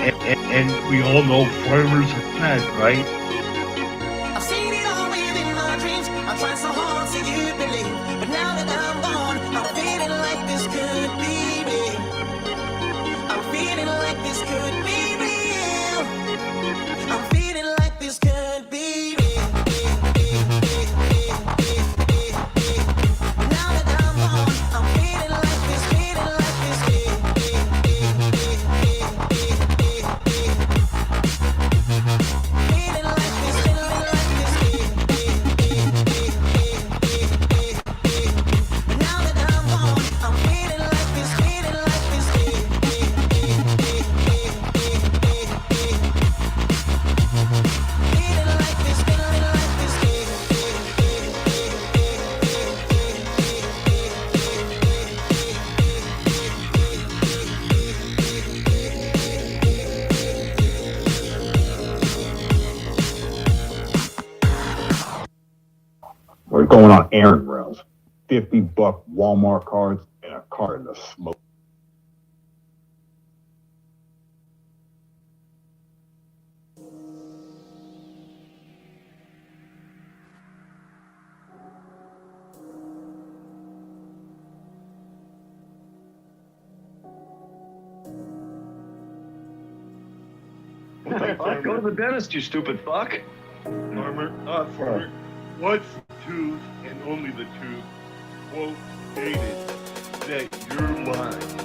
And we all know farmers are bad, right? I've seen it all within my dreams. I tried so hard to you believe, but now that I'm gone, I'm feeling like this could be real. I'm feeling like this could be real. I'm feeling like this could be real. Now that I'm gone, I'm feeling like this, feeling like this. Feeling like this, feeling like this. Now that I'm gone, I'm feeling like this, feeling like this. Feeling like this, feeling like this. We're going on errand runs. $50 Walmart cards and a carton of smoke. Go to the dentist, you stupid fuck. Farmer, what's the tooth and only the tooth? Quote stated that you're lying.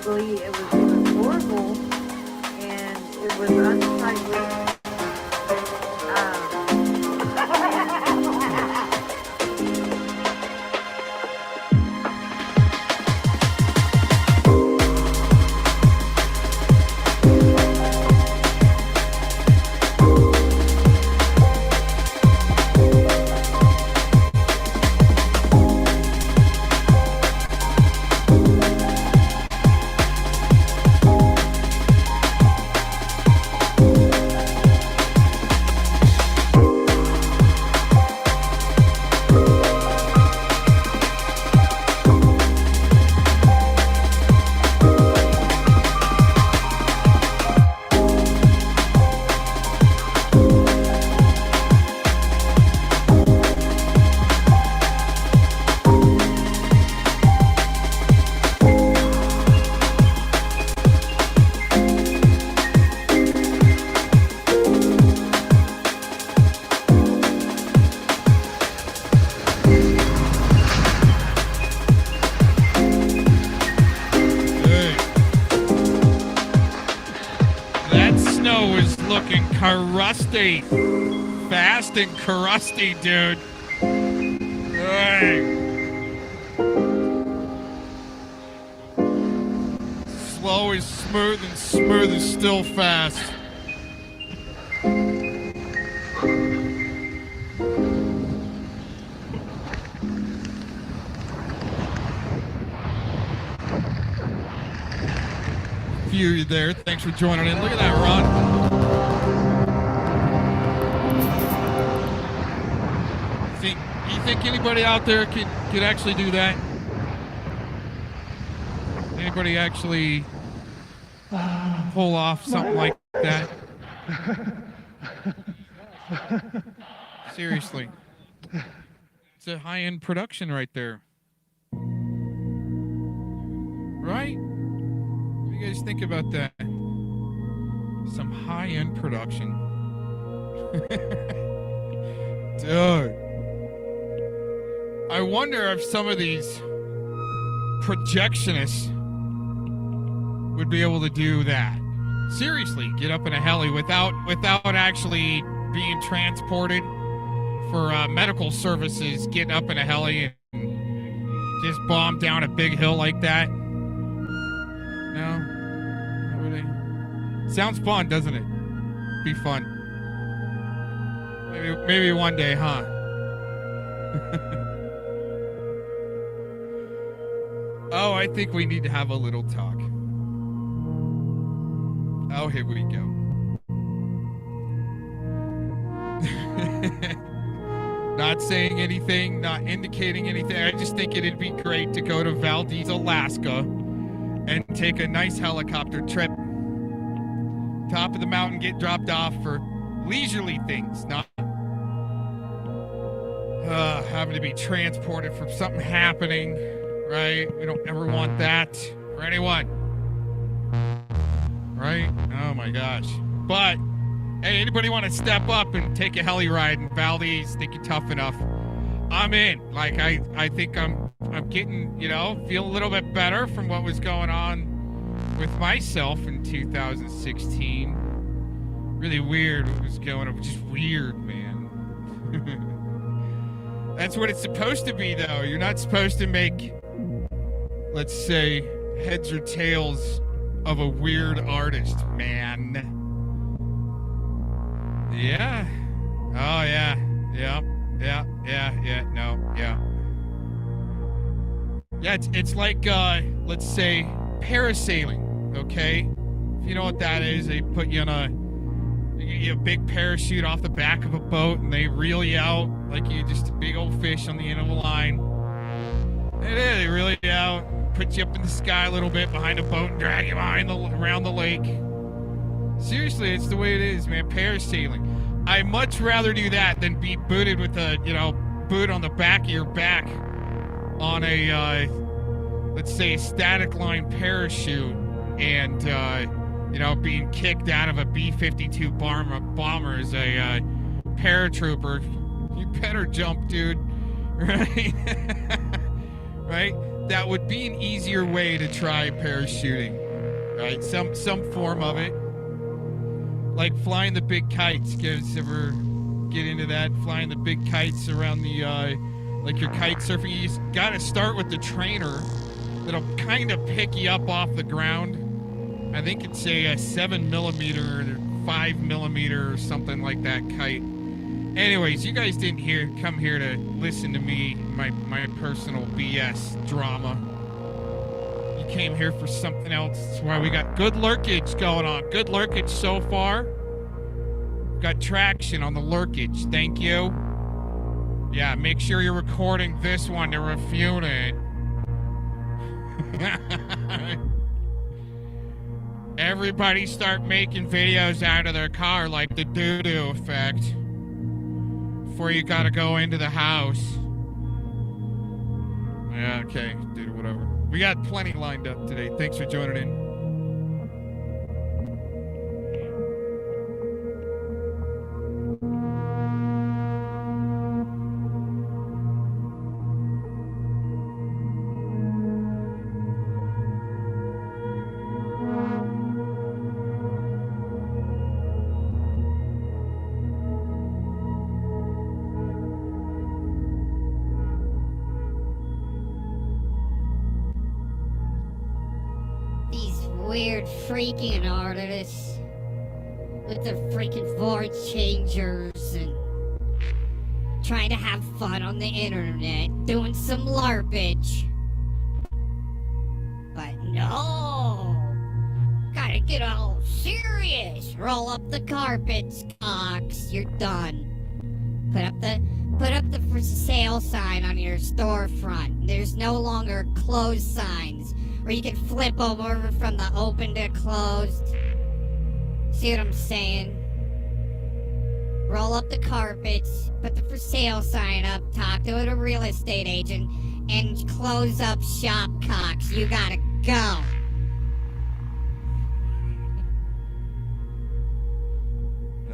basically it was horrible and it was unsightly. Crusty. Fast and crusty, dude. Hey. Slow is smooth and smooth is still fast. You there. Thanks for joining in. Look at that, Ron. You think anybody out there could actually do that? Anybody actually pull off something like that? Seriously. It's a high-end production right there. Right? What do you guys think about that? Some high-end production. Dude. I wonder if some of these projectionists would be able to do that. Seriously, get up in a heli without actually being transported for medical services, getting up in a heli and just bomb down a big hill like that. No? Not really. Sounds fun, doesn't it? Be fun. Maybe one day, huh? Oh, I think we need to have a little talk. Oh, here we go. Not saying anything, not indicating anything. I just think it'd be great to go to Valdez, Alaska, and take a nice helicopter trip. Top of the mountain, get dropped off for leisurely things, not having to be transported from something happening. Right? We don't ever want that for anyone. Right? Oh my gosh. But, hey, anybody want to step up and take a heli ride in Valdez? Think you're tough enough? I'm in. Like, I think I'm getting, feel a little bit better from what was going on with myself in 2016. Really weird what was going on. Just weird, man. That's what it's supposed to be, though. You're not supposed to make, let's say, heads or tails of a weird artist, man. Yeah. Oh, yeah. Yeah. No, yeah. Yeah, it's like, let's say, parasailing, okay? If you know what that is, they put you on a big parachute off the back of a boat, and they reel you out like you're just a big old fish on the end of a line. They reel you out, put you up in the sky a little bit behind a boat and drag you around the lake. Seriously, it's the way it is, man. Parasailing. I'd much rather do that than be booted with a, boot on the back of your back on a, let's say, a static line parachute and, being kicked out of a B-52 bomber as a paratrooper. You better jump, dude. Right? Right? that would be an easier way to try parachuting, right? Some form of it, like flying the big kites. Guys ever get into that? Flying the big kites around the like your kite surfing. You just gotta start with the trainer that'll kind of pick you up off the ground. I think it's a 7mm or 5mm or something like that kite. Anyways, you guys didn't come here to listen to me, my personal BS drama. You came here for something else. That's why we got good lurkage going on. Good lurkage so far. Got traction on the lurkage. Thank you. Yeah, make sure you're recording this one to refute it. Everybody start making videos out of their car like the DooDoo Effect before you gotta go into the house. Yeah, okay, dude, whatever. We got plenty lined up today. Thanks for joining in. Weird freaking artists with their freaking voice changers and trying to have fun on the internet, doing some LARPage. But no, gotta get all serious. Roll up the carpets, cocks. You're done. Put up the for sale sign on your storefront. There's no longer closed signs where you can flip them over from the open to closed. See what I'm saying? Roll up the carpets, put the for sale sign up, talk to a real estate agent, and close up shop, cocks. You gotta go.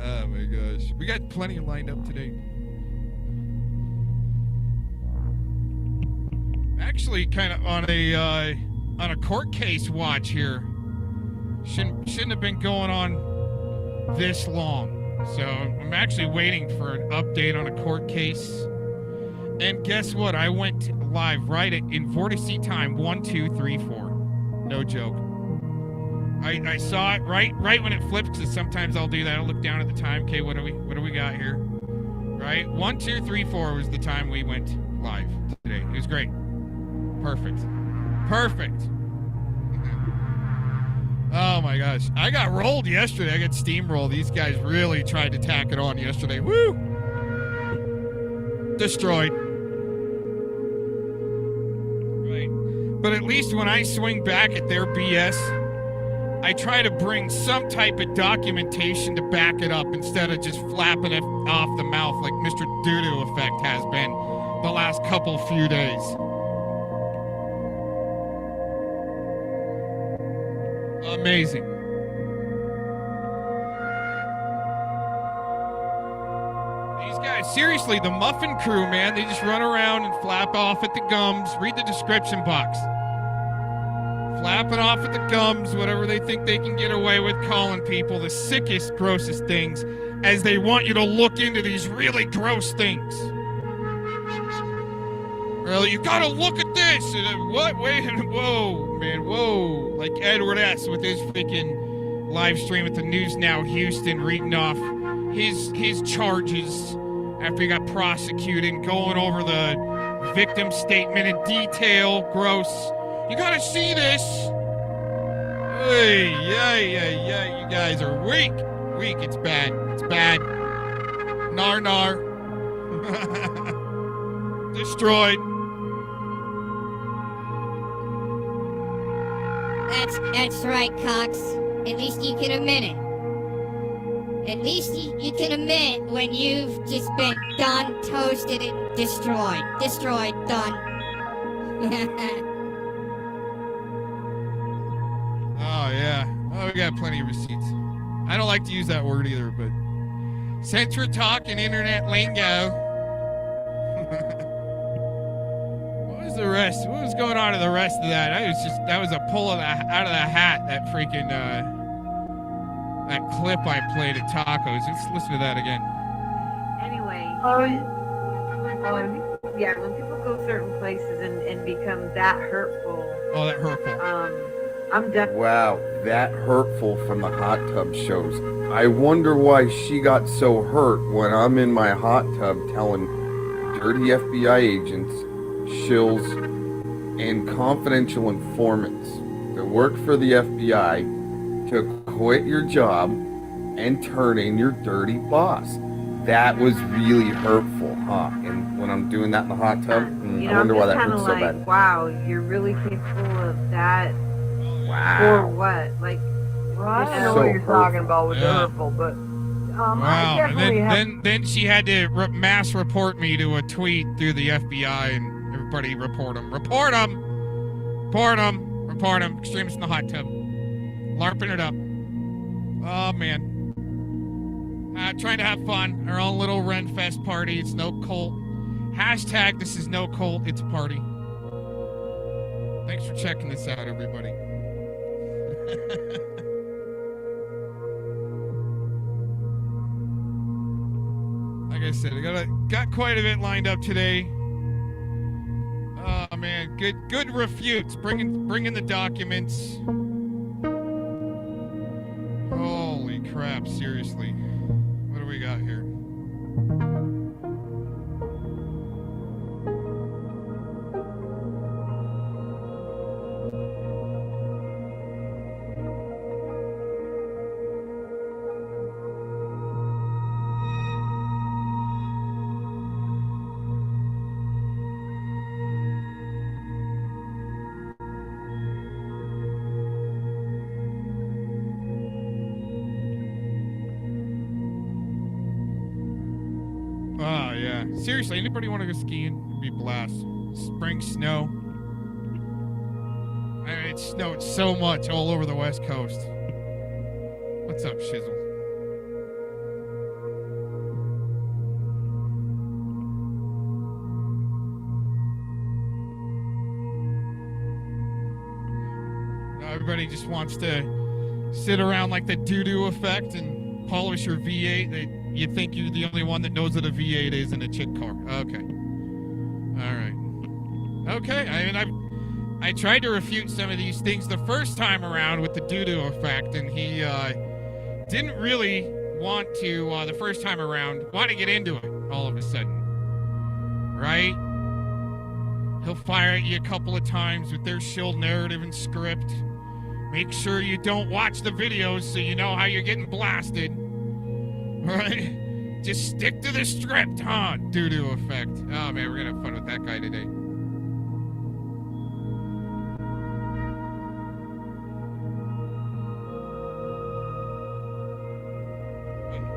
Oh my gosh. We got plenty lined up today. Actually kind of on a court case watch here. Shouldn't have been going on this long. So I'm actually waiting for an update on a court case. And guess what? I went live right in Vortice time 1, 2, 3, 4. No joke. I saw it right when it flipped, because sometimes I'll do that. I'll look down at the time. Okay, what do we got here? Right? 1, 2, 3, 4 was the time we went live today. It was great. Perfect. Oh my gosh. I got rolled yesterday. I got steamrolled. These guys really tried to tack it on yesterday. Woo! Destroyed. Right. But at least when I swing back at their BS, I try to bring some type of documentation to back it up instead of just flapping it off the mouth like Mr. DooDoo Effect has been the last few days. Amazing. These guys, seriously, the Muffin crew, man, they just run around and flap off at the gums. Read the description box. Flapping off at the gums, whatever they think they can get away with calling people the sickest, grossest things, as they want you to look into these really gross things. Well, you gotta look at this. What? Wait, whoa, man, whoa. Like Edward S. with his freaking live stream at the News Now Houston, reading off his charges after he got prosecuted, going over the victim statement in detail. Gross. You gotta see this. Hey, yeah. You guys are weak. It's bad. Nar. Destroyed. That's right, Cox. At least you can admit it. At least you can admit when you've just been done, toasted, and destroyed. Destroyed, done. Oh, yeah. Oh, we got plenty of receipts. I don't like to use that word either, but since we're talking internet lingo, what was the rest? What was going on in the rest of that? That was a pull out of the hat. That freaking that clip I played at Tacos. Let's listen to that again. Anyway, yeah, when people go certain places and become that hurtful. Oh, that hurtful. I'm done. Wow, that hurtful from the hot tub shows. I wonder why she got so hurt when I'm in my hot tub telling dirty FBI agents, shills, and confidential informants that work for the FBI to quit your job and turn in your dirty boss. That was really hurtful, huh? And when I'm doing that in the hot tub, I wonder why that hurts so bad. Wow, you're really capable of that. Wow. For what? Like, well, I don't know so what you're talking hurtful. about with the hurtful, but Wow. I definitely And then she had to mass report me to a tweet through the FBI, and everybody report him. Report him! Report him! Report him! Extremists in the hot tub. LARPing it up. Oh, man. Trying to have fun. Our own little Renfest party. It's no cult. Hashtag this is no cult. It's a party. Thanks for checking this out, everybody. Like I said, I got quite a bit lined up today. Oh man, good refutes. Bring in the documents. Holy crap! Seriously, what do we got here? Oh, yeah. Seriously, anybody want to go skiing? It'd be a blast. Spring snow. I mean, it snowed so much all over the West Coast. What's up, Shizzle? Now everybody just wants to sit around like the DooDoo Effect and polish your V8. You think you're the only one that knows what a V8 is in a chick car. Okay. All right. Okay. I mean, I tried to refute some of these things the first time around with the DooDoo Effect, and he didn't really want to, the first time around, want to get into it all of a sudden. Right? He'll fire at you a couple of times with their shield narrative and script. Make sure you don't watch the videos so you know how you're getting blasted. Right? Just stick to the script, huh? DooDoo Effect. Oh, man, we're going to have fun with that guy today.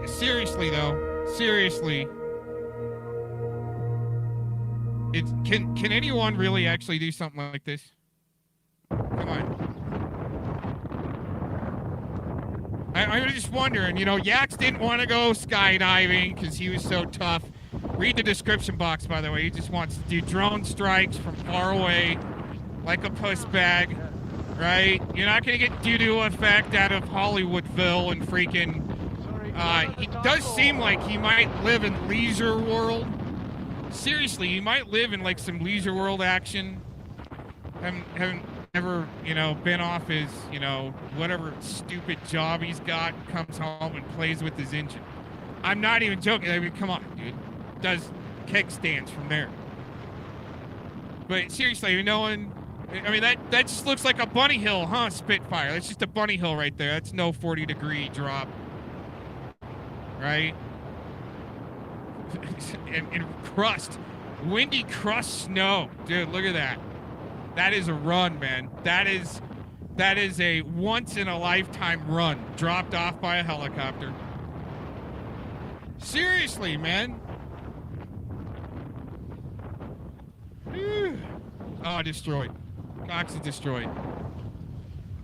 Seriously, though. Seriously. Can anyone really actually do something like this? Come on. I'm just wondering, you know, Yax didn't want to go skydiving because he was so tough. Read the description box, by the way. He just wants to do drone strikes from far away, like a puss bag, right? You're not going to get DooDoo Effect out of Hollywoodville and freaking... he does seem like he might live in Leisure World. Seriously, he might live in, like, some Leisure World action. Haven't ever, you know, been off his, you know, whatever stupid job he's got, comes home and plays with his engine. I'm not even joking. I mean, come on, dude. Does kickstands from there. But seriously, you know, I mean, that just looks like a bunny hill, huh, Spitfire? That's just a bunny hill right there. That's no 40-degree drop. Right? and crust. Windy crust snow. Dude, look at that. That is a run, man. That is a once-in-a-lifetime run, dropped off by a helicopter. Seriously, man. Oh, destroyed. Cox is destroyed.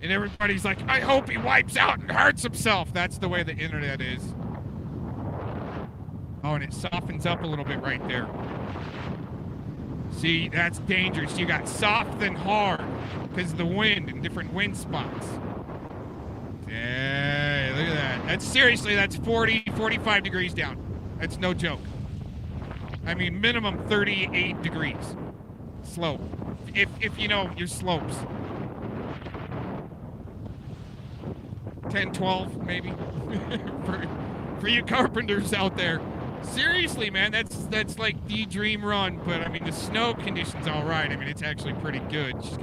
And everybody's like, I hope he wipes out and hurts himself. That's the way the internet is. Oh, and it softens up a little bit right there. See, that's dangerous. You got soft and hard because of the wind and different wind spots. Yeah, look at that. That's seriously, that's 40, 45 degrees down. That's no joke. I mean, minimum 38 degrees slope. If you know your slopes. 10, 12, maybe. for you carpenters out there. Seriously, man, that's like the dream run, but I mean, the snow condition's all right. I mean, it's actually pretty good. Just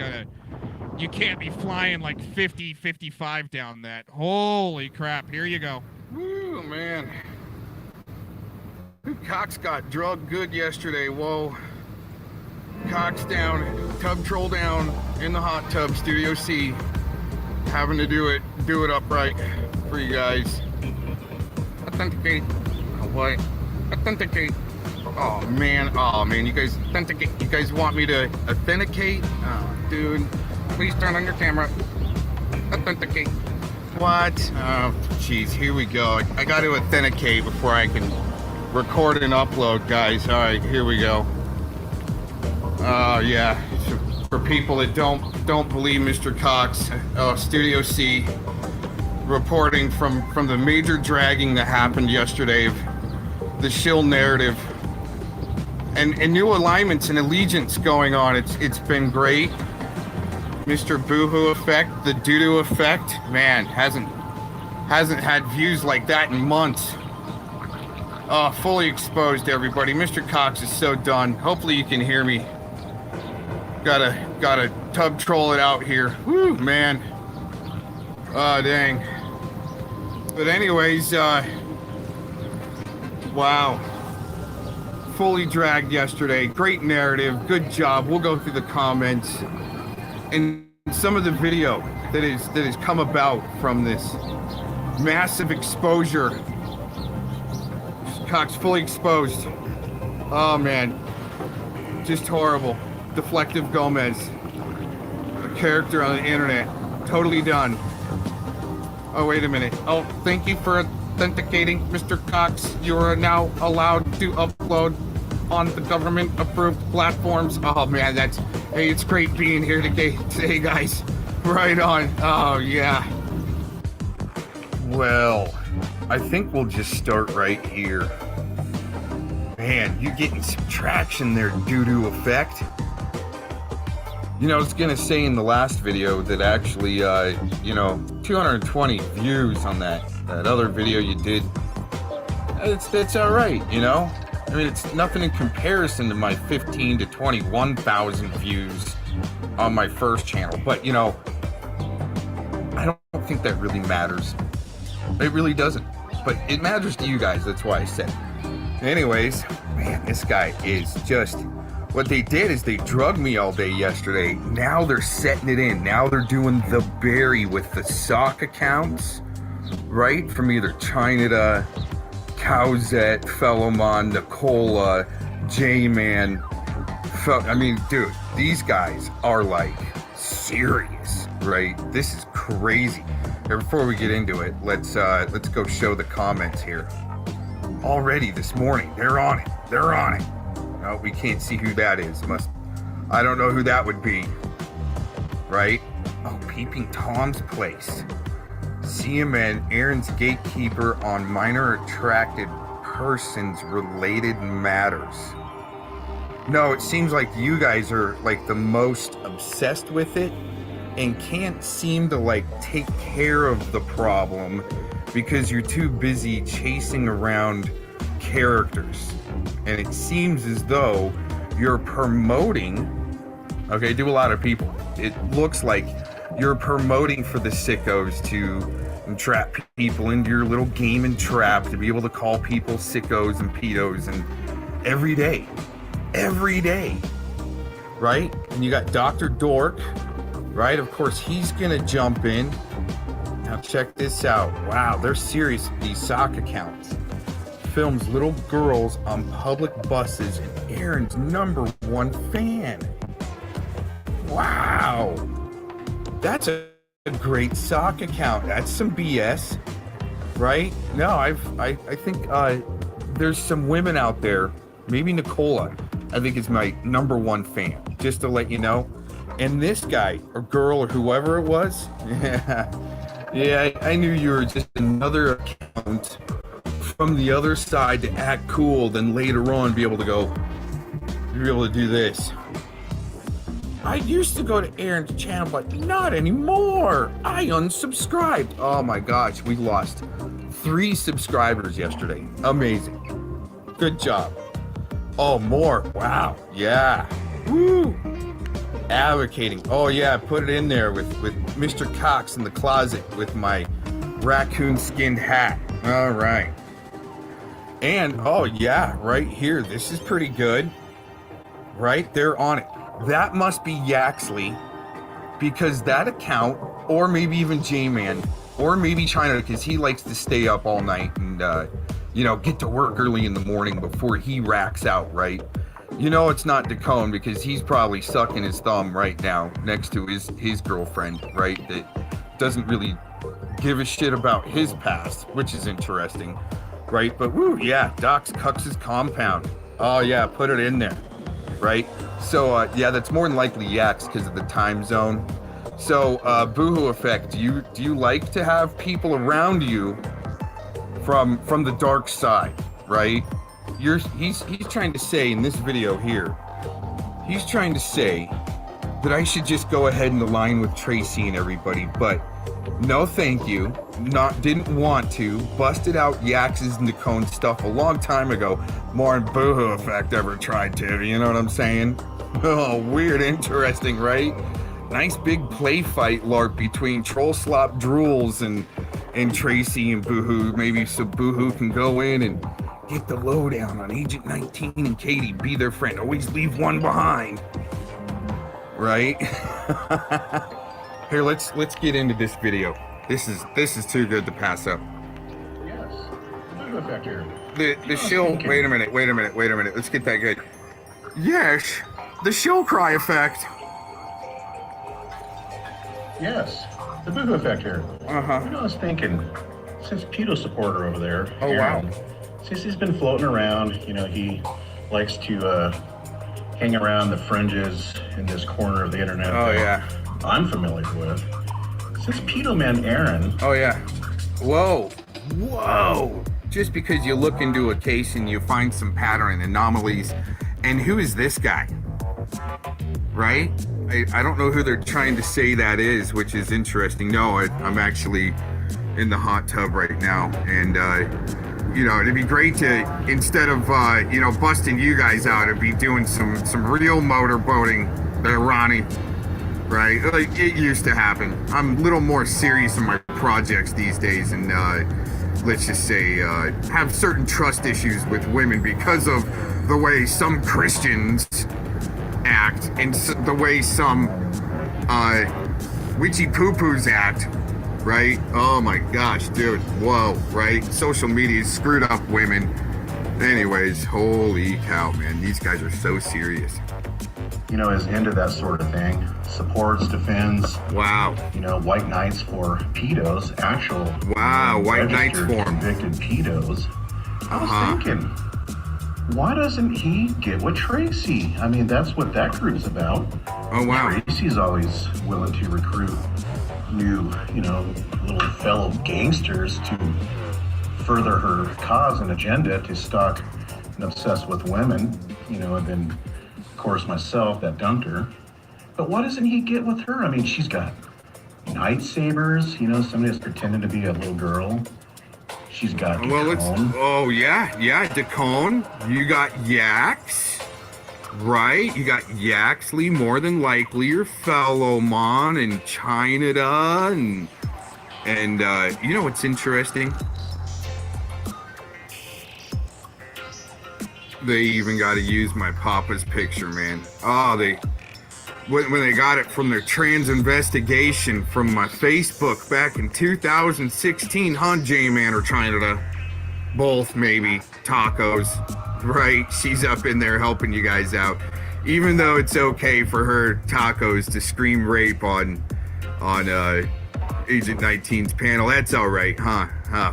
you can't be flying like 50, 55 down that. Holy crap, here you go. Woo, man. Cox got drugged good yesterday. Whoa. Cox down, tub troll down in the hot tub, Studio C. Having to do it upright for you guys. Authenticate. Oh, what? Authenticate. Oh man, you guys authenticate. You guys want me to authenticate? Oh, dude. Please turn on your camera. Authenticate. What? Oh, jeez, here we go. I got to authenticate before I can record and upload, guys. All right, here we go. Oh yeah, for people that don't believe Mr. Cox, Studio C reporting from the major dragging that happened yesterday of the shill narrative and new alignments and allegiance going on. It's been great. Mr. Boohhhh Effect, the DooDoo Effect, man, hasn't had views like that in months. Fully exposed, everybody. Mr. Cox is so done. Hopefully you can hear me. Gotta tub troll it out here. Woo, man. Oh, dang. But anyways, wow. Fully dragged yesterday. Great narrative. Good job. We'll go through the comments and some of the video that has come about from this massive exposure. Cox fully exposed. Oh man, just horrible. Deflective Gomez, a character on the internet, totally done. Oh, wait a minute. Oh, thank you for authenticating, Mr. Cox. You are now allowed to upload on the government-approved platforms. Oh man, hey, it's great being here today, guys. Right on. Oh yeah. Well, I think we'll just start right here. Man, you're getting some traction there, DooDoo Effect. You know, I was gonna say in the last video that actually, 220 views on that other video you did. That's all right, you know. I mean, it's nothing in comparison to my 15 to 21,000 views on my first channel. But you know, I don't think that really matters. It really doesn't. But it matters to you guys. That's why I said it. Anyways, man, this guy is just... What they did is they drugged me all day yesterday. Now they're setting it in. Now they're doing the berry with the sock accounts, right? From either China, Cowzette, Fellowmon, Nicola, J-Man. I mean, dude, these guys are like serious, right? This is crazy. Before we get into it, let's go show the comments here. Already this morning, they're on it. They're on it. No, we can't see who that is. I don't know who that would be. Right? Oh, Peeping Tom's Place. CMN, Aaron's gatekeeper on minor attracted persons related matters. No, it seems like you guys are like the most obsessed with it and can't seem to like take care of the problem because you're too busy chasing around characters. And it seems as though you're promoting, okay, do a lot of people. It looks like you're promoting for the sickos to entrap people into your little game and trap, to be able to call people sickos and pedos and every day, right? And you got Dr. Dork, right? Of course, he's gonna jump in. Now check this out. Wow, they're serious with these sock accounts. Films little girls on public buses and Aaron's #1 fan. Wow, that's a great sock account. That's some BS, right? No, I think there's some women out there, maybe Nicola, I think is my #1 fan, just to let you know. And this guy, or girl, or whoever it was, yeah, I knew you were just another account from the other side to act cool, then later on be able to do this. I used to go to Aaron's channel, but not anymore. I unsubscribed. Oh my gosh, we lost 3 subscribers yesterday. Amazing. Good job. Oh, more. Wow. Yeah. Woo. Advocating. Oh yeah, put it in there with Mr. Cox in the closet with my raccoon skinned hat. All right. And oh yeah, right here. This is pretty good. Right there on it. That must be Yaxley, because that account, or maybe even J-Man, or maybe China, because he likes to stay up all night and, you know, get to work early in the morning before he racks out, right? You know it's not Decone, because he's probably sucking his thumb right now next to his girlfriend, right? That doesn't really give a shit about his past, which is interesting, right? But woo, yeah, Doc's Cux's compound. Oh yeah, put it in there. Right? So, yeah, that's more than likely Yaks because of the time zone. So, Boohoo Effect, do you like to have people around you from the dark side, right? He's trying to say in this video here, he's trying to say that I should just go ahead and align with Tracy and everybody, but no thank you, didn't want to, busted out Yax's and Decone stuff a long time ago, more than Boohoo Effect ever tried to, you know what I'm saying? Oh, weird, interesting, right? Nice big play fight lark between Troll Slop Drools and Tracy and Boohoo, maybe so Boohoo can go in and get the lowdown on Agent 19 and Katie, be their friend, always leave one behind, right? Here, let's get into this video. This is too good to pass up. Yes. DooDoo Effect here. The shill. Wait a minute. Let's get that good. Yes, the shill cry effect. Yes. The DooDoo Effect here. Uh-huh. You know, I was thinking, since Pedo supporter over there. Oh, wow. Since he's been floating around, you know, he likes to hang around the fringes in this corner of the internet. Oh, yeah. I'm familiar with. Since Pedo Man Aaron. Oh, yeah. Whoa. Just because you look into a case and you find some pattern anomalies, and who is this guy? Right? I don't know who they're trying to say that is, which is interesting. No, I'm actually in the hot tub right now, and you know, it'd be great to, instead of you know, busting you guys out, it'd be doing some real motorboating there, Ronnie. Right? Like it used to happen. I'm a little more serious in my projects these days, and let's just say have certain trust issues with women because of the way some Christians act and the way some witchy poo-poos act, right? Oh my gosh, dude, whoa, right? Social media screwed up women. Anyways, holy cow, man, these guys are so serious. You know, is into that sort of thing. Supports, defends. Wow. You know, white knights for pedos, actual. Wow, white knights for 'em. Convicted pedos. I was thinking, why doesn't he get with Tracy? I mean, that's what that group's about. Oh, wow. Tracy's always willing to recruit new, you know, little fellow gangsters to further her cause and agenda to stalk and obsess with women, you know, and then, of course, myself, that dumped her. But why doesn't he get with her? I mean, she's got lightsabers, you know, somebody that's pretending to be a little girl. She's got Decone. Oh, yeah, Decone. You got Yax, right? You got Yaxley, more than likely your fellow Mon, and China, and you know what's interesting? They even got to use my papa's picture, man. Oh, when they got it from their trans investigation from my Facebook back in 2016, huh, J-Man or China? Both, maybe. Tacos, right? She's up in there helping you guys out. Even though it's okay for her tacos to scream rape on Agent 19's panel, that's all right, huh?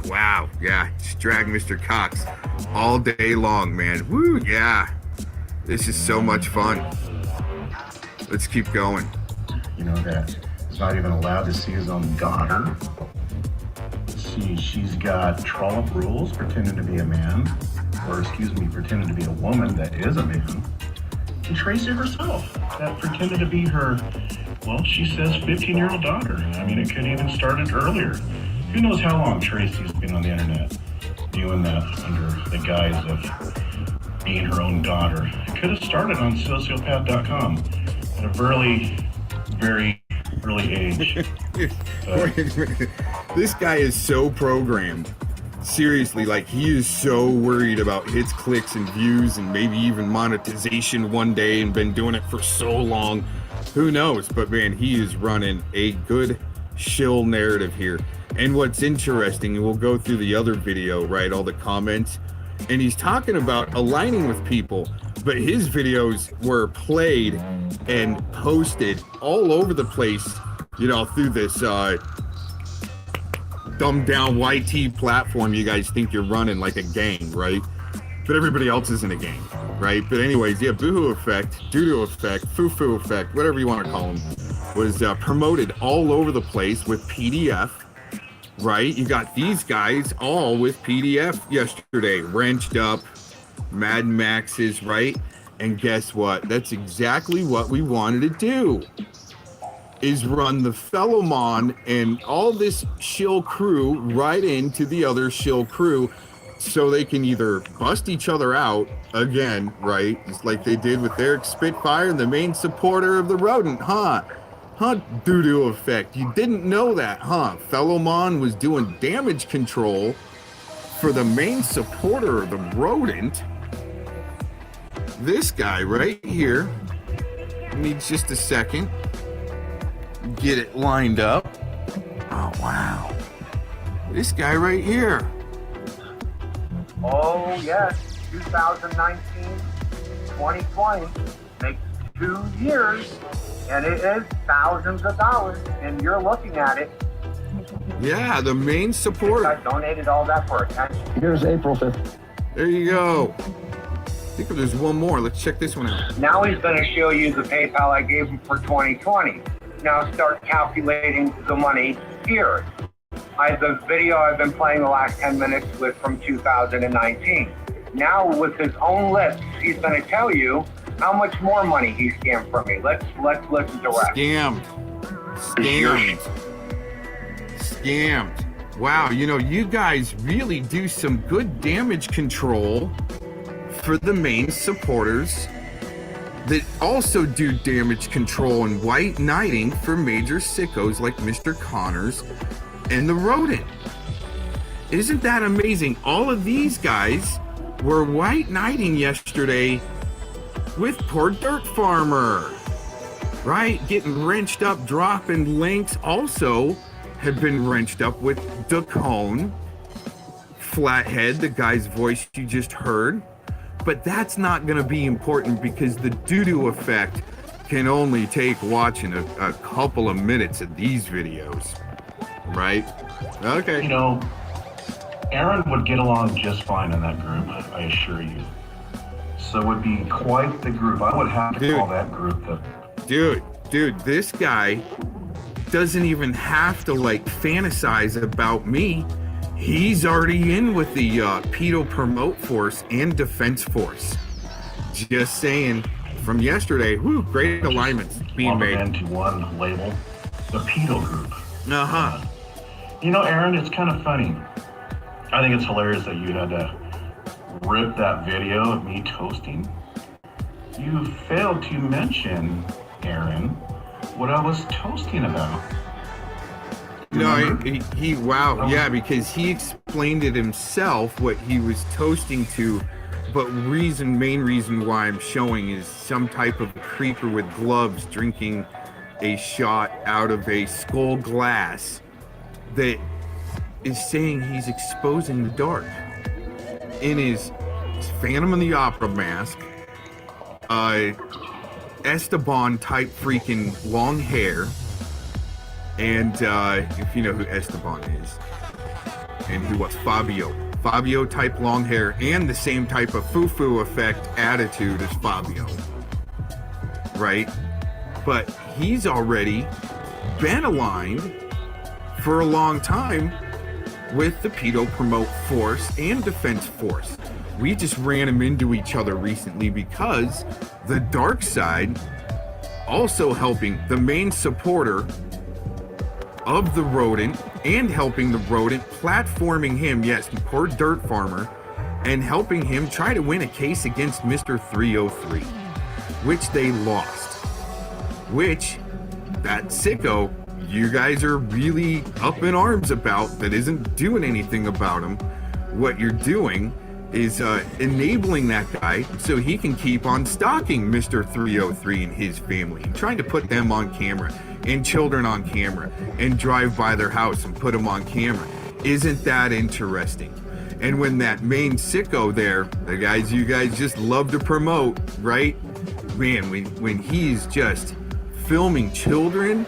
Wow, yeah, just drag Mr. Cox all day long, man. Woo, yeah. This is so much fun. Let's keep going. You know, that he's not even allowed to see his own daughter. She's got trollop rules pretending to be a man, or excuse me, pretending to be a woman that is a man. And Tracy herself, that pretended to be her, well, she says 15-year-old daughter. I mean, it could even started earlier. Who knows how long Tracy's been on the internet doing that under the guise of being her own daughter. It could have started on sociopath.com at a very early age. This guy is so programmed. Seriously, like, he is so worried about hits, clicks, and views, and maybe even monetization one day, and been doing it for so long. Who knows? But man, he is running a good shill narrative here. And what's interesting, and we'll go through the other video, right, all the comments, and he's talking about aligning with people, but his videos were played and posted all over the place, you know, through this dumbed down YT platform you guys think you're running like a gang, right? But everybody else is in a gang, right? But anyways, yeah, Boohoo Effect, DooDoo Effect, Foo Effect, whatever you want to call them, was promoted all over the place with PDF, right? You got these guys all with PDF yesterday, Wrenched Up, Mad Maxes, right? And guess what? That's exactly what we wanted to do, is run the Fellowmon and all this shill crew right into the other shill crew, so they can either bust each other out again, right? Just like they did with Eric Spitfire and the main supporter of the rodent, huh? Huh, DooDoo Effect? You didn't know that, huh? Fellowmon was doing damage control for the main supporter of the rodent. This guy right here needs just a second. Get it lined up. Oh, wow. This guy right here. Oh, yes. 2019, 2020 makes 2 years, and it is thousands of dollars, and you're looking at it. Yeah, the main supporter. I donated all that for attention. Here's April 5th. There you go. I think there's one more. Let's check this one out. Now he's going to show you the PayPal I gave him for 2020. Now start calculating the money here. The video I've been playing the last 10 minutes with from 2019. Now with his own lips, he's going to tell you how much more money he scammed from me. Let's listen to rest. Scammed. Wow, you know, you guys really do some good damage control for the main supporters that also do damage control and white knighting for major sickos like Mr. Connors and the rodent. Isn't that amazing? All of these guys were white knighting yesterday with poor Dirt Farmer, right? Getting wrenched up, dropping links. Also have been wrenched up with Dacone, Flathead, the guy's voice you just heard. But that's not going to be important because the DooDoo Effect can only take watching a couple of minutes of these videos, right? Okay. You know, Aaron would get along just fine in that group, I assure you. So it would be quite the group. I would have to call that group the... Dude, this guy doesn't even have to, like, fantasize about me. He's already in with the pedo promote force and defense force. Just saying, from yesterday, whoo, great alignments being made. Into one label, the pedo group. Uh-huh. You know, Aaron, it's kind of funny. I think it's hilarious that you had to rip that video of me toasting. You failed to mention, Aaron, what I was toasting about. No, he wow, yeah, because he explained it himself what he was toasting to, but main reason why I'm showing is some type of creeper with gloves drinking a shot out of a skull glass that is saying he's exposing the dark in his Phantom of the Opera mask, Esteban type freaking long hair. And if you know who Esteban is, and who was Fabio Fabio type long hair and the same type of foo-foo effect attitude as Fabio, right? But he's already been aligned for a long time with the Pedo Promote Force and Defense Force. We just ran them into each other recently because the dark side also helping the main supporter of the rodent and helping the rodent, platforming him, yes, poor dirt farmer, and helping him try to win a case against Mr. 303, which they lost. Which, that sicko, you guys are really up in arms about, that isn't doing anything about him. What you're doing is enabling that guy so he can keep on stalking Mr. 303 and his family, and trying to put them on camera, and children on camera, and drive by their house and put them on camera. Isn't that interesting? And when that main sicko there, the guys you guys just love to promote, right? Man, when he's just filming children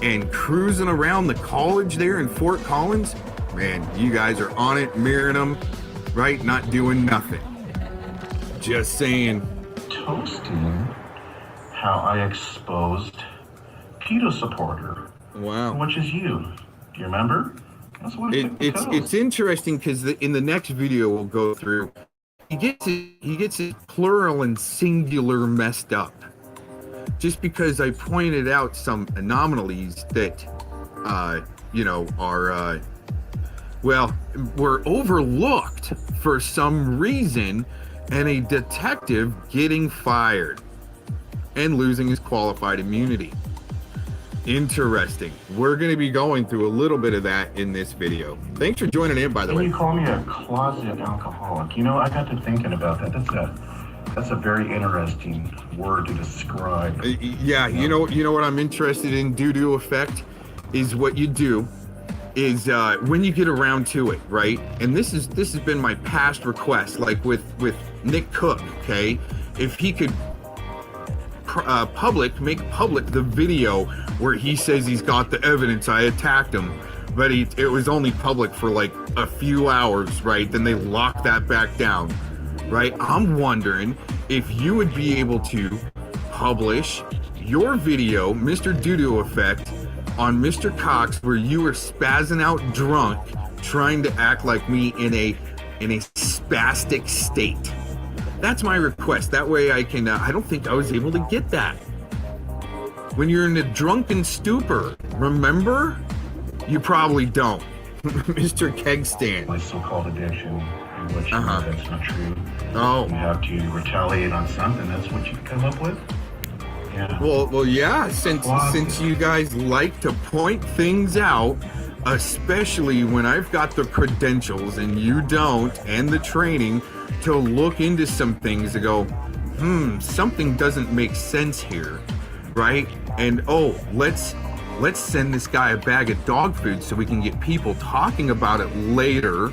and cruising around the college there in Fort Collins, man, you guys are on it, mirroring them, right? Not doing nothing. Just saying. Toasting how I exposed Pedo supporter. Wow. Which is you. Do you remember? That's what it's interesting because in the next video we'll go through, he gets his plural and singular messed up. Just because I pointed out some anomalies that, you know, are, well, were overlooked for some reason, and a detective getting fired and losing his qualified immunity. Interesting. We're going to be going through a little bit of that in this video. Thanks for joining in, by the way. You call me a closet alcoholic. You know, I got to thinking about that. That's a very interesting word to describe. Yeah, you know what I'm interested in, DooDoo Effect, is what you do is when you get around to it, right? And this has been my past request, like with Nick Cook, okay? If he could make public the video where he says he's got the evidence, I attacked him, but it was only public for like a few hours, right? Then they locked that back down, right? I'm wondering if you would be able to publish your video, Mr. DooDoo Effect, on Mr. Cox, where you were spazzing out drunk, trying to act like me in a spastic state. That's my request. That way I can, I don't think I was able to get that. When you're in a drunken stupor, remember? You probably don't. Mr. Kegstand. My so-called addiction, which that's not true. Oh. You have to retaliate on something. That's what you come up with? Yeah. Well, yeah, since you guys like to point things out, especially when I've got the credentials and you don't, and the training to look into some things to go, something doesn't make sense here, right? And let's send this guy a bag of dog food so we can get people talking about it later,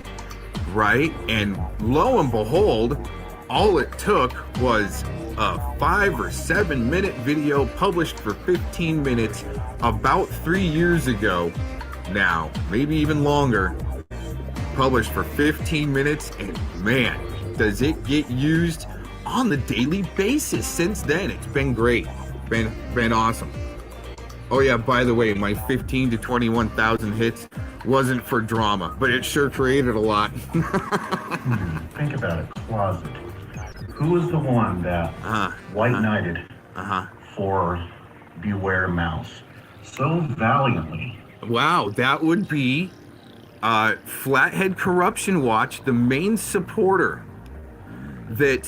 right? And lo and behold, all it took was a 5 or 7 minute video published for 15 minutes about 3 years ago now, maybe even longer, published for 15 minutes, and man, does it get used on the daily basis since then. It's been great, been awesome. Oh yeah, by the way, my 15 to 21,000 hits wasn't for drama, but it sure created a lot. Think about it, closet. Who was the one that white knighted for Beware Mouse so valiantly? Wow, that would be Flathead Corruption Watch, the main supporter. That,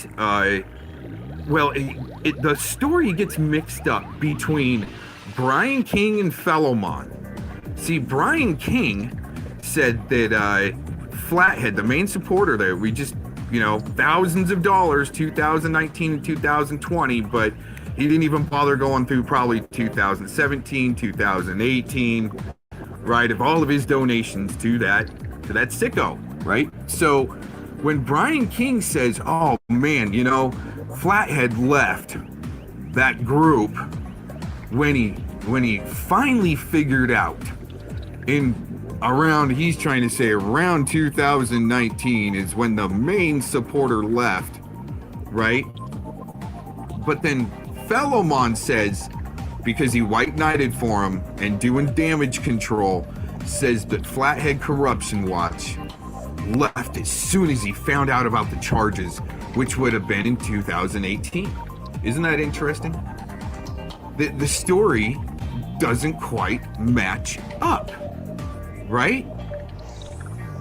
the story gets mixed up between Brian King and Fellowmon. See, Brian King said that Flathead, the main supporter there, we just, thousands of dollars, 2019 and 2020, but he didn't even bother going through probably 2017, 2018, right, of all of his donations to that sicko, right? So when Brian King says, oh man, Flathead left that group when he finally figured out in he's trying to say around 2019 is when the main supporter left, right? But then Fellowmon says, because he white knighted for him and doing damage control, says that Flathead Corruption Watch left as soon as he found out about the charges, which would have been in 2018. Isn't that interesting? The story doesn't quite match up, right?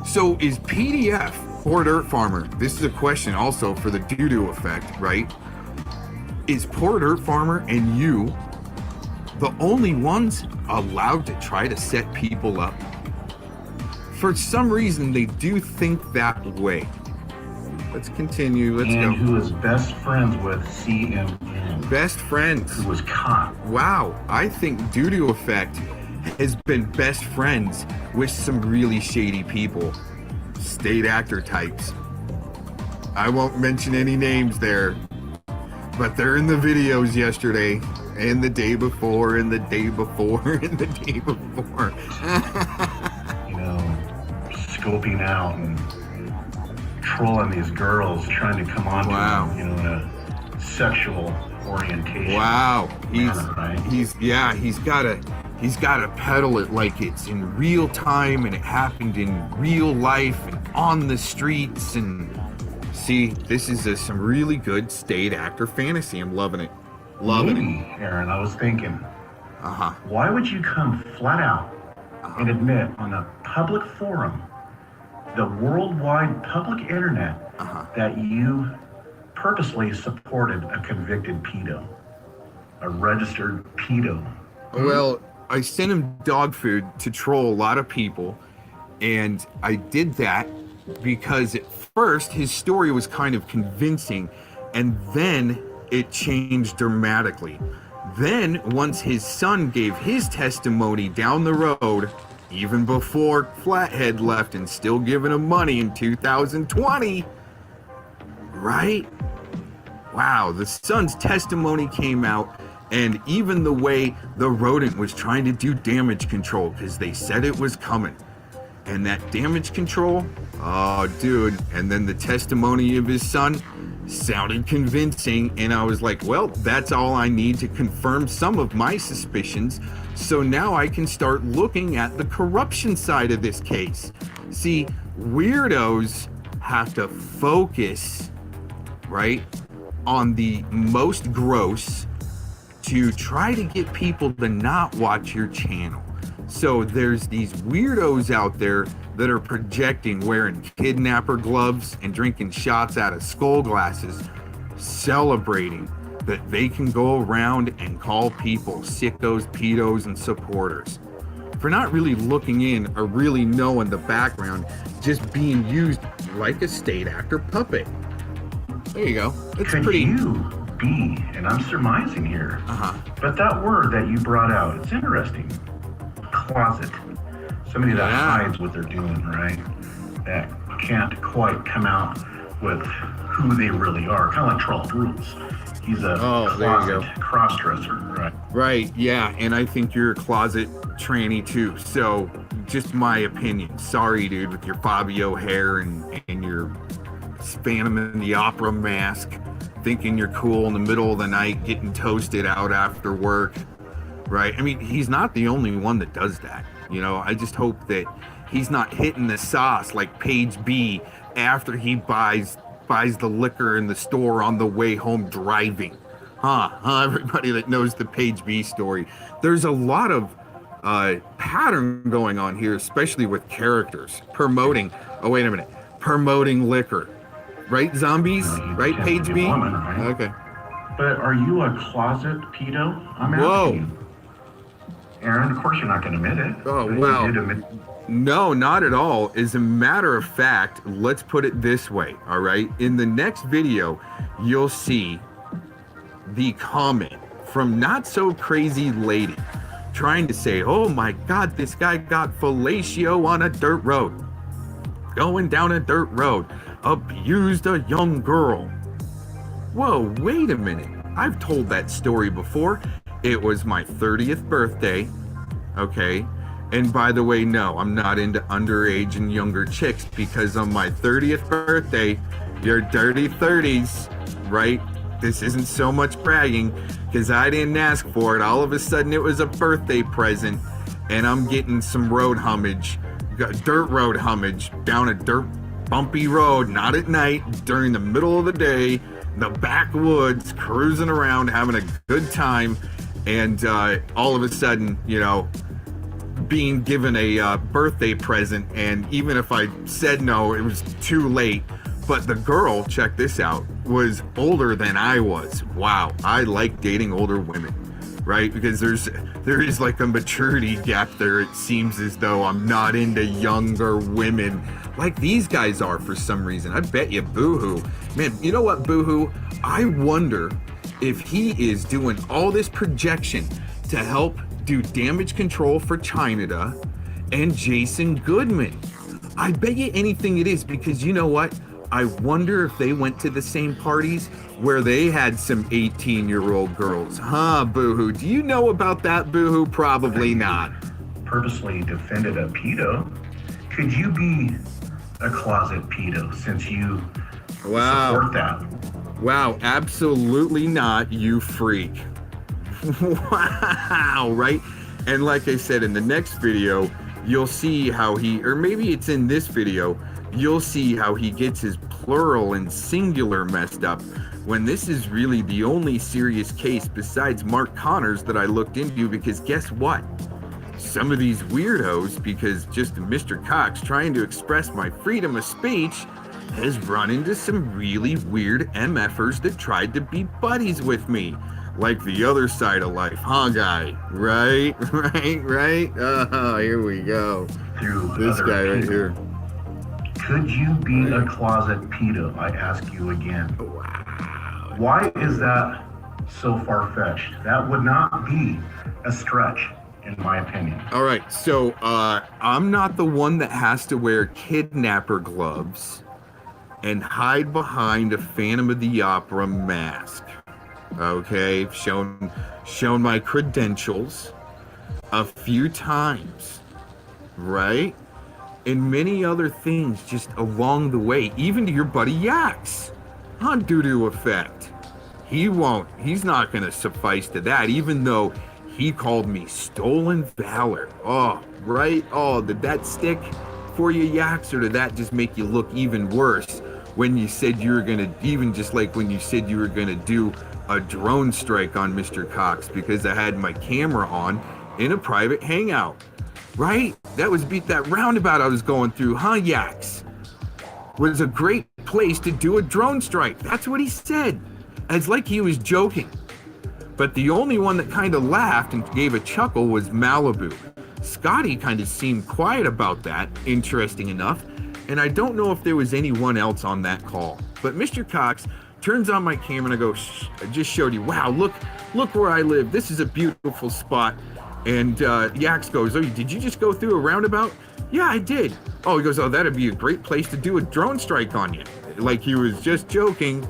So is PDF Poor Dirt Farmer, this is a question also for the DooDoo Effect, right? Is Poor Dirt Farmer and you the only ones allowed to try to set people up? For some reason, they do think that way. Let's continue. Let's go. And who is best friends with CMN. Best friends. Who was caught. Wow. I think DooDoo Effect has been best friends with some really shady people. State actor types. I won't mention any names there, but they're in the videos yesterday and the day before and the day before and the day before. You know, scoping out and trolling these girls, trying to come on to them, you know, in a sexual orientation. Wow. Right? He's gotta peddle it like it's in real time and it happened in real life and on the streets. And see, this is some really good state actor fantasy. I'm loving it. Loving it. Aaron, I was thinking, why would you come flat out and admit on a public forum, the worldwide public internet, that you purposely supported a convicted pedo, a registered pedo? Well, I sent him dog food to troll a lot of people, and I did that because at first his story was kind of convincing, and then it changed dramatically. Then, once his son gave his testimony down the road, even before Flathead left and still giving him money in 2020, right? Wow, the son's testimony came out, and even the way the rodent was trying to do damage control, because they said it was coming. And that damage control, oh dude, and then the testimony of his son sounded convincing, and I was like, well, that's all I need to confirm some of my suspicions, so now I can start looking at the corruption side of this case. See, weirdos have to focus, right, on the most gross to try to get people to not watch your channel. So there's these weirdos out there that are projecting wearing kidnapper gloves and drinking shots out of skull glasses, celebrating that they can go around and call people sickos, pedos, and supporters for not really looking in or really knowing the background, just being used like a state actor puppet. There you go. It's Could pretty. you be, and I'm surmising here, but that word that you brought out, it's interesting. Closet. Somebody that hides what they're doing, right? That can't quite come out with who they really are. Kind of like Charles Rules. He's a closet cross-dresser, right? Right, yeah, and I think you're a closet tranny too. So, just my opinion. Sorry, dude, with your Fabio hair and your Phantom in the Opera mask, thinking you're cool in the middle of the night, getting toasted out after work, right? I mean, he's not the only one that does that. You know, I just hope that he's not hitting the sauce like Page B after he buys the liquor in the store on the way home driving. Everybody that knows the Page B story. There's a lot of pattern going on here, especially with characters promoting, promoting liquor. Right, zombies? Right, Page B? Right? Okay. But are you a closet pedo? I'm asking you. Aaron, of course you're not going to admit it. Oh, well, no, not at all. As a matter of fact, let's put it this way, all right? In the next video, you'll see the comment from Not So Crazy Lady trying to say, oh my God, this guy got fellatio on a dirt road. Going down a dirt road. Abused a young girl. Whoa, wait a minute. I've told that story before. It was my 30th birthday, okay? And by the way, no, I'm not into underage and younger chicks, because on my 30th birthday, your dirty 30s, right? This isn't so much bragging, because I didn't ask for it. All of a sudden, it was a birthday present, and I'm getting some road homage, dirt road homage, down a dirt bumpy road, not at night, during the middle of the day, the backwoods, cruising around, having a good time, and all of a sudden, you know, being given a birthday present, and even if I said no, it was too late. But the girl, check this out, was older than I was. Wow, I like dating older women, right? Because there is like a maturity gap there. It seems as though I'm not into younger women like these guys are for some reason. I bet you Boohoo. Man, you know what, Boohoo? I wonder if he is doing all this projection to help do damage control for China and Jason Goodman. I bet you anything it is, because you know what? I wonder if they went to the same parties where they had some 18-year-old girls. Huh, Boohoo? Do you know about that, Boohoo? Probably not. Purposely defended a pedo. Could you be a closet pedo since you support that? Wow, absolutely not, you freak. Wow, right? And like I said, in the next video, you'll see how he, or maybe it's in this video, you'll see how he gets his plural and singular messed up, when this is really the only serious case besides Mark Connors that I looked into. Because guess what? Some of these weirdos, because just Mr. Cox trying to express my freedom of speech, has run into some really weird MFers that tried to be buddies with me. Like the other side of life, huh, guy? Right? Oh, here we go. Through this guy right people. here. Could you be a closet pedo? I ask you again. Wow. Why is that so far-fetched? That would not be a stretch, in my opinion. All right, so I'm not the one that has to wear kidnapper gloves and hide behind a Phantom of the Opera mask. Okay, shown my credentials a few times, right? And many other things just along the way, even to your buddy Yax on DooDoo Effect. He's not gonna suffice to that, even though he called me stolen valor. Oh, right? Oh, did that stick for you, Yax, or did that just make you look even worse when you said you were gonna, even just like when you said you were gonna do a drone strike on Mr. Cox because I had my camera on in a private hangout, right? That was that roundabout I was going through, huh, Yax? Was a great place to do a drone strike. That's what he said. It's like he was joking. But the only one that kind of laughed and gave a chuckle was Malibu. Scotty kind of seemed quiet about that, interesting enough. And I don't know if there was anyone else on that call. But Mr. Cox turns on my camera and I go, shh, I just showed you. Wow, look where I live. This is a beautiful spot. And Yax goes, oh, did you just go through a roundabout? Yeah, I did. Oh, he goes, oh, that'd be a great place to do a drone strike on you. Like he was just joking,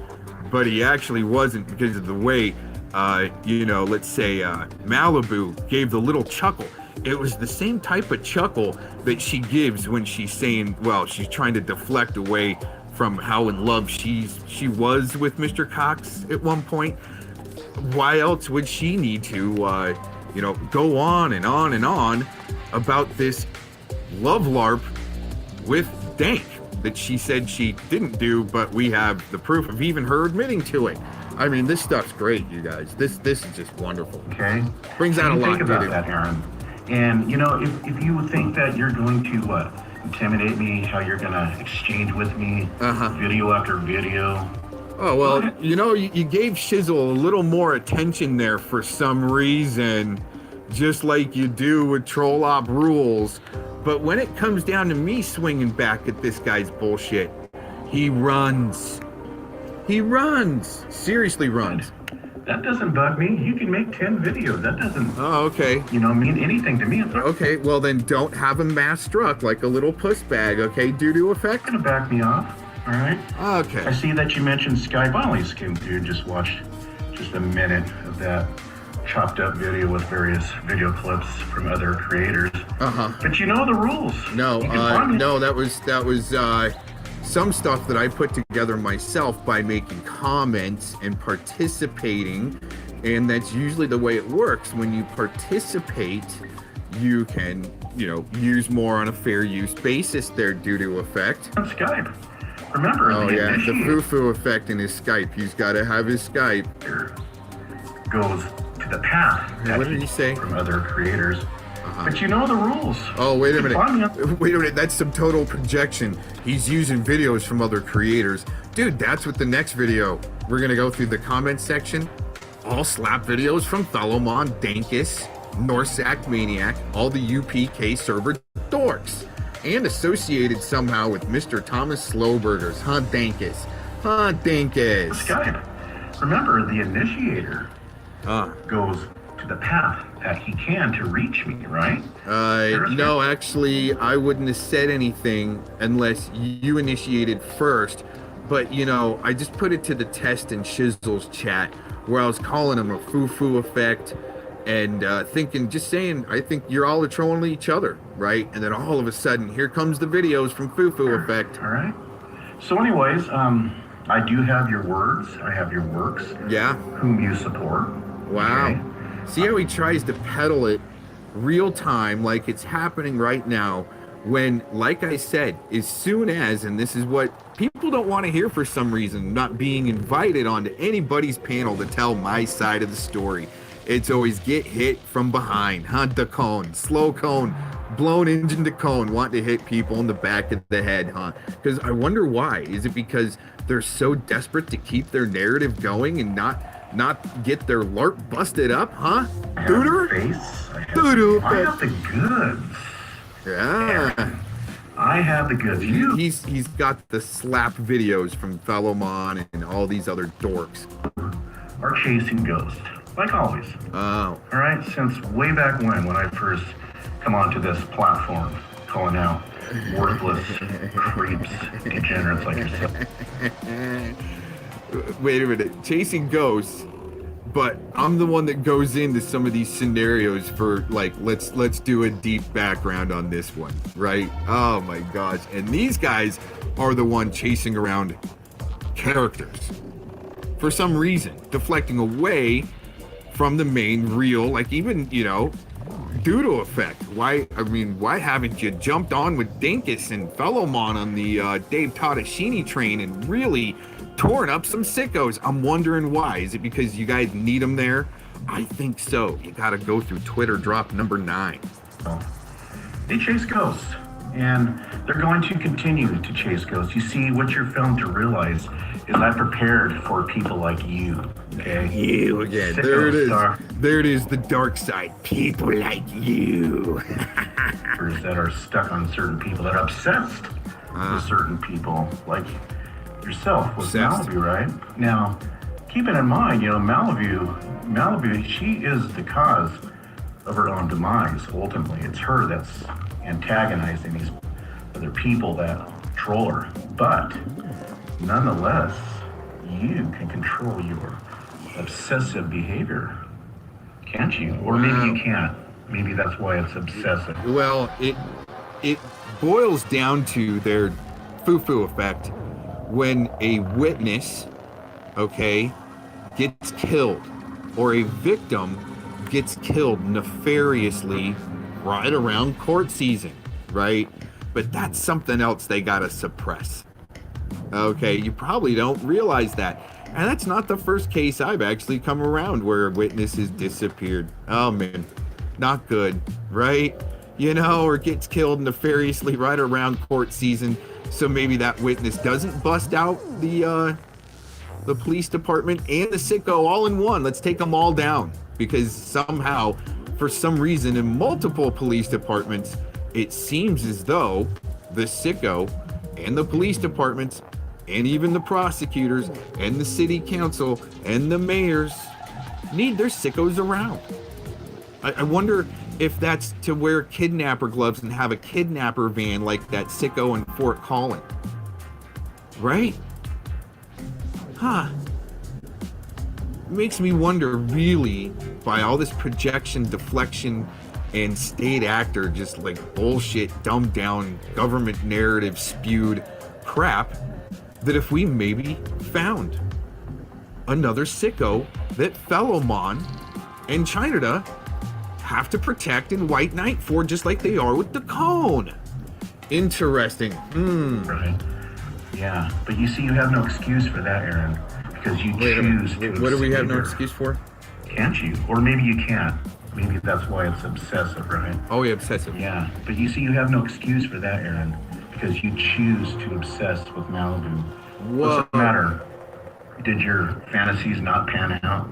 but he actually wasn't, because of the way, let's say Malibu gave the little chuckle. It was the same type of chuckle that she gives when she's saying, well, she's trying to deflect away from how in love she was with Mr. Cox at one point. Why else would she need to, go on and on and on about this love LARP with Dank that she said she didn't do, but we have the proof of even her admitting to it. I mean, this stuff's great, you guys. This is just wonderful. Okay. Brings out a lot. Think about that, Aaron. And if you think that you're going to intimidate me, how you're gonna exchange with me, video after video. Oh, well, you gave Shizzle a little more attention there for some reason, just like you do with Troll Op Rules. But when it comes down to me swinging back at this guy's bullshit, he runs. He runs. Seriously runs. That doesn't bug me. You can make 10 videos. That doesn't, okay, mean anything to me. Okay, well then don't have him mass struck like a little puss bag, okay, DooDoo Effect? Gonna back me off, all right? Okay. I see that you mentioned Skype. I only skimmed through, just watched just a minute of that chopped up video with various video clips from other creators. But you know the rules. No, You can find it. no, that was some stuff that I put together myself by making comments and participating, and that's usually the way it works. When you participate, you can, use more on a fair use basis there, DooDoo Effect. On Skype. Remember, Oh the yeah, the initiator foo-foo effect in his Skype. He's got to have his Skype. goes to the path that What did he say? from other creators. But you know the rules. Oh, wait a You can find me minute. on- Wait a minute. That's some total projection. He's using videos from other creators. Dude, that's what the next video. We're going to go through the comment section. All slap videos from Thelomon, Dankus, Norsac Maniac, all the UPK server dorks. And associated somehow with Mr. Thomas Slowburgers. Huh, Dankus? Huh, Dankus? Skype. Remember, the initiator Huh. goes to the path that he can to reach me, right? No, actually, I wouldn't have said anything unless you initiated first. But, I just put it to the test in Shizzle's chat where I was calling him a foo-foo effect and saying, I think you're all trolling each other, right? And then all of a sudden, here comes the videos from foo-foo effect. All right. So anyways, I do have your words. I have your works. Yeah. Whom you support. Wow. Okay. See how he tries to peddle it real time like it's happening right now when, like I said, as soon as, and this is what people don't want to hear for some reason, not being invited onto anybody's panel to tell my side of the story. It's always get hit from behind, hunt the cone, slow cone, blown engine to cone, want to hit people in the back of the head, huh? Because I wonder why. Is it because they're so desperate to keep their narrative going and not get their LARP busted up, huh? I have your Dooder? face. I have, Dooder. I have the goods. Yeah. I have the goods. You He's got the slap videos from Thelomon and all these other dorks. are chasing ghosts, like always. Oh. All right, since way back when I first come onto this platform, calling out worthless creeps, degenerates like yourself. Wait a minute. Chasing ghosts, but I'm the one that goes into some of these scenarios for let's do a deep background on this one, right? Oh my gosh. And these guys are the one chasing around characters for some reason, deflecting away from the main reel, like even, DooDoo Effect. Why haven't you jumped on with Dinkus and Thelomon on the Dave Tadashini train and really torn up some sickos? I'm wondering why. Is it because you guys need them there? I think so. You gotta go through Twitter drop number 9. They chase ghosts, and they're going to continue to chase ghosts. You see, what you're failing to realize is I prepared for people like you, okay? You again. Sickos There it is. are- There it is, the dark side. People like you. that are stuck on certain people, that are obsessed with certain people, like yourself with Obsessed. Malibu, right? Now, keeping in mind, Malibu, she is the cause of her own demise, ultimately. It's her that's antagonizing these other people that troll her. But, nonetheless, you can control your obsessive behavior, can't you? Or maybe you can't. Maybe that's why it's obsessive. Well, it boils down to their foo-foo effect when a witness, gets killed, or a victim gets killed nefariously right around court season, right? But that's something else they gotta suppress. Okay, you probably don't realize that. And that's not the first case I've actually come around where a witness has disappeared. Oh man, not good, right? Or gets killed nefariously right around court season. So maybe that witness doesn't bust out the police department and the sicko all in one. Let's take them all down. Because somehow, for some reason, in multiple police departments, it seems as though the sicko and the police departments and even the prosecutors and the city council and the mayors need their sickos around. I wonder if that's to wear kidnapper gloves and have a kidnapper van like that sicko in Fort Collin. Right? Huh. Makes me wonder really, by all this projection, deflection, and state actor just like bullshit, dumbed down, government narrative spewed crap, that if we maybe found another sicko that Fellowmon and China have to protect in White Knight for, just like they are with the Cone. Interesting. Right. Yeah, but you see, you have no excuse for that, Aaron, because you choose to. What do we have no obscure- excuse for? Can't you? Or maybe you can't. Maybe that's why it's obsessive, right? Oh, yeah, obsessive. Yeah, but you see, you have no excuse for that, Aaron, because you choose to obsess with Malibu. Whoa. What's the matter? Did your fantasies not pan out?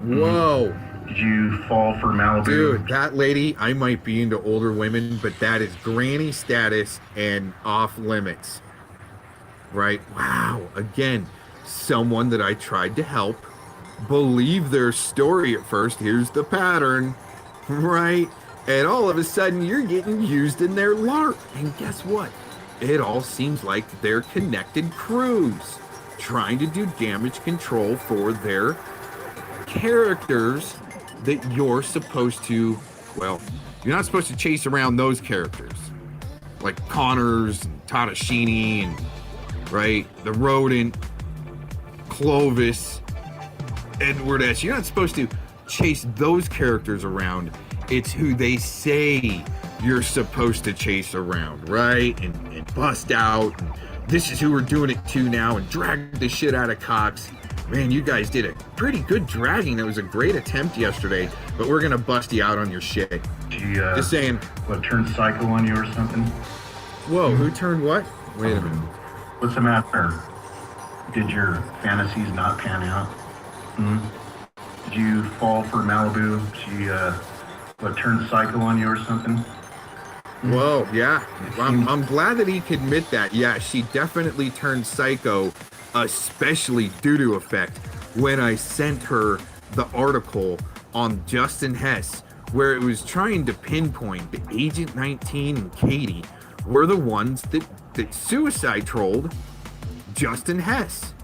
Whoa. Did you fall for Malibu? Dude, that lady, I might be into older women, but that is granny status and off limits. Right? Wow. Again, someone that I tried to help believe their story at first. Here's the pattern. Right? And all of a sudden, you're getting used in their LARP. And guess what? It all seems like they're connected crews trying to do damage control for their characters that you're supposed to, well, you're not supposed to chase around those characters. Like Connors and Tadashini and, right, the Rodent, Clovis, Edward S. You're not supposed to chase those characters around. It's who they say you're supposed to chase around, right? And bust out. And this is who we're doing it to now, and drag the shit out of Cox. Man, you guys did a pretty good dragging. That was a great attempt yesterday, but we're gonna bust you out on your shit. Just saying. What, turned psycho on you or something? Whoa, who turned what? Wait a minute. What's the matter? Did your fantasies not pan out? Did you fall for Malibu? She, what, turned psycho on you or something? Whoa, yeah. I'm glad that he could admit that. Yeah, she definitely turned psycho, especially DooDoo Effect, when I sent her the article on Justin Hess, where it was trying to pinpoint that Agent 19 and Katie were the ones that suicide trolled Justin Hess,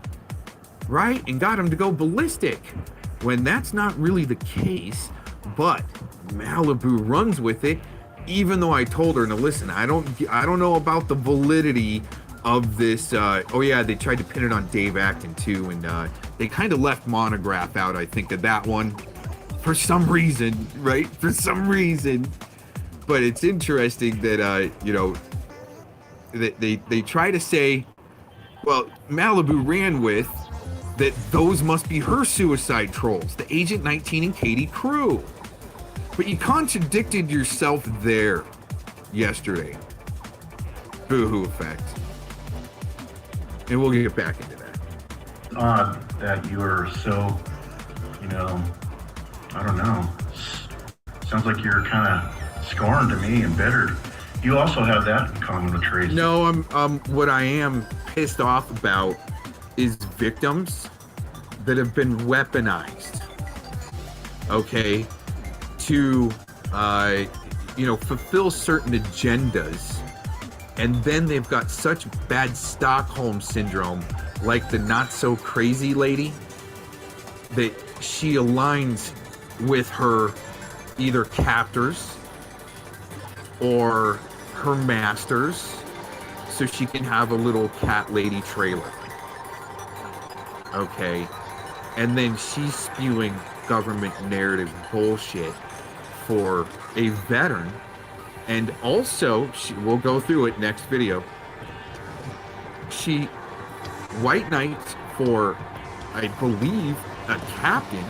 right? And got him to go ballistic, when that's not really the case, but Malibu runs with it. Even though I told her, now listen, I don't know about the validity of this. Oh yeah, they tried to pin it on Dave Acton too, and they kind of left Monograph out, I think, of that one for some reason, right? For some reason. But it's interesting that you know, that they try to say, well, Malibu ran with that those must be her suicide trolls, the Agent 19 and Katie crew. But you contradicted yourself there yesterday. Boo-hoo Effect. And we'll get back into that. Odd that you are so, you know, I don't know. Sounds like you're kind of scorned to me and bitter. You also have that in common with Tracy. No, what I am pissed off about is victims that have been weaponized. Okay? To, you know, fulfill certain agendas, and then they've got such bad Stockholm syndrome, like the not so crazy lady, that she aligns with her either captors or her masters, so she can have a little cat lady trailer. Okay, and then she's spewing government narrative bullshit for a veteran, and also we'll go through it next video. She white knights for, I believe, a captain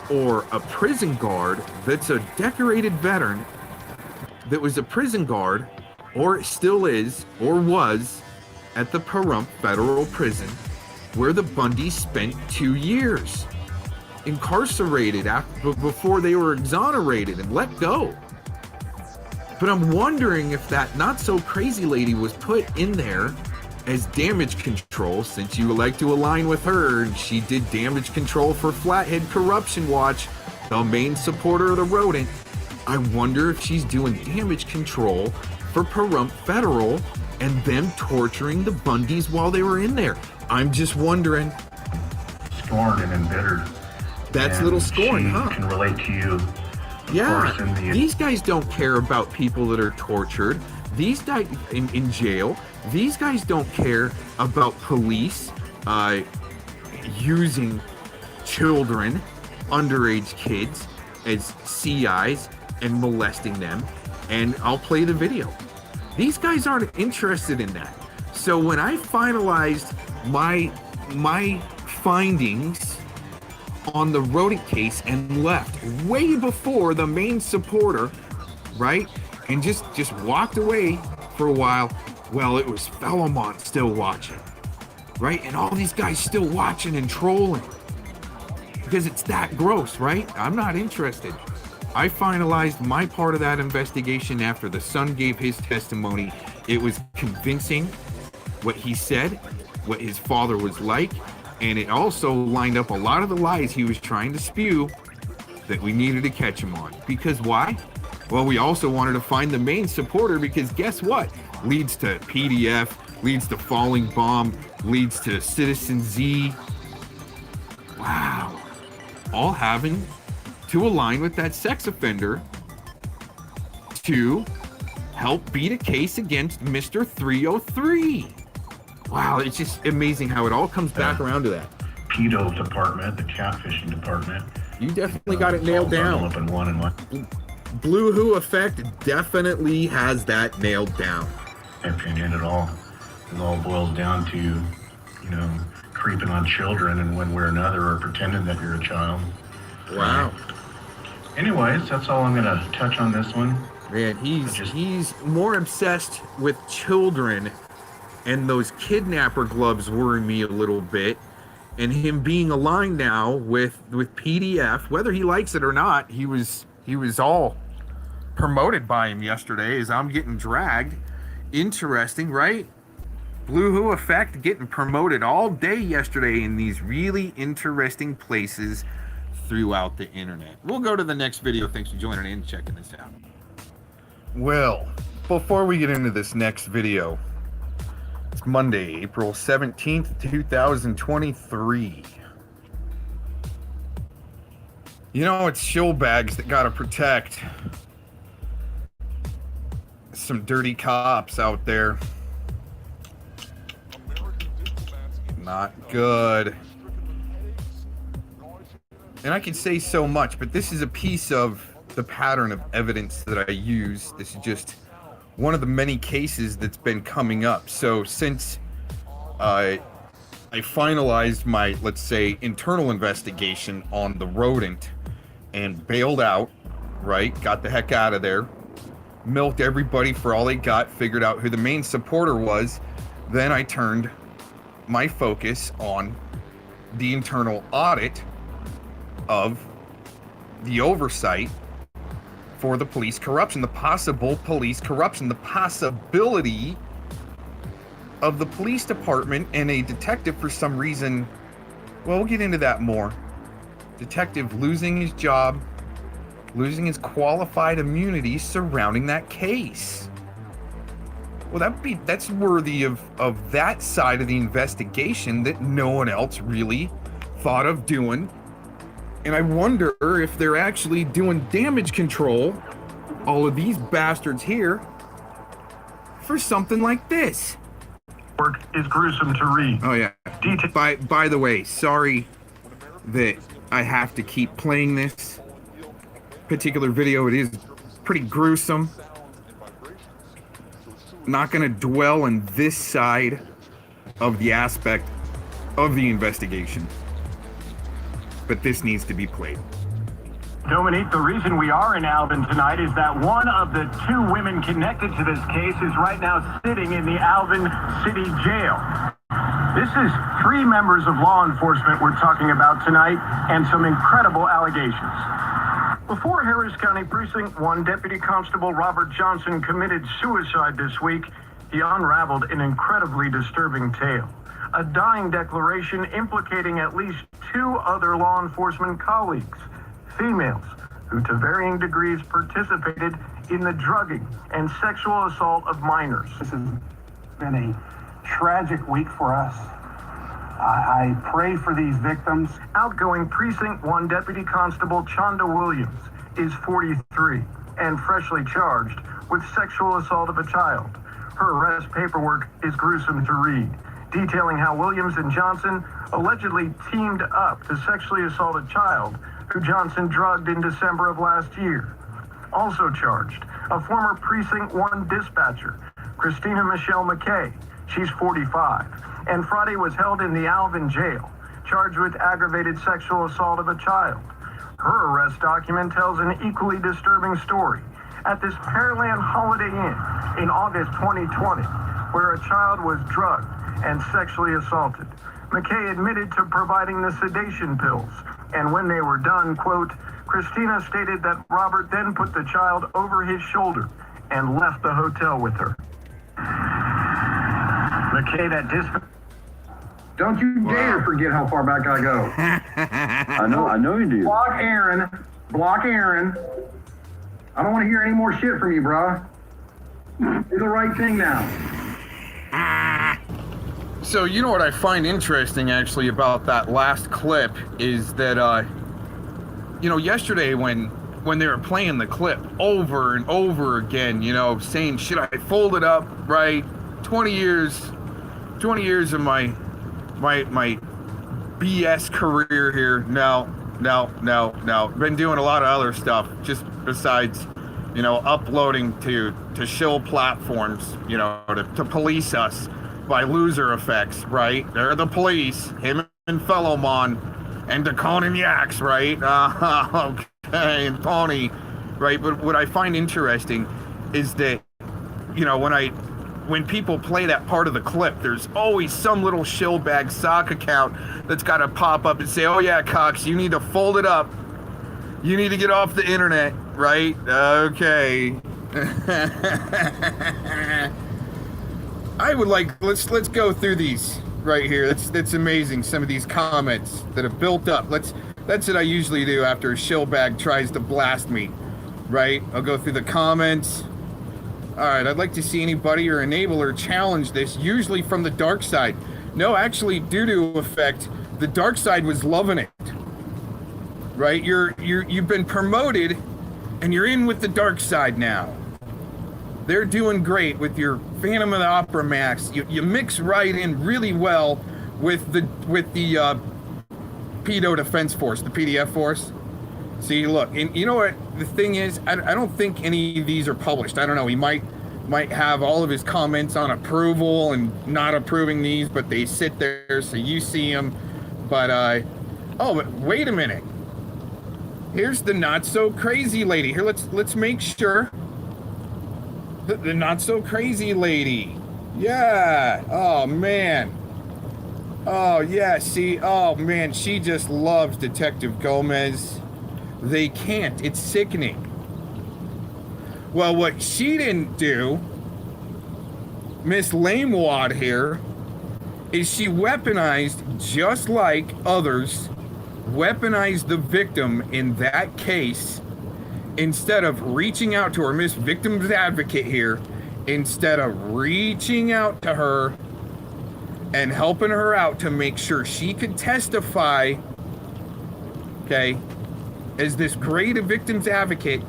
or a prison guard that's a decorated veteran that was a prison guard, or still is, or was, at the Pahrump Federal Prison, where the Bundys spent 2 years incarcerated before they were exonerated and let go. But I'm wondering if that not so crazy lady was put in there as damage control, since you like to align with her, and she did damage control for Flathead Corruption Watch, the main supporter of the Rodent. I wonder if she's doing damage control for Pahrump Federal and them torturing the Bundys while they were in there. I'm just wondering. Scorned and embittered. That's a And little scorn, she huh? can relate to you. Yeah, Of course, in the these guys don't care about people that are tortured. These guys in jail. These guys don't care about police using children, underage kids, as CIs and molesting them. And I'll play the video. These guys aren't interested in that. So when I finalized my findings on the rodent case and left way before the main supporter, right? And just walked away for a while. Well, it was Felomont still watching, right? And all these guys still watching and trolling because it's that gross, right? I'm not interested. I finalized my part of that investigation after the son gave his testimony. It was convincing what he said, what his father was like, and it also lined up a lot of the lies he was trying to spew that we needed to catch him on. Because why? Well, we also wanted to find the main supporter because guess what? Leads to PDF, leads to Falling Bomb, leads to Citizen Z. Wow. All having to align with that sex offender to help beat a case against Mr. 303. Wow, it's just amazing how it all comes back around to that. pedo department, the catfishing department. You definitely got it nailed down. Up in one and one. DooDoo Effect definitely has that nailed down. My opinion, it all boils down to, you know, creeping on children in one way or another, or pretending that you're a child. Wow. Anyways, that's all I'm gonna touch on this one. Man, he's more obsessed with children, and those kidnapper gloves worry me a little bit. And him being aligned now with PDF, whether he likes it or not, he was all promoted by him yesterday as I'm getting dragged. Interesting, right? DooDoo Effect getting promoted all day yesterday in these really interesting places throughout the internet. We'll go to the next video. Thanks for joining in and checking this out. Well, before we get into this next video, it's Monday, April 17th, 2023. You know, it's shill bags that gotta protect some dirty cops out there. Not good. And I can say so much, but this is a piece of the pattern of evidence that I use. This is just one of the many cases that's been coming up. So since I finalized my, let's say, internal investigation on the rodent and bailed out, right? Got the heck out of there. Milked everybody for all they got, figured out who the main supporter was. Then I turned my focus on the internal audit of the oversight for the police corruption, the possible police corruption, the possibility of the police department and a detective for some reason, well, we'll get into that more. Detective losing his job, losing his qualified immunity surrounding that case. Well, that's worthy of that side of the investigation that no one else really thought of doing. And I wonder if they're actually doing damage control, all of these bastards here, for something like this. Work is gruesome to read. Oh yeah. By the way, sorry that I have to keep playing this particular video. It is pretty gruesome. Not gonna dwell on this side of the aspect of the investigation, but this needs to be played. Dominique, the reason we are in Alvin tonight is that one of the two women connected to this case is right now sitting in the Alvin City Jail. This is 3 members of law enforcement we're talking about tonight, and some incredible allegations. Before Harris County Precinct 1, Deputy Constable Robert Johnson committed suicide this week, he unraveled an incredibly disturbing tale. A dying declaration implicating at least 2 other law enforcement colleagues, females, who to varying degrees participated in the drugging and sexual assault of minors. This has been a tragic week for us. I pray for these victims. Outgoing Precinct 1 Deputy Constable Chonda Williams is 43 and freshly charged with sexual assault of a child. Her arrest paperwork is gruesome to read, detailing how Williams and Johnson allegedly teamed up to sexually assault a child who Johnson drugged in December of last year. Also charged, a former Precinct 1 dispatcher, Christina Michelle McKay. She's 45, and Friday was held in the Alvin jail, charged with aggravated sexual assault of a child. Her arrest document tells an equally disturbing story. At this Pearland Holiday Inn in August 2020, where a child was drugged and sexually assaulted. McKay admitted to providing the sedation pills, and when they were done, quote, Christina stated that Robert then put the child over his shoulder and left the hotel with her. McKay, that dispatch. Don't you dare forget how far back I go. I know you do. Block Aaron. I don't want to hear any more shit from you, brah. Do the right thing now. So you know what I find interesting actually about that last clip is that you know, yesterday when they were playing the clip over and over again, you know, saying, should I fold it up, right? 20 years of my BS career here. No. Been doing a lot of other stuff just besides, you know, uploading to shill platforms, you know, to police us by loser effects, right? They're the police, him and Fellowmon and Daconin Yaks, right? Okay, and Pony, right? But what I find interesting is that, you know, when people play that part of the clip, there's always some little shillbag sock account that's got to pop up and say, oh yeah, Cox, you need to fold it up. You need to get off the internet, right? Okay. I would like, let's go through these right here. That's amazing, some of these comments that have built up. That's what I usually do after a shillbag tries to blast me, right? I'll go through the comments. All right, I'd like to see anybody or enabler challenge this, usually from the dark side. No, actually, DooDoo Effect, the dark side was loving it. Right? You've been promoted and you're in with the dark side now. They're doing great with your Phantom of the Opera Max. You mix right in really well with the Pedo Defense Force, the PDF Force. See, look, and you know what the thing is? I don't think any of these are published. I don't know. He might have all of his comments on approval and not approving these, but they sit there so you see them. But oh, but wait a minute. Here's the not so crazy lady. Here, let's make sure. The not so crazy lady. Yeah. Oh man. Oh yeah. See. Oh man. She just loves Detective Gomez. They can't. It's sickening. Well, what she didn't do, Miss Lamewad here, is she weaponized, just like others, weaponized the victim in that case, instead of reaching out to her, Miss Victim's Advocate here, instead of reaching out to her and helping her out to make sure she could testify, okay, as this great victim's advocate,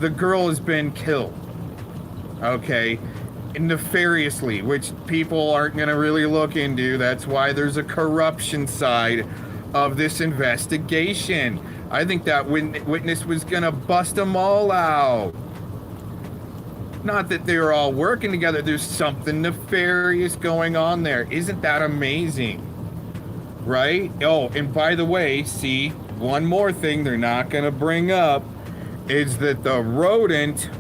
the girl has been killed, okay, nefariously, which people aren't going to really look into. That's why there's a corruption side of this investigation. I think that witness was going to bust them all out. Not that they were all working together. There's something nefarious going on there. Isn't that amazing? Right? Oh, and by the way, see, one more thing they're not going to bring up is that the rodent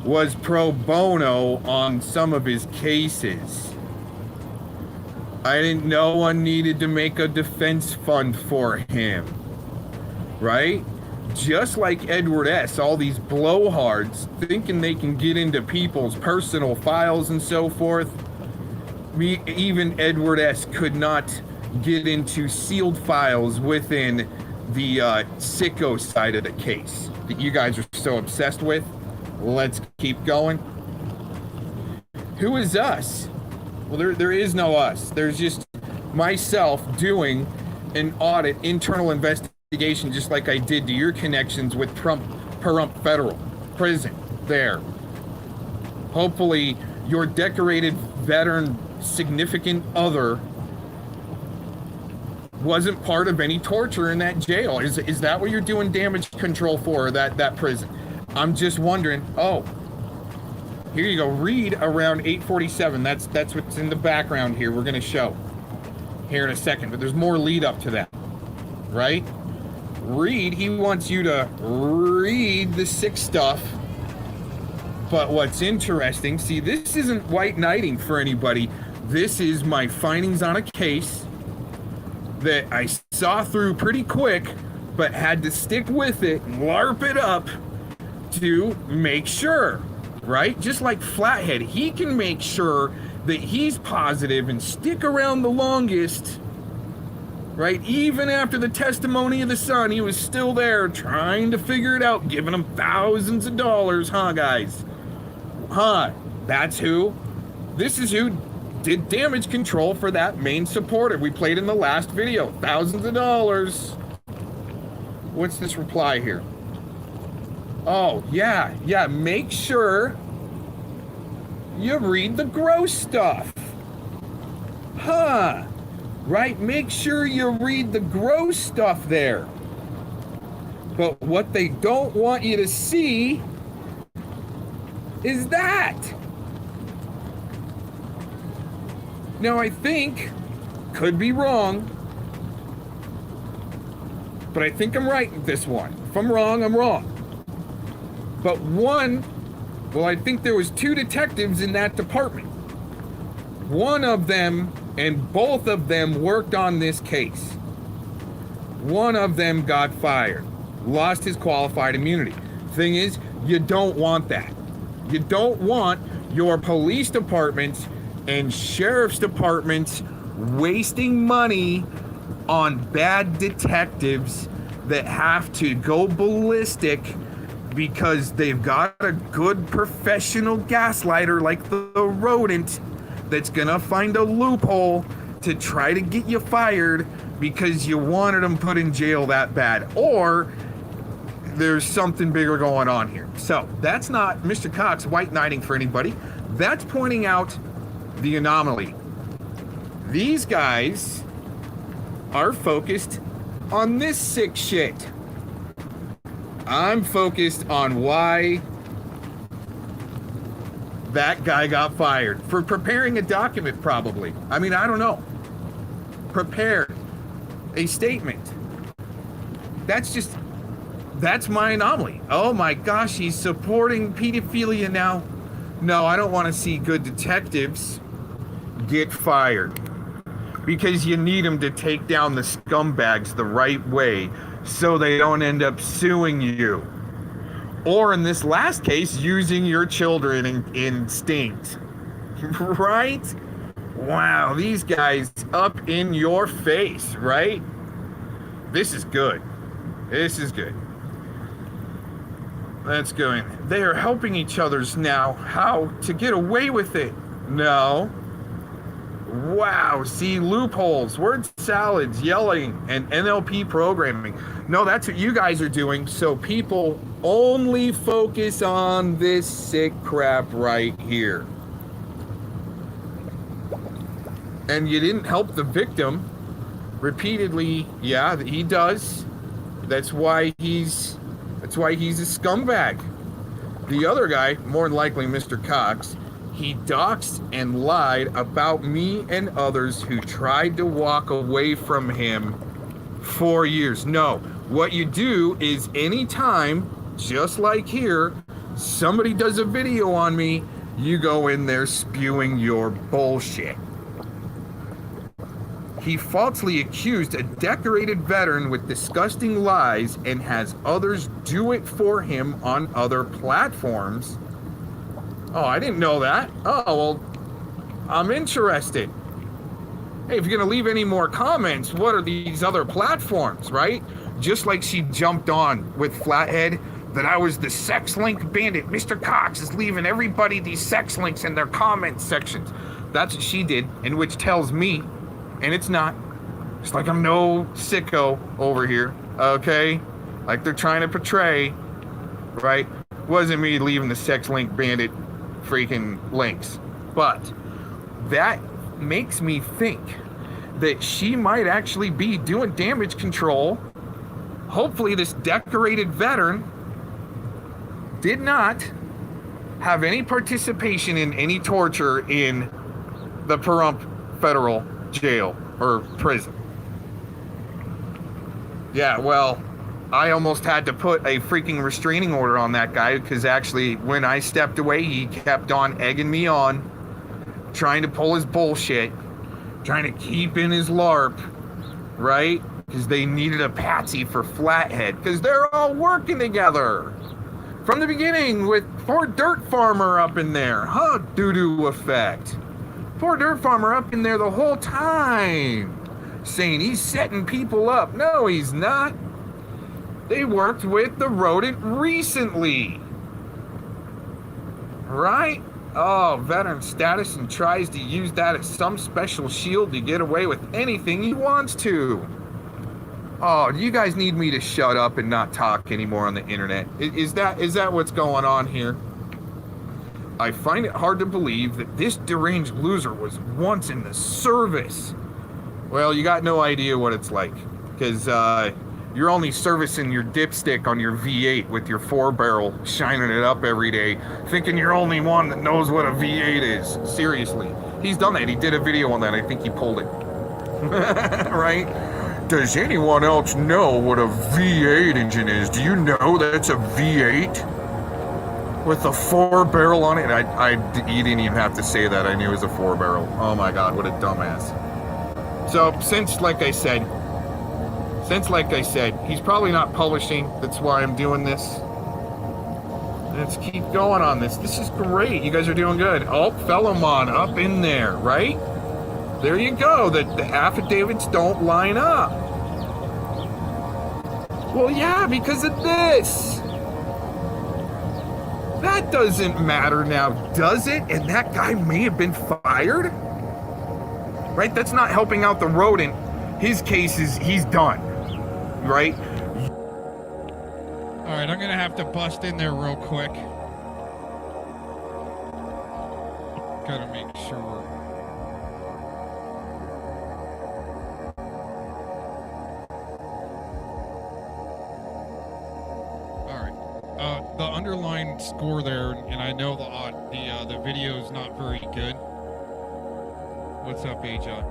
was pro bono on some of his cases. I didn't know one needed to make a defense fund for him. Right? Just like Edward S., all these blowhards thinking they can get into people's personal files and so forth. Even Edward S. could not get into sealed files within the sicko side of the case that you guys are so obsessed with. Let's keep going. Who is us? Well, there is no us. There's just myself doing an audit, internal investigation, just like I did to your connections with Pahrump Federal Prison there. Hopefully your decorated veteran significant other wasn't part of any torture in that jail. Is that what you're doing damage control for, that prison? I'm just wondering. Oh, here you go. Read around 8:47. That's what's in the background here. We're gonna show here in a second, but there's more lead up to that, right? Read. He wants you to read the sick stuff. But what's interesting, see, this isn't white knighting for anybody. This is my findings on a case that I saw through pretty quick, but had to stick with it and LARP it up to make sure, right? Just like Flathead, he can make sure that he's positive and stick around the longest, right? Even after the testimony of the son, he was still there trying to figure it out, giving him thousands of dollars, huh, guys? Huh, that's who. This is who did damage control for that main supporter we played in the last video. Thousands of dollars. What's this reply here? Oh, yeah, make sure you read the gross stuff. Huh, right, make sure you read the gross stuff there. But what they don't want you to see is that. Now I think, could be wrong, but I think I'm right with this one. If I'm wrong, I'm wrong. But I think there was 2 detectives in that department. One of them and both of them worked on this case. One of them got fired, lost his qualified immunity. Thing is, you don't want that. You don't want your police departments and sheriff's departments wasting money on bad detectives that have to go ballistic because they've got a good professional gaslighter like the rodent that's gonna find a loophole to try to get you fired because you wanted them put in jail that bad, or there's something bigger going on here. So that's not Mr. Cox white knighting for anybody. That's pointing out the anomaly. These guys are focused on this sick shit. I'm focused on why that guy got fired for preparing a document, probably. I mean, I don't know. Prepared a statement. That's my anomaly. Oh my gosh, he's supporting pedophilia now. No, I don't want to see good detectives get fired, because you need them to take down the scumbags the right way so they don't end up suing you. Or in this last case, using your children in instinct. Right? Wow, these guys up in your face, right? This is good. This is good. Let's go in. They are helping each other's now. How to get away with it? No. Wow, see, loopholes, word salads, yelling, and NLP programming. No, that's what you guys are doing, so people only focus on this sick crap right here. And you didn't help the victim repeatedly. Yeah, he does. That's why he's a scumbag. The other guy, more than likely Mr. Cox, he doxed and lied about me and others who tried to walk away from him for years. No, what you do is anytime, just like here, somebody does a video on me, you go in there spewing your bullshit. He falsely accused a decorated veteran with disgusting lies and has others do it for him on other platforms. Oh, I didn't know that. Oh, well, I'm interested. Hey, if you're going to leave any more comments, what are these other platforms, right? Just like she jumped on with Flathead, that I was the sex link bandit. Mr. Cox is leaving everybody these sex links in their comment sections. That's what she did, and which tells me and it's not. It's like I'm no sicko over here, okay? Like they're trying to portray, right? Wasn't me leaving the sex link bandit freaking links. But that makes me think that she might actually be doing damage control. Hopefully this decorated veteran did not have any participation in any torture in the Pahrump Federal Jail or prison. Yeah, well, I almost had to put a freaking restraining order on that guy because actually when I stepped away, he kept on egging me on, trying to pull his bullshit, trying to keep in his LARP, right? Because they needed a patsy for Flathead because they're all working together from the beginning with poor Dirt Farmer up in there, huh? DooDoo Effect. Poor Dirt Farmer up in there the whole time saying he's setting people up. No, he's not. They worked with the rodent recently, right? Oh, veteran status, and tries to use that as some special shield to get away with anything he wants to. Oh, you guys need me to shut up and not talk anymore on the internet? Is that what's going on here? I find it hard to believe that this deranged loser was once in the service. Well, you got no idea what it's like, because you're only servicing your dipstick on your V8 with your 4-barrel, shining it up every day, thinking you're only one that knows what a V8 is. Seriously. He's done that. He did a video on that. I think he pulled it. Right? Does anyone else know what a V8 engine is? Do you know that's a V8? With a 4-barrel on it? You didn't even have to say that. I knew it was a 4-barrel. Oh my god, what a dumbass. So, since like I said, he's probably not publishing. That's why I'm doing this. Let's keep going on this. This is great. You guys are doing good. Oh, Fellowmon up in there, right? There you go. The affidavits don't line up. Well, yeah, because of this. That doesn't matter now, does it? And that guy may have been fired? Right? That's not helping out the rodent. His case is, he's done. Right? Alright, I'm gonna have to bust in there real quick. Gotta make sure. Alright. The underlying score there, and I know the video is not very good. What's up, Aja?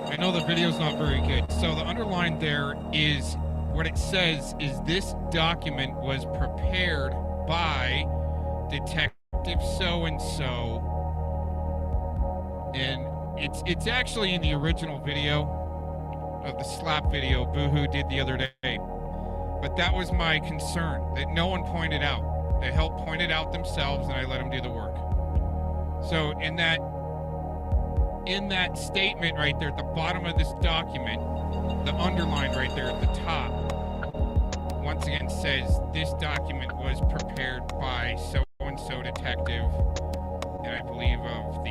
I know the video's not very good. So the underline there is, what it says is this document was prepared by Detective so-and-so. And it's actually in the original video of the slap video Boohoo did the other day. But that was my concern, that no one pointed out. They helped point it out themselves, and I let them do the work. So in that statement right there at the bottom of this document, the underline right there at the top, once again says this document was prepared by so-and-so detective, and I believe of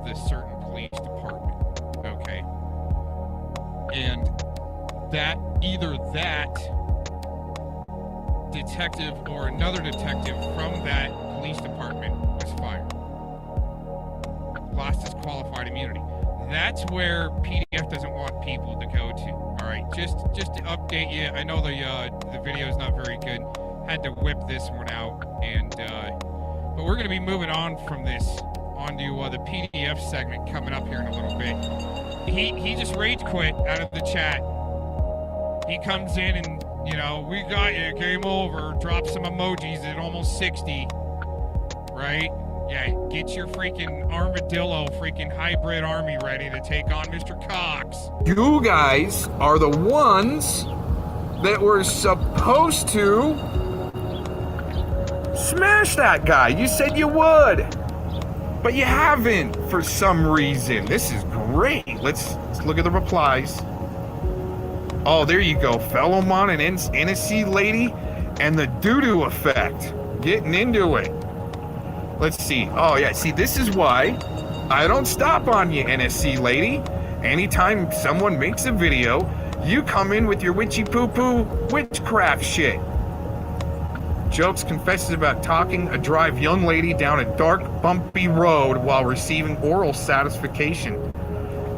the certain police department. Okay. And that either that detective or another detective from that police department was fired. Lost his qualified immunity. That's where PDF doesn't want people to go to. All right, just to update you. I know the video is not very good. Had to whip this one out, and but we're going to be moving on from this onto the PDF segment coming up here in a little bit. He just rage quit out of the chat. He comes in and, you know, we got you, game over, drop some emojis at almost 60, right? Yeah, get your freaking armadillo, freaking hybrid army ready to take on Mr. Cox. You guys are the ones that were supposed to smash that guy. You said you would, but you haven't for some reason. This is great. Let's look at the replies. Oh, there you go. Fellowmon and NSC lady and the DooDoo Effect. Getting into it. Let's see. Oh, yeah. See, this is why I don't stop on you, NSC lady. Anytime someone makes a video, you come in with your witchy poo-poo witchcraft shit. Jokes confesses about talking a drive young lady down a dark, bumpy road while receiving oral satisfaction.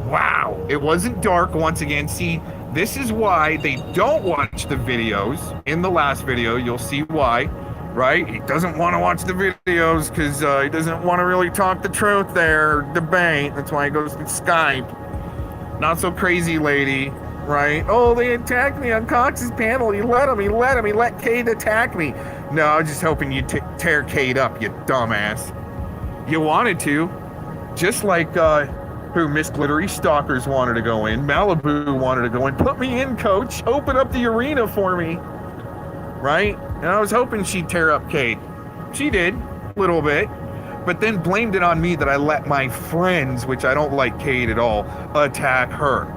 Wow, it wasn't dark once again. See, this is why they don't watch the videos. In the last video, you'll see why, right? He doesn't want to watch the videos because he doesn't want to really talk the truth there, debate. That's why he goes to Skype. Not so crazy lady, right? Oh, they attacked me on Cox's panel. He let Kate attack me. No, I was just hoping you'd tear Kate up, you dumbass. You wanted to. Just like, who Miss Glittery Stalkers wanted to go in. Malibu wanted to go in. Put me in, coach. Open up the arena for me. Right? And I was hoping she'd tear up Kate. She did. A little bit. But then blamed it on me that I let my friends, which I don't like Kate at all, attack her.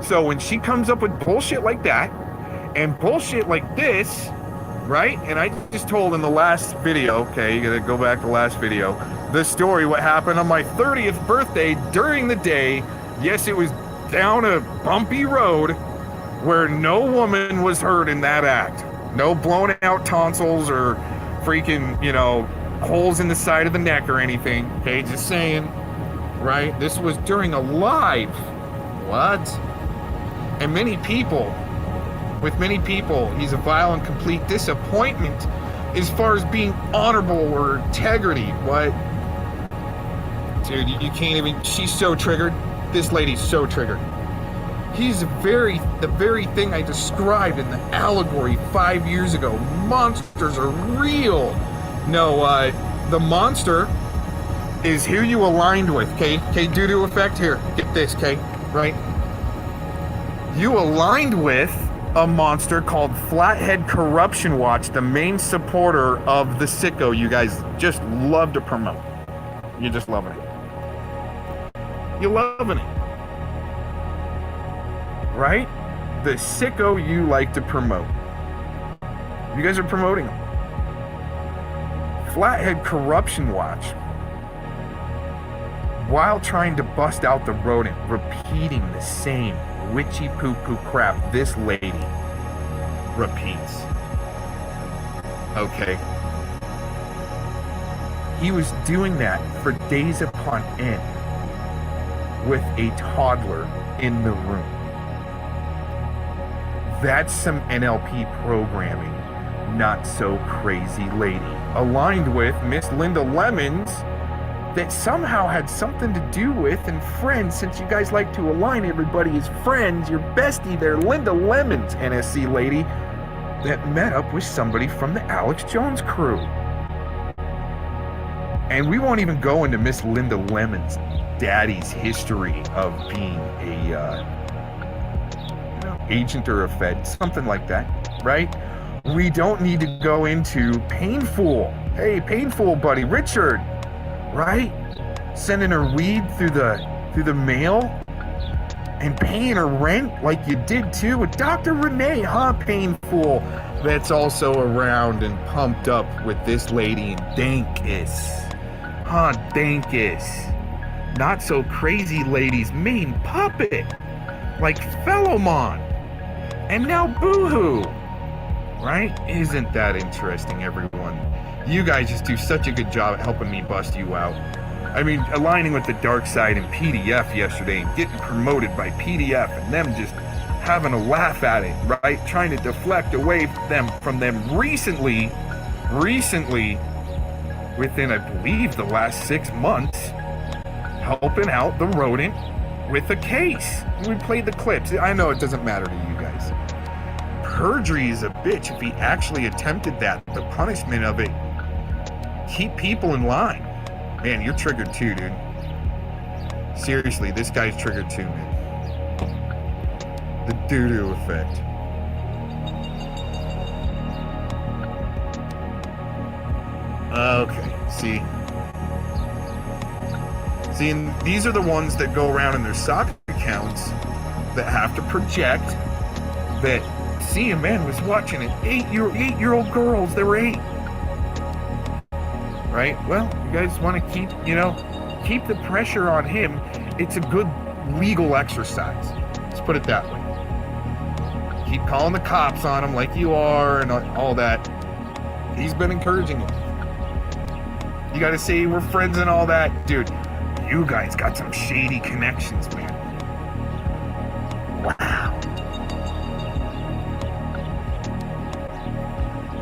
So when she comes up with bullshit like that, and bullshit like this, right? And I just told in the last video, okay, you gotta go back to the last video, the story, what happened on my 30th birthday during the day. Yes, it was down a bumpy road where no woman was hurt in that act. No blown out tonsils or freaking, you know, holes in the side of the neck or anything. Okay, just saying, right? This was during a live. What? And many people, he's a vile and complete disappointment as far as being honorable or integrity. What? Dude, you can't even, she's so triggered. This lady's so triggered. He's the very thing I described in the allegory 5 years ago. Monsters are real. No, the monster is who you aligned with, okay? Okay, DooDoo Effect, here, get this, okay? Right? You aligned with a monster called Flathead Corruption Watch, the main supporter of the sicko you guys just love to promote. You're just loving it. You're loving it. Right? The sicko you like to promote. You guys are promoting them. Flathead Corruption Watch, while trying to bust out the rodent, repeating the same witchy poo-poo crap this lady repeats. Okay. He was doing that for days upon end with a toddler in the room. That's some NLP programming, not so crazy lady. Aligned with Miss Linda Lemons, that somehow had something to do with, and friends, since you guys like to align everybody as friends, your bestie there, Linda Lemons, NSC lady, that met up with somebody from the Alex Jones crew. And we won't even go into Miss Linda Lemons' daddy's history of being a agent or a fed, something like that, right? We don't need to go into Painful. Hey, Painful buddy, Richard, right? Sending her weed through the mail and paying her rent like you did too with Dr. Renee, huh? Painful. That's also around and pumped up with this lady in Dankus. Huh, Dankus. Not so crazy lady's main puppet. Like Fellowmon. And now Boohoo. Right? Isn't that interesting, everyone? You guys just do such a good job at helping me bust you out. I mean, aligning with the dark side in PDF yesterday and getting promoted by PDF and them just having a laugh at it, right? Trying to deflect away from them recently, within, I believe, the last 6 months, helping out the rodent with a case. We played the clips. I know it doesn't matter to you guys. Perjury is a bitch. If he actually attempted that, the punishment of it, keep people in line. Man, you're triggered too, dude. Seriously, this guy's triggered too, man. The DooDoo Effect. Okay, see, and these are the ones that go around in their sock accounts that have to project that, see, a man was watching it. 8-year-old girls, they were 8. Right? Well, you guys want to keep, keep the pressure on him. It's a good legal exercise. Let's put it that way. Keep calling the cops on him like you are and all that. He's been encouraging him. You gotta say we're friends and all that. Dude, you guys got some shady connections, man. Wow.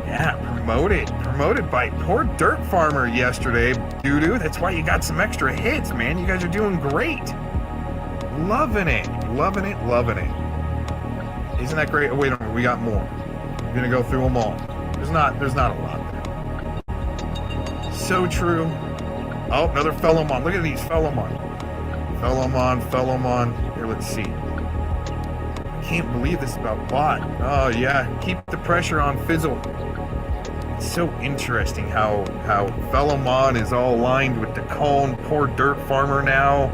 Yeah, promoted by poor dirt farmer yesterday, DooDoo. That's why you got some extra hits, man. You guys are doing great. Loving it. Isn't that great? Oh, wait a minute, we got more. We're gonna go through them all. There's not a lot there. So true. Oh, another Fellowmon. Look at these Fellowmon. Fellowmon. Here, let's see. Can't believe this about bot. Oh yeah, keep the pressure on Fizzle. It's so interesting how Fellowmon is all aligned with the Cone, poor dirt farmer now,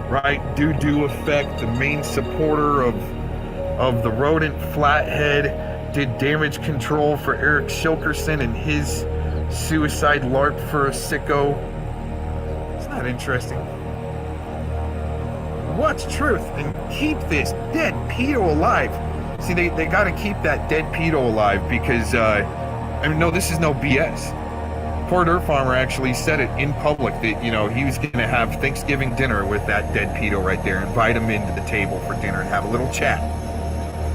right? DooDoo Effect, the main supporter of the rodent flathead, did damage control for Eric Shilkerson and his suicide LARP for a sicko. It's not interesting. What's truth? And keep this dead pedo alive. See, they got to keep that dead pedo alive because, I mean, no, this is no BS. Poor dirt farmer actually said it in public that, you know, he was going to have Thanksgiving dinner with that dead pedo right there, invite him into the table for dinner and have a little chat.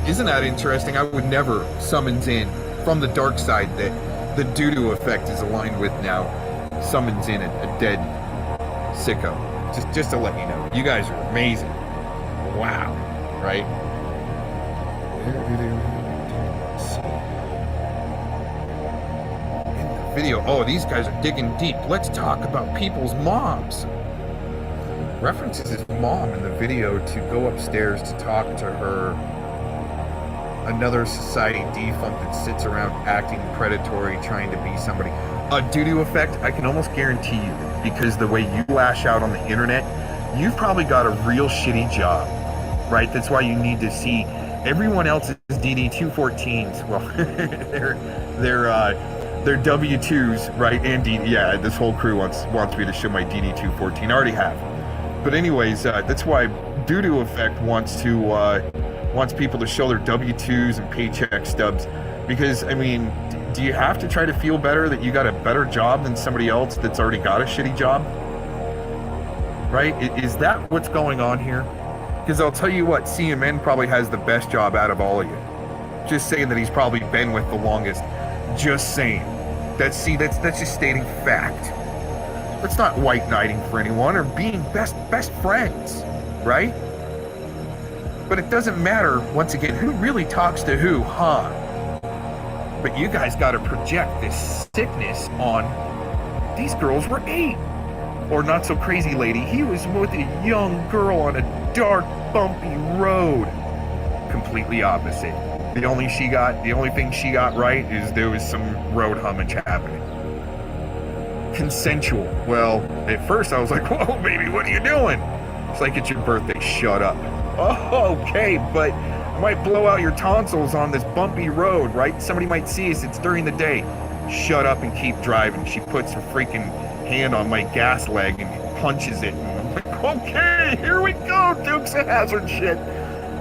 Isn't that interesting? I would never summons in from the dark side that the DooDoo Effect is aligned with now. Summons in a dead sicko. Just to let you know, you guys are amazing. Wow, right? In the video, oh, these guys are digging deep. Let's talk about people's moms. References his mom in the video to go upstairs to talk to her. Another society defunct that sits around acting predatory, trying to be somebody. DooDoo Effect, I can almost guarantee you, because the way you lash out on the internet, you've probably got a real shitty job, right? That's why you need to see everyone else's DD-214s. Well, they're W-2s, right? And yeah, this whole crew wants me to show my DD-214. I already have. But anyways, that's why DooDoo Effect wants people to show their W-2s and paycheck stubs, because, I mean, do you have to try to feel better that you got a better job than somebody else that's already got a shitty job? Right? Is that what's going on here? Because I'll tell you what, CMN probably has the best job out of all of you. Just saying that he's probably been with the longest. Just saying. That's just stating fact. That's not white knighting for anyone or being best friends, right? But it doesn't matter, once again, who really talks to who, huh? But you guys got to project this sickness on these girls were 8. Or not so crazy lady, he was with a young girl on a dark, bumpy road. Completely opposite. The only thing she got right is there was some road hummage happening. Consensual. Well, at first I was like, whoa, baby, what are you doing? It's like it's your birthday, shut up. Oh, okay, but I might blow out your tonsils on this bumpy road, right? Somebody might see us, it's during the day. Shut up and keep driving. She puts her freaking hand on my gas leg and punches it. And I'm like, okay, here we go, Dukes of Hazzard shit.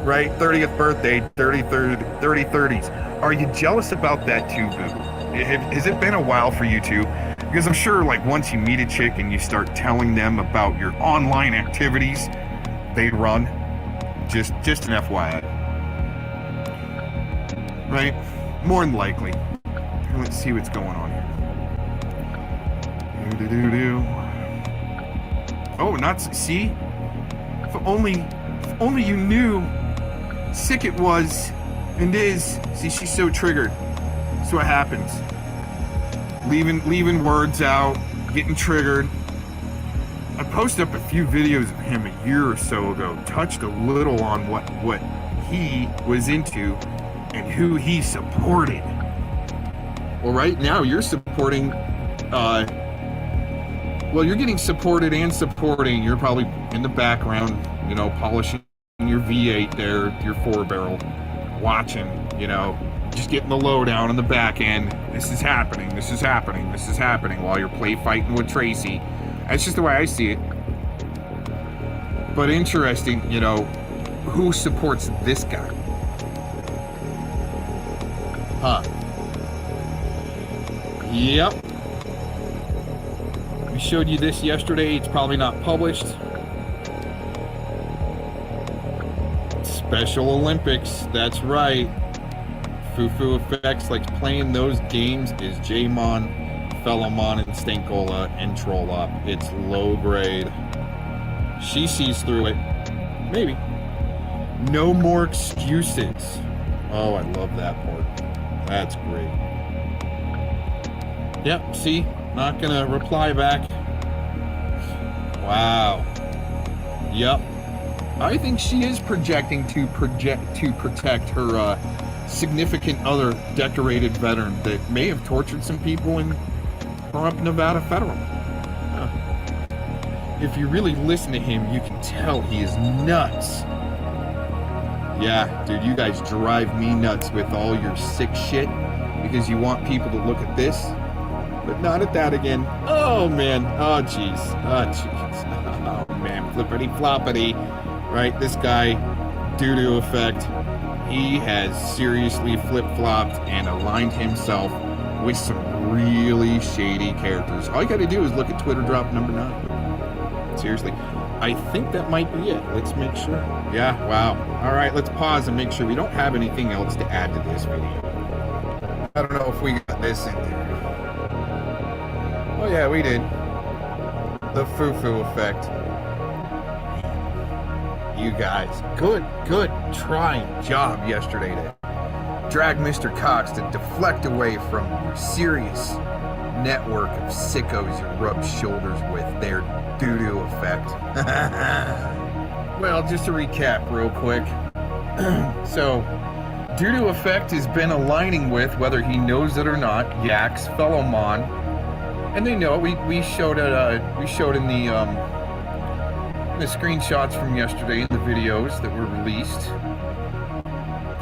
Right, 30th birthday, 30s. Are you jealous about that too, Boo? Has it been a while for you two? Because I'm sure, like, once you meet a chick and you start telling them about your online activities, they run. Just an FYI. Right? More than likely. Let's see what's going on here. Oh, not see? If only you knew sick it was and is. See, she's so triggered. That's what happens. Leaving words out, getting triggered. I posted up a few videos of him a year or so ago, touched a little on what he was into and who he supported. Well, right now you're supporting, well, you're getting supported and supporting. You're probably in the background, you know, polishing your V8 there, your 4-barrel, watching, you know, just getting the lowdown on the back end. This is happening while you're play fighting with Tracy. That's just the way I see it. But interesting, you know, who supports this guy? Huh. Yep. We showed you this yesterday. It's probably not published. Special Olympics. That's right. Fufu Effects likes playing those games is Jmon, Fellowmon, and Stankola, and Troll Up. It's low grade. She sees through it. Maybe. No more excuses. Oh, I love that part. That's great. Yep, see? Not gonna reply back. Wow. Yep. I think she is projecting to protect her significant other decorated veteran that may have tortured some people in Trump, Nevada Federal. If you really listen to him, you can tell he is nuts. Yeah, dude, you guys drive me nuts with all your sick shit because you want people to look at this, but not at that again. Oh, man. Oh, jeez. Oh, jeez. Oh, man. Flippity floppity. Right, this guy, DooDoo Effect, he has seriously flip-flopped and aligned himself with some really shady characters. All you gotta do is look at Twitter drop number 9. Seriously. I think that might be it. Let's make sure. Yeah, wow. All right, let's pause and make sure we don't have anything else to add to this video. I don't know if we got this in there. Oh yeah, we did. The Fufu Effect. You guys, good trying job yesterday to drag Mr. Cox to deflect away from your serious network of sickos you rub shoulders with their DooDoo Effect. Well, just to recap real quick. So, DooDoo Effect has been aligning with, whether he knows it or not, Yak's Fellowmon, and they know it. We showed it. We showed in the screenshots from yesterday in the videos that were released.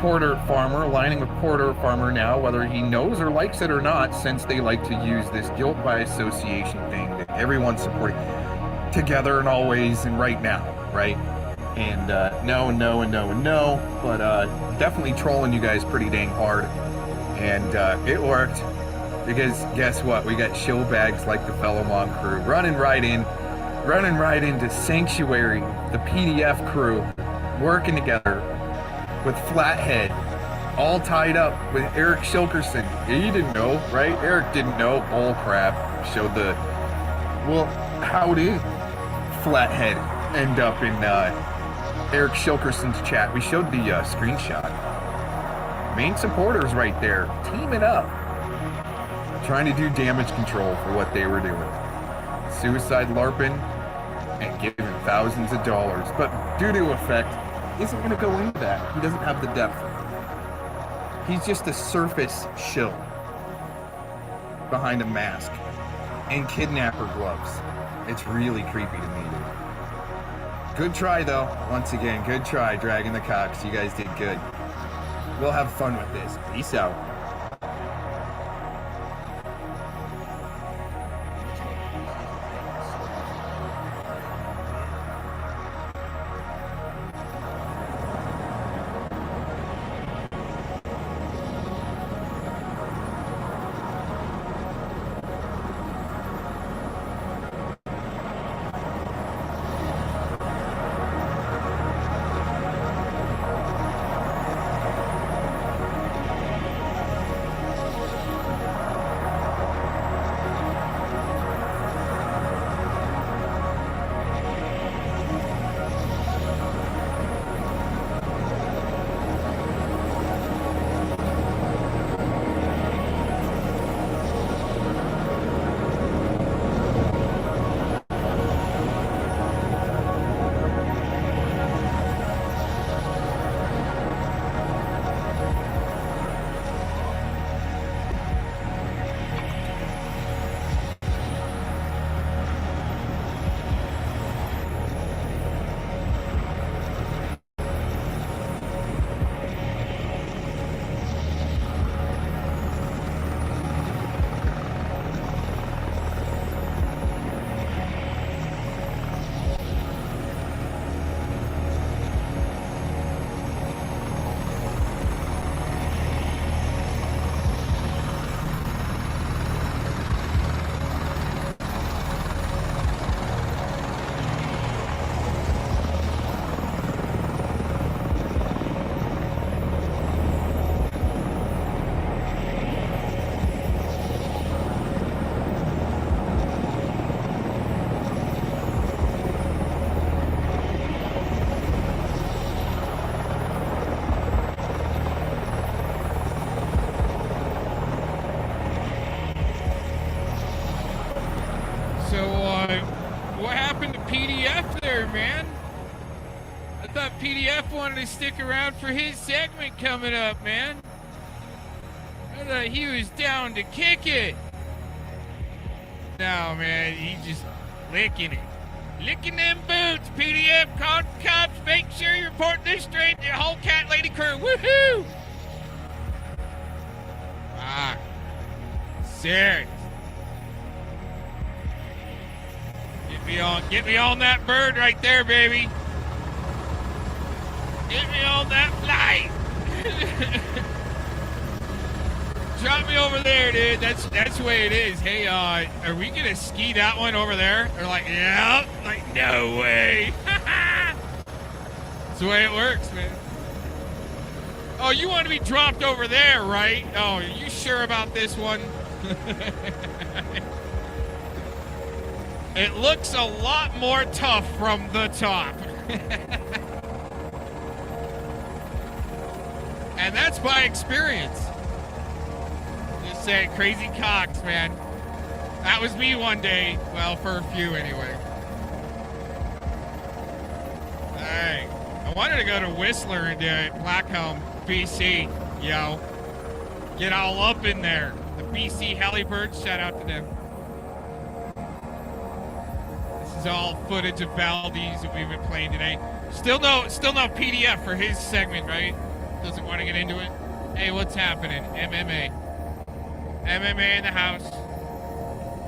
Porter Farmer aligning with Porter Farmer now, whether he knows or likes it or not, since they like to use this guilt by association thing that everyone's supporting together and always and right now, right? And no, but definitely trolling you guys pretty dang hard, and it worked, because guess what? We got shill bags like the Fellowmon crew running right into Sanctuary, the PDF crew, working together with Flathead, all tied up with Eric Shilkerson. He didn't know, right? Eric didn't know. Bull crap. Showed the... Well, how did Flathead end up in Eric Shilkerson's chat? We showed the screenshot. Main supporters right there, teaming up, trying to do damage control for what they were doing. Suicide LARPing and giving thousands of dollars. But DooDoo Effect isn't going to go into that. He doesn't have the depth. He's just a surface shill behind a mask and kidnapper gloves. It's really creepy to me, dude. Good try, though. Once again, good try, dragging the Cox. You guys did good. We'll have fun with this. Peace out. thought PDF wanted to stick around for his segment coming up, man. I thought he was down to kick it. No, man, he just licking it. Licking them boots, PDF. Call the cops. Make sure you report this straight to the whole cat lady crew. Woohoo! Ah. Serious. Get me on that bird right there, baby. Get me on that flight. Drop me over there, dude. That's the way it is. Hey, are we gonna ski that one over there? They're like, yeah. Like, no way. That's the way it works, man. Oh, you want to be dropped over there, right? Oh, are you sure about this one? It looks a lot more tough from the top. And that's by experience. Just saying, crazy cocks, man. That was me one day. Well, for a few anyway. Hey, I wanted to go to Whistler and Blackcomb, BC. Yo, get all up in there. The BC Helibirds, shout out to them. This is all footage of Valdez that we've been playing today. Still no PDF for his segment, right? Doesn't want to get into it. Hey, what's happening? MMA in the house.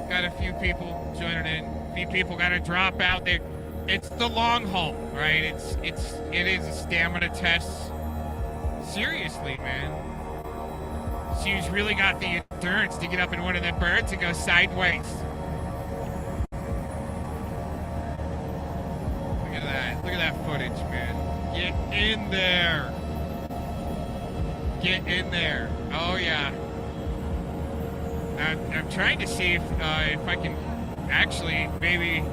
Got a few people joining in. A few people got to drop out there. It's the long haul, right? It is a stamina test. Seriously, man. She's really got the endurance to get up in one of them birds and go sideways. Look at that. Look at that footage, man. Get in there. Get in there. Oh, yeah. I'm trying to see if I can actually maybe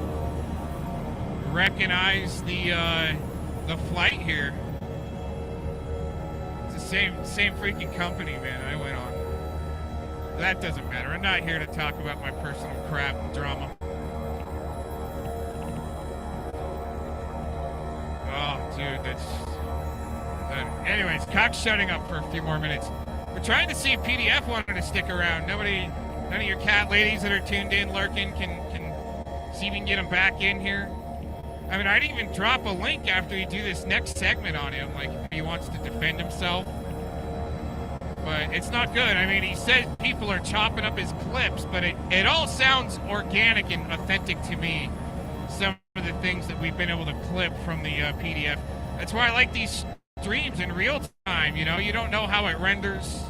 recognize the flight here. It's the same freaking company, man. I went on. That doesn't matter. I'm not here to talk about my personal crap and drama. Oh, dude, that's... anyways, Cock's shutting up for a few more minutes. We're trying to see if PDF wanted to stick around. None of your cat ladies that are tuned in, lurking, can see if we can get them back in here. I mean, I'd even drop a link after we do this next segment on him, like if he wants to defend himself. But it's not good. I mean, he says people are chopping up his clips, but it all sounds organic and authentic to me. Some of the things that we've been able to clip from the PDF. That's why I like these streams in real time. You know, you don't know how it renders.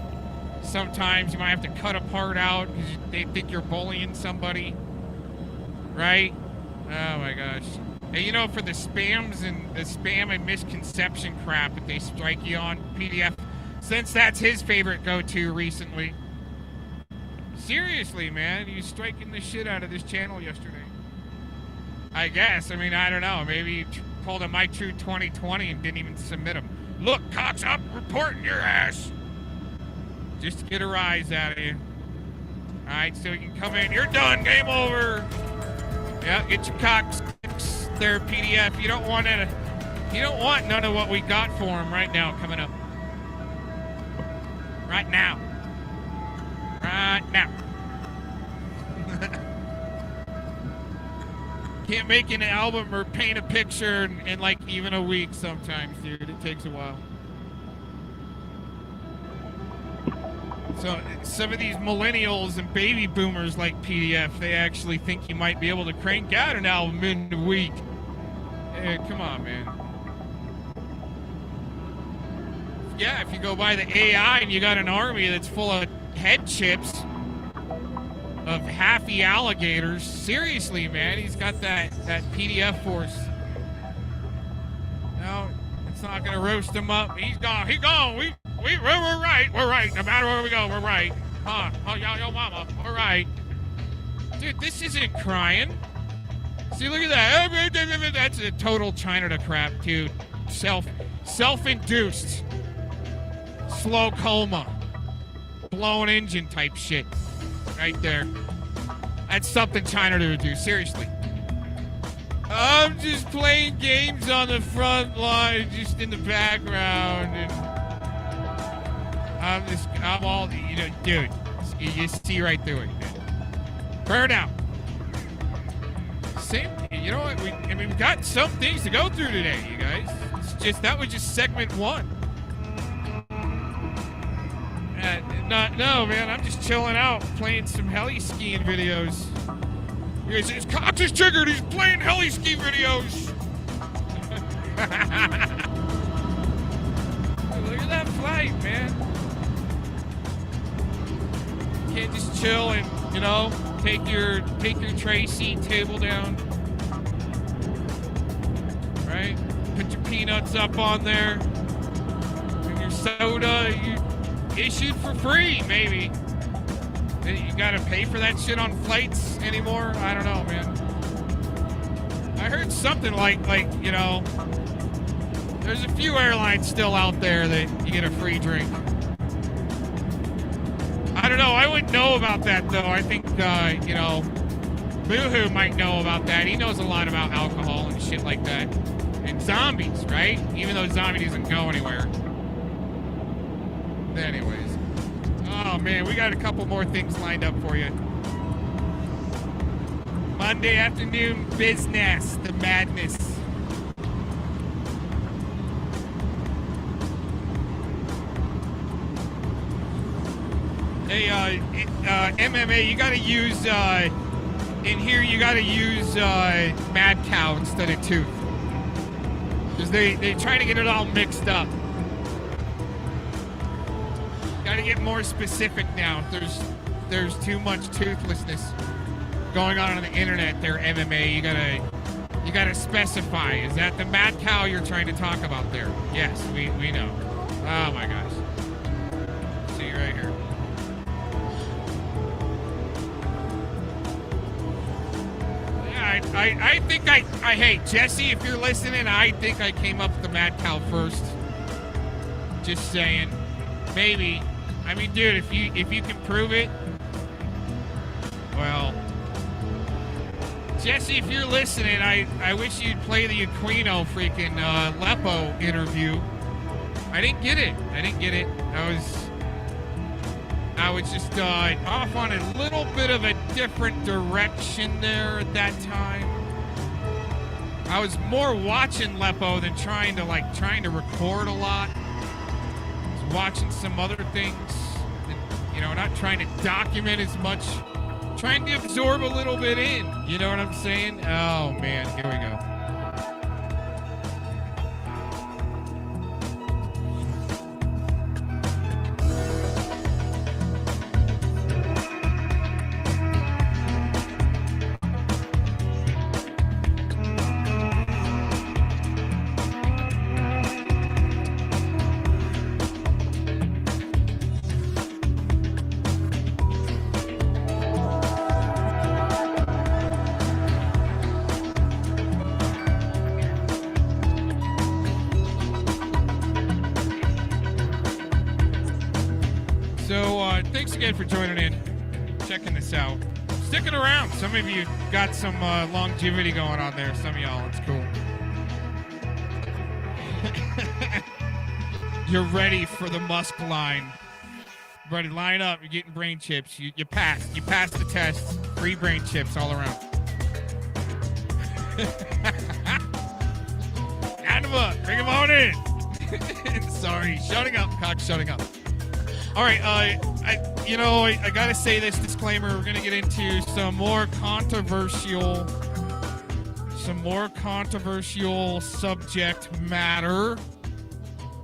Sometimes you might have to cut a part out because they think you're bullying somebody, right? Oh my gosh. Hey, you know, for the spam and misconception crap that they strike you on PDF, since that's his favorite go-to recently. Seriously, man, he's striking the shit out of this channel yesterday. I guess. I mean, I don't know. Maybe he pulled a My True 2020 and didn't even submit them. Look, cock's up, reporting your ass. Just to get a rise out of you. All right, so you can come in. You're done. Game over. Yeah, get your cocks there, PDF. You don't want none of what we got for him right now coming up. Right now. Right now. Can't make an album or paint a picture in like even a week sometimes, dude. It takes a while. So some of these millennials and baby boomers like PDF, they actually think you might be able to crank out an album in a week. Hey, come on, man. Yeah, if you go by the AI and you got an army that's full of head chips of halfy alligators, seriously, man, he's got that PDF force. No, it's not gonna roast him up. He's gone. We're right. We're right. No matter where we go, we're right. Huh? Oh, yo, mama. We're right. Dude, this isn't crying. See, look at that. That's a total China to crap, dude. Self-induced. Slow coma. Blown engine type shit. Right there. That's something China to do, seriously. I'm just playing games on the front line, just in the background, and I'm all, you know, dude, you see right through it, dude. Burn out. Same, you know what, we've got some things to go through today, you guys. That was just segment 1. No, man, I'm just chilling out, playing some heli skiing videos. You guys, his cock is triggered, he's playing heli ski videos. Look at that flight, man. You can't just chill and, you know, take your tray seat table down. Right? Put your peanuts up on there. And your soda, you issued for free, maybe. You gotta pay for that shit on flights anymore? I don't know, man. I heard something like, you know, there's a few airlines still out there that you get a free drink. I don't know. I wouldn't know about that, though. I think, you know, Muhhhhhuahhh might know about that. He knows a lot about alcohol and shit like that. And zombies, right? Even though zombie doesn't go anywhere. Anyways. Oh, man, we got a couple more things lined up for you. Monday afternoon, Biznass, the madness. Hey, MMA, you gotta use, in here, you gotta use, Mad Cow instead of Tooth. Because they try to get it all mixed up. Gotta get more specific now. There's too much toothlessness going on the internet there, MMA. You gotta specify. Is that the Mad Cow you're trying to talk about there? Yes, we know. Oh my gosh. See you right here. I think hey, Jesse, if you're listening, I think I came up with the Mad Cow first. Just saying. Maybe. I mean, dude, if you can prove it, well, Jesse, if you're listening, I wish you'd play the Aquino freaking Lepo interview. I didn't get it. I was just off on a little bit of a different direction there at that time. I was more watching Lepo than trying to record a lot. I was watching some other things, and, you know, not trying to document as much, trying to absorb a little bit in. You know what I'm saying? Oh man, here we go. Thanks again for joining in, checking this out, sticking around. Some of you got some longevity going on there. Some of y'all, it's cool. You're ready for the Musk line. Ready, line up. You're getting brain chips. You passed. You passed the test. Free brain chips all around. Anima, bring him on in. Sorry, shutting up, cock, shutting up. All right, I gotta say this disclaimer. We're gonna get into some more controversial subject matter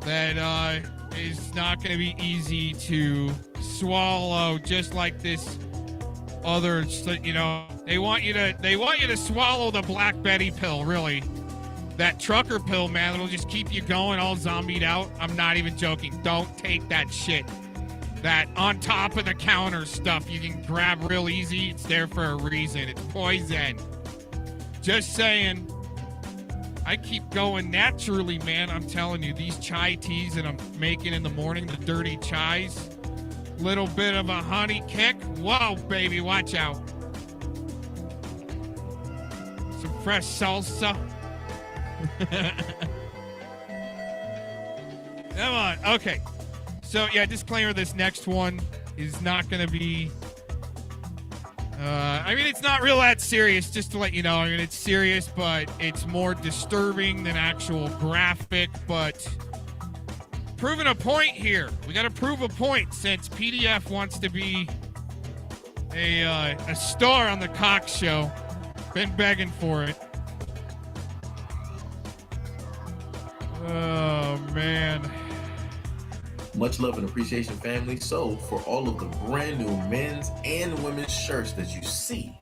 that is not gonna be easy to swallow. Just like this other, you know, they want you to swallow the Black Betty pill. Really, that trucker pill, man, it'll just keep you going all zombied out. I'm not even joking. Don't take that shit. That on top of the counter stuff you can grab real easy. It's there for a reason. It's poison. Just saying. I keep going naturally, man. I'm telling you, these chai teas that I'm making in the morning, the dirty chais, little bit of a honey kick. Whoa, baby, watch out. Some fresh salsa. Come on. Okay. So, yeah, disclaimer, this next one is not going to be... I mean, it's not real that serious, just to let you know. I mean, it's serious, but it's more disturbing than actual graphic, but... Proving a point here. We got to prove a point since PDF wants to be a star on the Cox show. Been begging for it. Oh, man. Much love and appreciation, family. So, for all of the brand new men's and women's shirts that you see,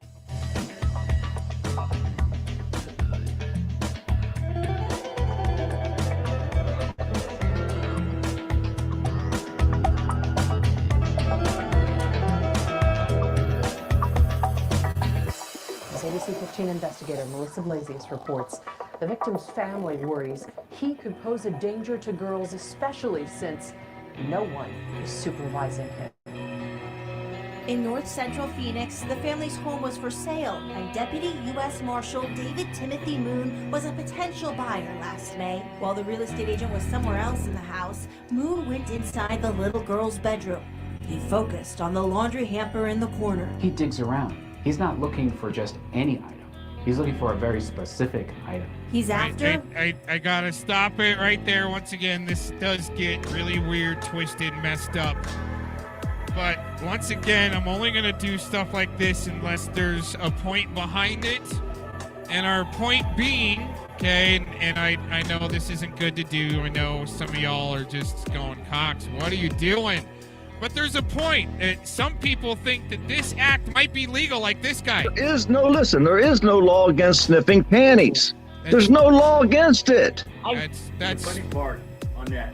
ABC 15 investigator Melissa Blasius reports the victim's family worries he could pose a danger to girls, especially since no one is supervising him. In north central Phoenix, the family's home was for sale, and Deputy U.S. Marshal David Timothy Moon was a potential buyer last May. While the real estate agent was somewhere else in the house, Moon went inside the little girl's bedroom. He focused on the laundry hamper in the corner. He digs around. He's not looking for just any item. He's looking for a very specific item. He's after... I gotta stop it right there. Once again, this does get really weird, twisted, messed up. But once again, I'm only gonna do stuff like this unless there's a point behind it. And our point being, okay, and I know this isn't good to do. I know some of y'all are just going, Cox, what are you doing? But there's a point. Some people think that this act might be legal, like this guy. There is no law against sniffing panties. There's no law against it. That's funny part on that.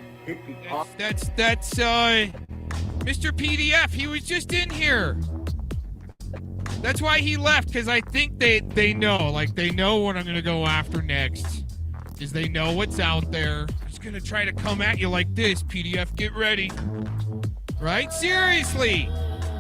That's Mr. PDF. He was just in here. That's why he left, because I think they know. Like, they know what I'm going to go after next. Is they know what's out there. He's going to try to come at you like this. PDF, get ready. Right? Seriously.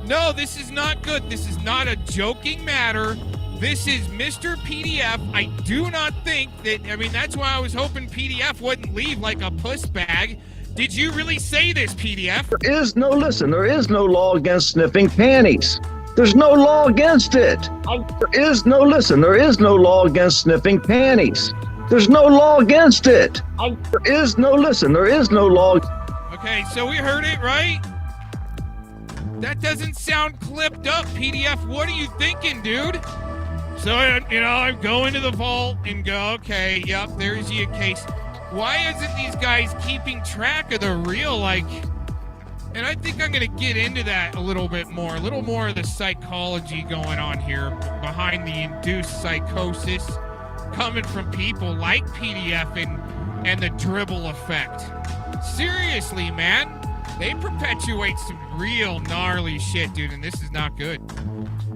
No, this is not good. This is not a joking matter. This is Mr. PDF. I do not think that, I mean, that's why I was hoping PDF wouldn't leave like a puss bag. Did you really say this, PDF? There is no law against sniffing panties. There's no law against it. There is no law against sniffing panties. There's no law against it. There is no law. Okay, so we heard it, right? That doesn't sound clipped up, PDF. What are you thinking, dude? So, I go into the vault and go, okay, yep, there's your case. Why isn't these guys keeping track of the real, and I think I'm going to get into that a little more of the psychology going on here behind the induced psychosis coming from people like PDF and the dribble effect. Seriously, man. They perpetuate some real gnarly shit, dude, and this is not good.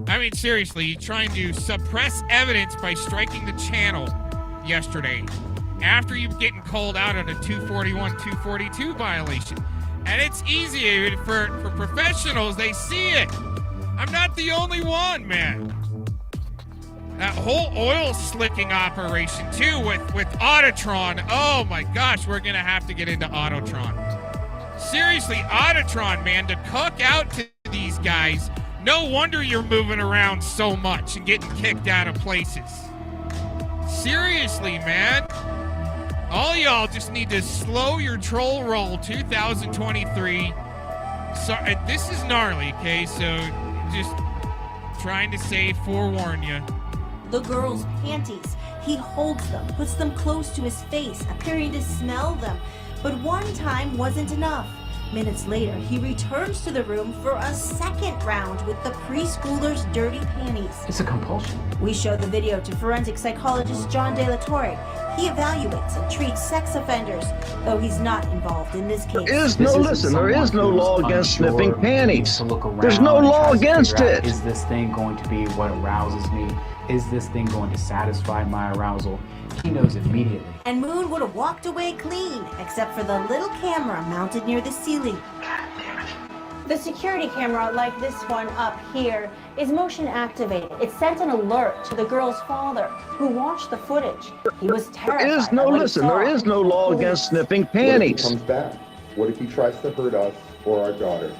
I mean, seriously, trying to suppress evidence by striking the channel yesterday after you getting called out on a 241, 242 violation. And it's easy for professionals. They see it. I'm not the only one, man. That whole oil slicking operation, too, with Autotron. Oh, my gosh, we're going to have to get into Autotron. Seriously, Autotron, man, to cook out to these guys, no wonder you're moving around so much and getting kicked out of places. Seriously, man. All y'all just need to slow your troll roll 2023. Sorry, this is gnarly, okay? So just trying to forewarn you. The girl's panties. He holds them, puts them close to his face, appearing to smell them. But one time wasn't enough. Minutes later, he returns to the room for a second round with the preschooler's dirty panties. It's a compulsion. We show the video to forensic psychologist John De La Torre. He evaluates and treats sex offenders, though he's not involved in this case. There is no law against sniffing panties. There's no law against it. Is this thing going to be what arouses me? Is this thing going to satisfy my arousal? He knows immediately. And Moon would have walked away clean, except for the little camera mounted near the ceiling. The security camera, like this one up here, is motion activated. It sent an alert to the girl's father, who watched the footage. He was terrified. There is no, by what he listen, saw. there is no law against sniffing panties. What if he comes back? What if he tries to hurt us or our daughter?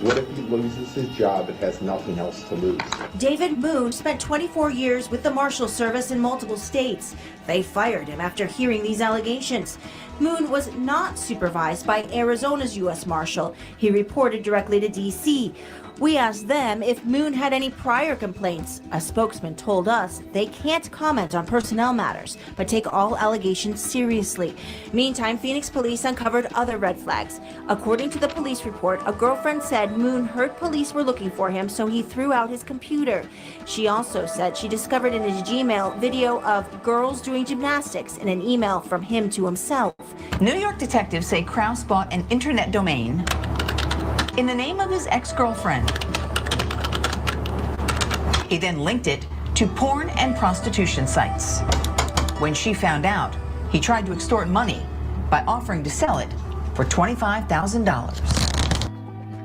What if he loses his job and has nothing else to lose? David Moon spent 24 years with the Marshal Service in multiple states. They fired him after hearing these allegations. Moon was not supervised by Arizona's U.S. Marshal. He reported directly to D.C. We asked them if Moon had any prior complaints. A spokesman told us they can't comment on personnel matters, but take all allegations seriously. Meantime, Phoenix police uncovered other red flags. According to the police report, a girlfriend said Moon heard police were looking for him, so he threw out his computer. She also said she discovered in his Gmail video of girls doing gymnastics in an email from him to himself. New York detectives say Krause bought an internet domain in the name of his ex-girlfriend. He then linked it to porn and prostitution sites. When she found out, he tried to extort money by offering to sell it for $25,000.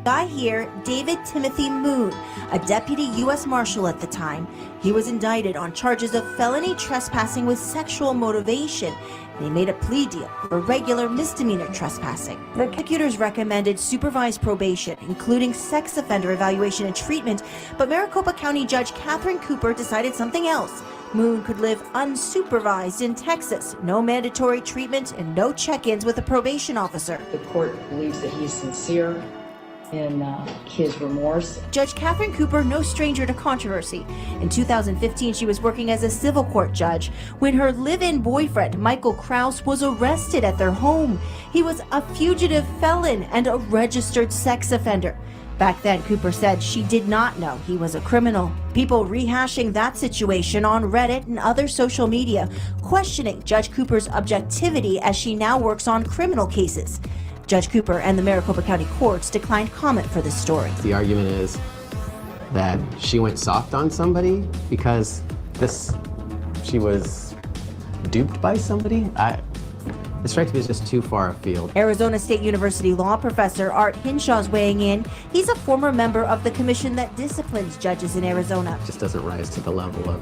Guy here, David Timothy Moon, a deputy U.S. Marshal at the time. He was indicted on charges of felony trespassing with sexual motivation. They made a plea deal for regular misdemeanor trespassing. The prosecutors recommended supervised probation, including sex offender evaluation and treatment, but Maricopa County Judge Catherine Cooper decided something else. Moon could live unsupervised in Texas, no mandatory treatment and no check-ins with a probation officer. The court believes that he's sincere in his remorse. Judge Catherine Cooper, no stranger to controversy. In 2015, she was working as a civil court judge when her live-in boyfriend, Michael Krause, was arrested at their home. He was a fugitive felon and a registered sex offender. Back then, Cooper said she did not know he was a criminal. People rehashing that situation on Reddit and other social media, questioning Judge Cooper's objectivity as she now works on criminal cases. Judge Cooper and the Maricopa County courts declined comment for this story. The argument is that she went soft on somebody because she was duped by somebody. It strikes me as just too far afield. Arizona State University law professor Art Hinshaw's weighing in. He's a former member of the commission that disciplines judges in Arizona. It just doesn't rise to the level of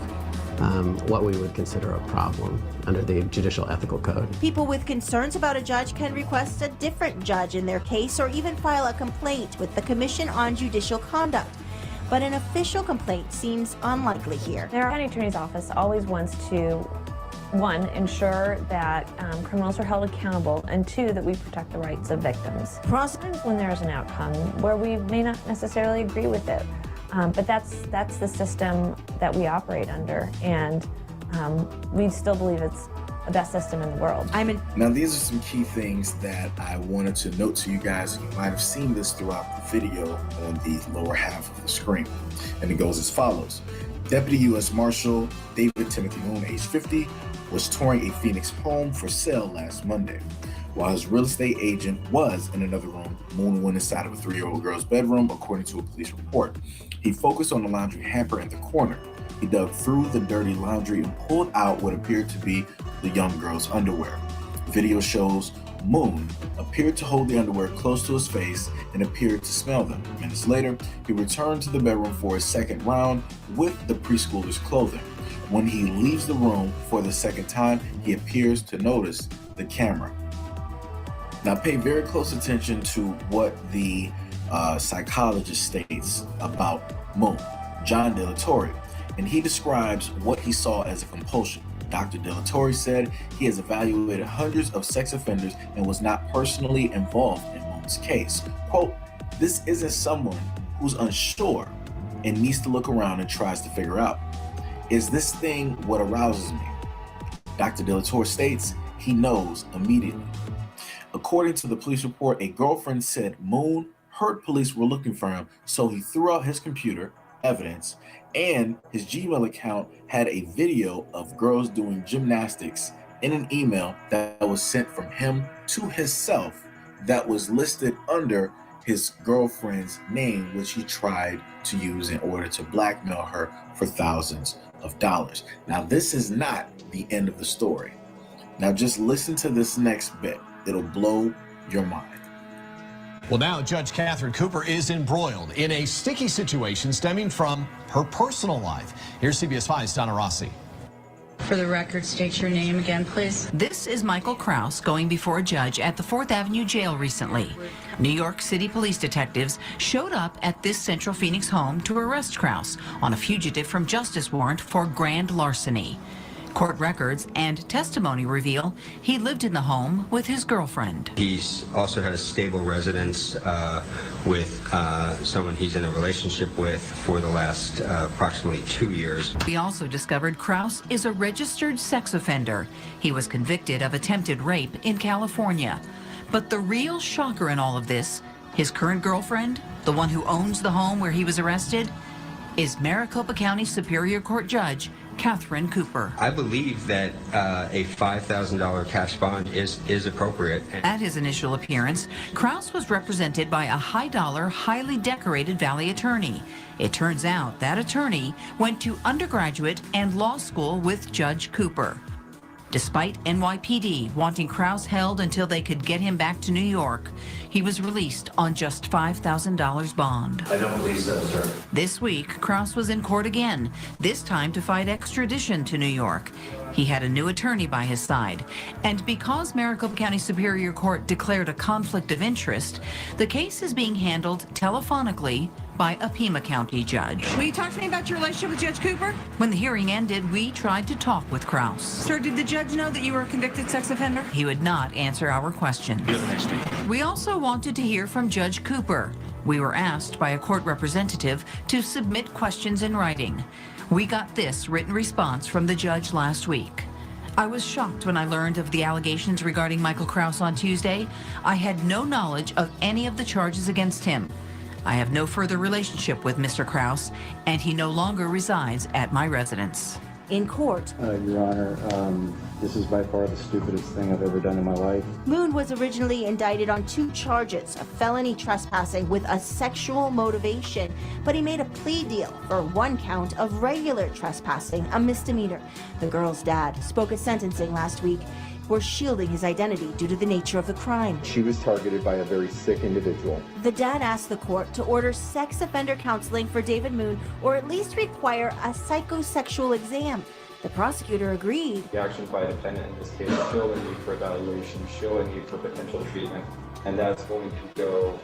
what we would consider a problem under the Judicial Ethical Code. People with concerns about a judge can request a different judge in their case or even file a complaint with the Commission on Judicial Conduct. But an official complaint seems unlikely here. Our county attorney's office always wants to, one, ensure that criminals are held accountable, and two, that we protect the rights of victims. Sometimes when there's an outcome where we may not necessarily agree with it, but that's the system that we operate under, and we still believe it's the best system in the world. Now, these are some key things that I wanted to note to you guys. You might have seen this throughout the video on the lower half of the screen, and it goes as follows. Deputy U.S. Marshal David Timothy Moon, age 50, was touring a Phoenix home for sale last Monday. While his real estate agent was in another room, Moon went inside of a 3-year-old girl's bedroom, according to a police report. He focused on the laundry hamper in the corner. He dug through the dirty laundry and pulled out what appeared to be the young girl's underwear. Video shows Moon appeared to hold the underwear close to his face and appeared to smell them. Minutes later, he returned to the bedroom for his second round with the preschooler's clothing. When he leaves the room for the second time, he appears to notice the camera. Now, pay very close attention to what the psychologist states about Moon, John De La Torre, and he describes what he saw as a compulsion. Dr. De La Torre said he has evaluated hundreds of sex offenders and was not personally involved in Moon's case. Quote, "This isn't someone who's unsure and needs to look around and tries to figure out, is this thing what arouses me?" Dr. De La Torre states he knows immediately. According to the police report, a girlfriend said Moon heard police were looking for him, so he threw out his computer, evidence, and his Gmail account had a video of girls doing gymnastics in an email that was sent from him to himself that was listed under his girlfriend's name, which he tried to use in order to blackmail her for thousands of dollars. Now, this is not the end of the story. Now, just listen to this next bit. It'll blow your mind. Well, now Judge Catherine Cooper is embroiled in a sticky situation stemming from her personal life. Here's CBS 5's Donna Rossi. For the record, state your name again, please. This is Michael Kraus going before a judge at the 4th Avenue jail recently. New York City police detectives showed up at this Central Phoenix home to arrest Kraus on a fugitive from justice warrant for grand larceny. Court records and testimony reveal he lived in the home with his girlfriend. He's also had a stable residence with someone he's in a relationship with for the last approximately 2 years. We also discovered Kraus is a registered sex offender. He was convicted of attempted rape in California. But the real shocker in all of this, his current girlfriend, the one who owns the home where he was arrested, is Maricopa County Superior Court Judge Catherine Cooper. I believe that a $5,000 cash bond is appropriate. At his initial appearance, Kraus was represented by a high-dollar, highly decorated Valley attorney. It turns out that attorney went to undergraduate and law school with Judge Cooper. Despite NYPD wanting Kraus held until they could get him back to New York, he was released on just $5,000 bond. I don't believe so, sir. This week, Kraus was in court again, this time to fight extradition to New York. He had a new attorney by his side, and because Maricopa County Superior Court declared a conflict of interest, the case is being handled telephonically by a Pima County judge. Will you talk to me about your relationship with Judge Cooper? When the hearing ended, we tried to talk with Kraus. Sir, did the judge know that you were a convicted sex offender? He would not answer our questions. We also wanted to hear from Judge Cooper. We were asked by a court representative to submit questions in writing. We got this written response from the judge last week. I was shocked when I learned of the allegations regarding Michael Kraus on Tuesday. I had no knowledge of any of the charges against him. I have no further relationship with Mr. Kraus, and he no longer resides at my residence. In court, Your Honor, this is by far the stupidest thing I've ever done in my life. Moon was originally indicted on 2 charges of felony trespassing with a sexual motivation, but he made a plea deal for 1 count of regular trespassing, a misdemeanor. The girl's dad spoke at sentencing last week. We're shielding his identity due to the nature of the crime. She was targeted by a very sick individual. The dad asked the court to order sex offender counseling for David Moon, or at least require a psychosexual exam. The prosecutor agreed. The actions by a defendant in this case show a need for evaluation, show a need for potential treatment, and that's going to go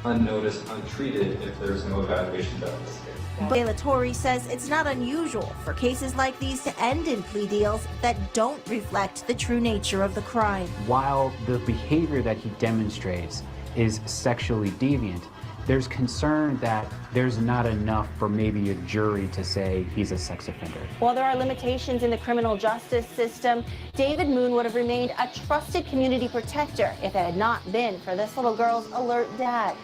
unnoticed, untreated if there's no evaluation done in this case. De La Torre says it's not unusual for cases like these to end in plea deals that don't reflect the true nature of the crime. While the behavior that he demonstrates is sexually deviant, there's concern that there's not enough for maybe a jury to say he's a sex offender. While there are limitations in the criminal justice system, David Moon would have remained a trusted community protector if it had not been for this little girl's alert dad.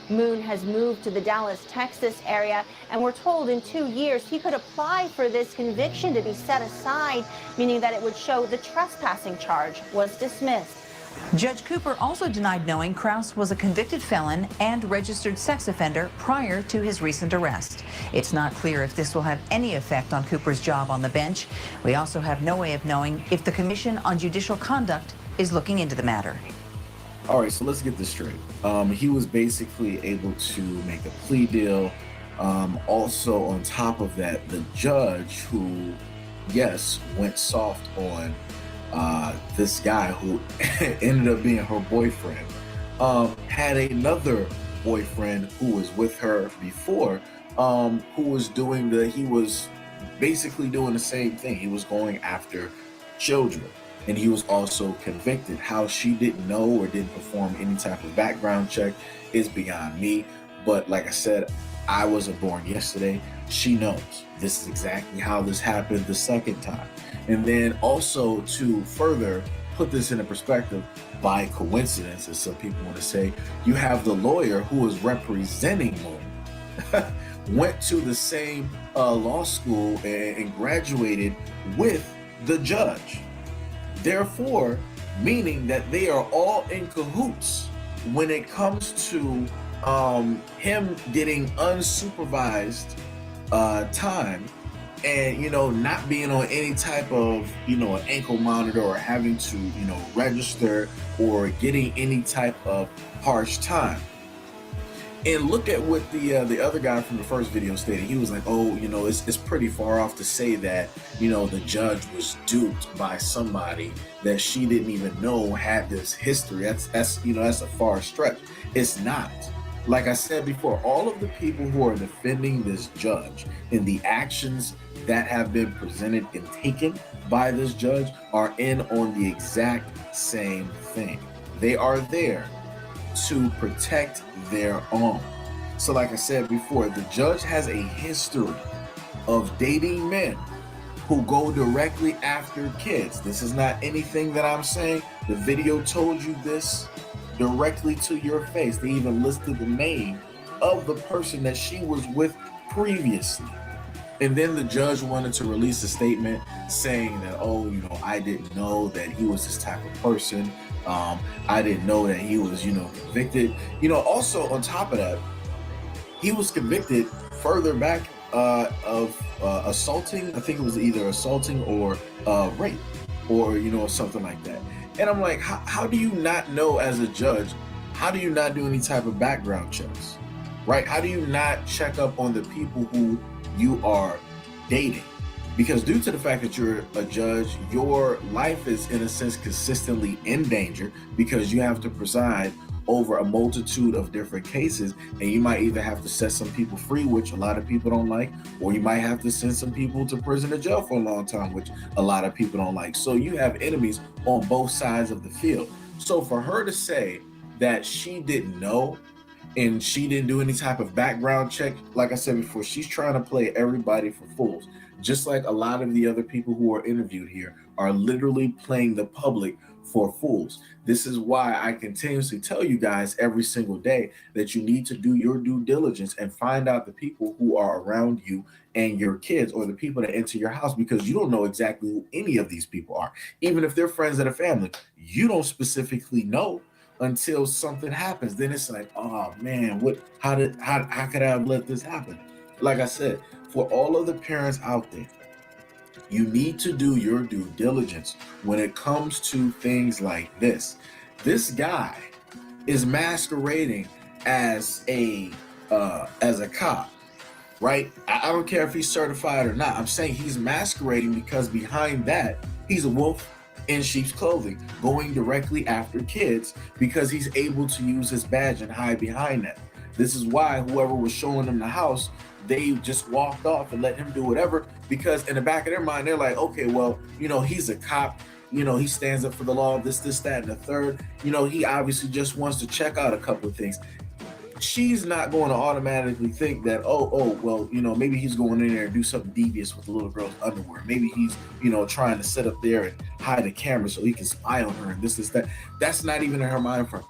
Moon has moved to the Dallas, Texas area, and we're told in 2 years he could apply for this conviction to be set aside, meaning that it would show the trespassing charge was dismissed. Judge Cooper also denied knowing Kraus was a convicted felon and registered sex offender prior to his recent arrest. It's not clear if this will have any effect on Cooper's job on the bench. We also have no way of knowing if the Commission on Judicial Conduct is looking into the matter. All right, so let's get this straight. He was basically able to make a plea deal. Also, on top of that, the judge who, yes, went soft on this guy who ended up being her boyfriend, had another boyfriend who was with her before, who was he was basically doing the same thing. He was going after children. And he was also convicted. How she didn't know or didn't perform any type of background check is beyond me. But like I said, I wasn't born yesterday. She knows. This is exactly how this happened the second time. And then also to further put this into perspective, by coincidence, as some people want to say, you have the lawyer who was representing Moon, went to the same law school and graduated with the judge. Therefore, meaning that they are all in cahoots when it comes to him getting unsupervised time and not being on any type of an ankle monitor or having to register or getting any type of harsh time. And look at what the other guy from the first video stated. He was like, oh, it's pretty far off to say that the judge was duped by somebody that she didn't even know had this history. That's a far stretch. It's not. Like I said before, all of the people who are defending this judge and the actions that have been presented and taken by this judge are in on the exact same thing. They are there to protect their own. So like I said before, the judge has a history of dating men who go directly after kids. This is not anything that I'm saying. The video told you this directly to your face. They even listed the name of the person that she was with previously. And then the judge wanted to release a statement saying that, oh, I didn't know that he was this type of person. I didn't know that he was, convicted. Also on top of that, he was convicted further back of assaulting. I think it was either assaulting or rape or, something like that. And I'm like, how do you not know as a judge? How do you not do any type of background checks, right? How do you not check up on the people who you are dating? Because due to the fact that you're a judge, your life is in a sense consistently in danger because you have to preside over a multitude of different cases, and you might either have to set some people free, which a lot of people don't like, or you might have to send some people to prison or jail for a long time, which a lot of people don't like. So you have enemies on both sides of the field. So for her to say that she didn't know and she didn't do any type of background check, like I said before, she's trying to play everybody for fools. Just like a lot of the other people who are interviewed here are literally playing the public for fools. This is why I continuously tell you guys every single day that you need to do your due diligence and find out the people who are around you and your kids, or the people that enter your house, because you don't know exactly who any of these people are. Even if they're friends of the family, you don't specifically know until something happens. Then it's like, oh man, how could I have let this happen? Like I said, for all of the parents out there, you need to do your due diligence when it comes to things like this. This guy is masquerading as a cop, right? I don't care if he's certified or not. I'm saying he's masquerading because behind that, he's a wolf in sheep's clothing, going directly after kids because he's able to use his badge and hide behind that. This is why whoever was showing him the house, they just walked off and let him do whatever, because in the back of their mind, they're like, okay, well, he's a cop, he stands up for the law, this, that, and the third. He obviously just wants to check out a couple of things. She's not going to automatically think that, well, maybe he's going in there and do something devious with the little girl's underwear. Maybe he's, trying to sit up there and hide a camera so he can spy on her and this, that. That's not even in her mind frame.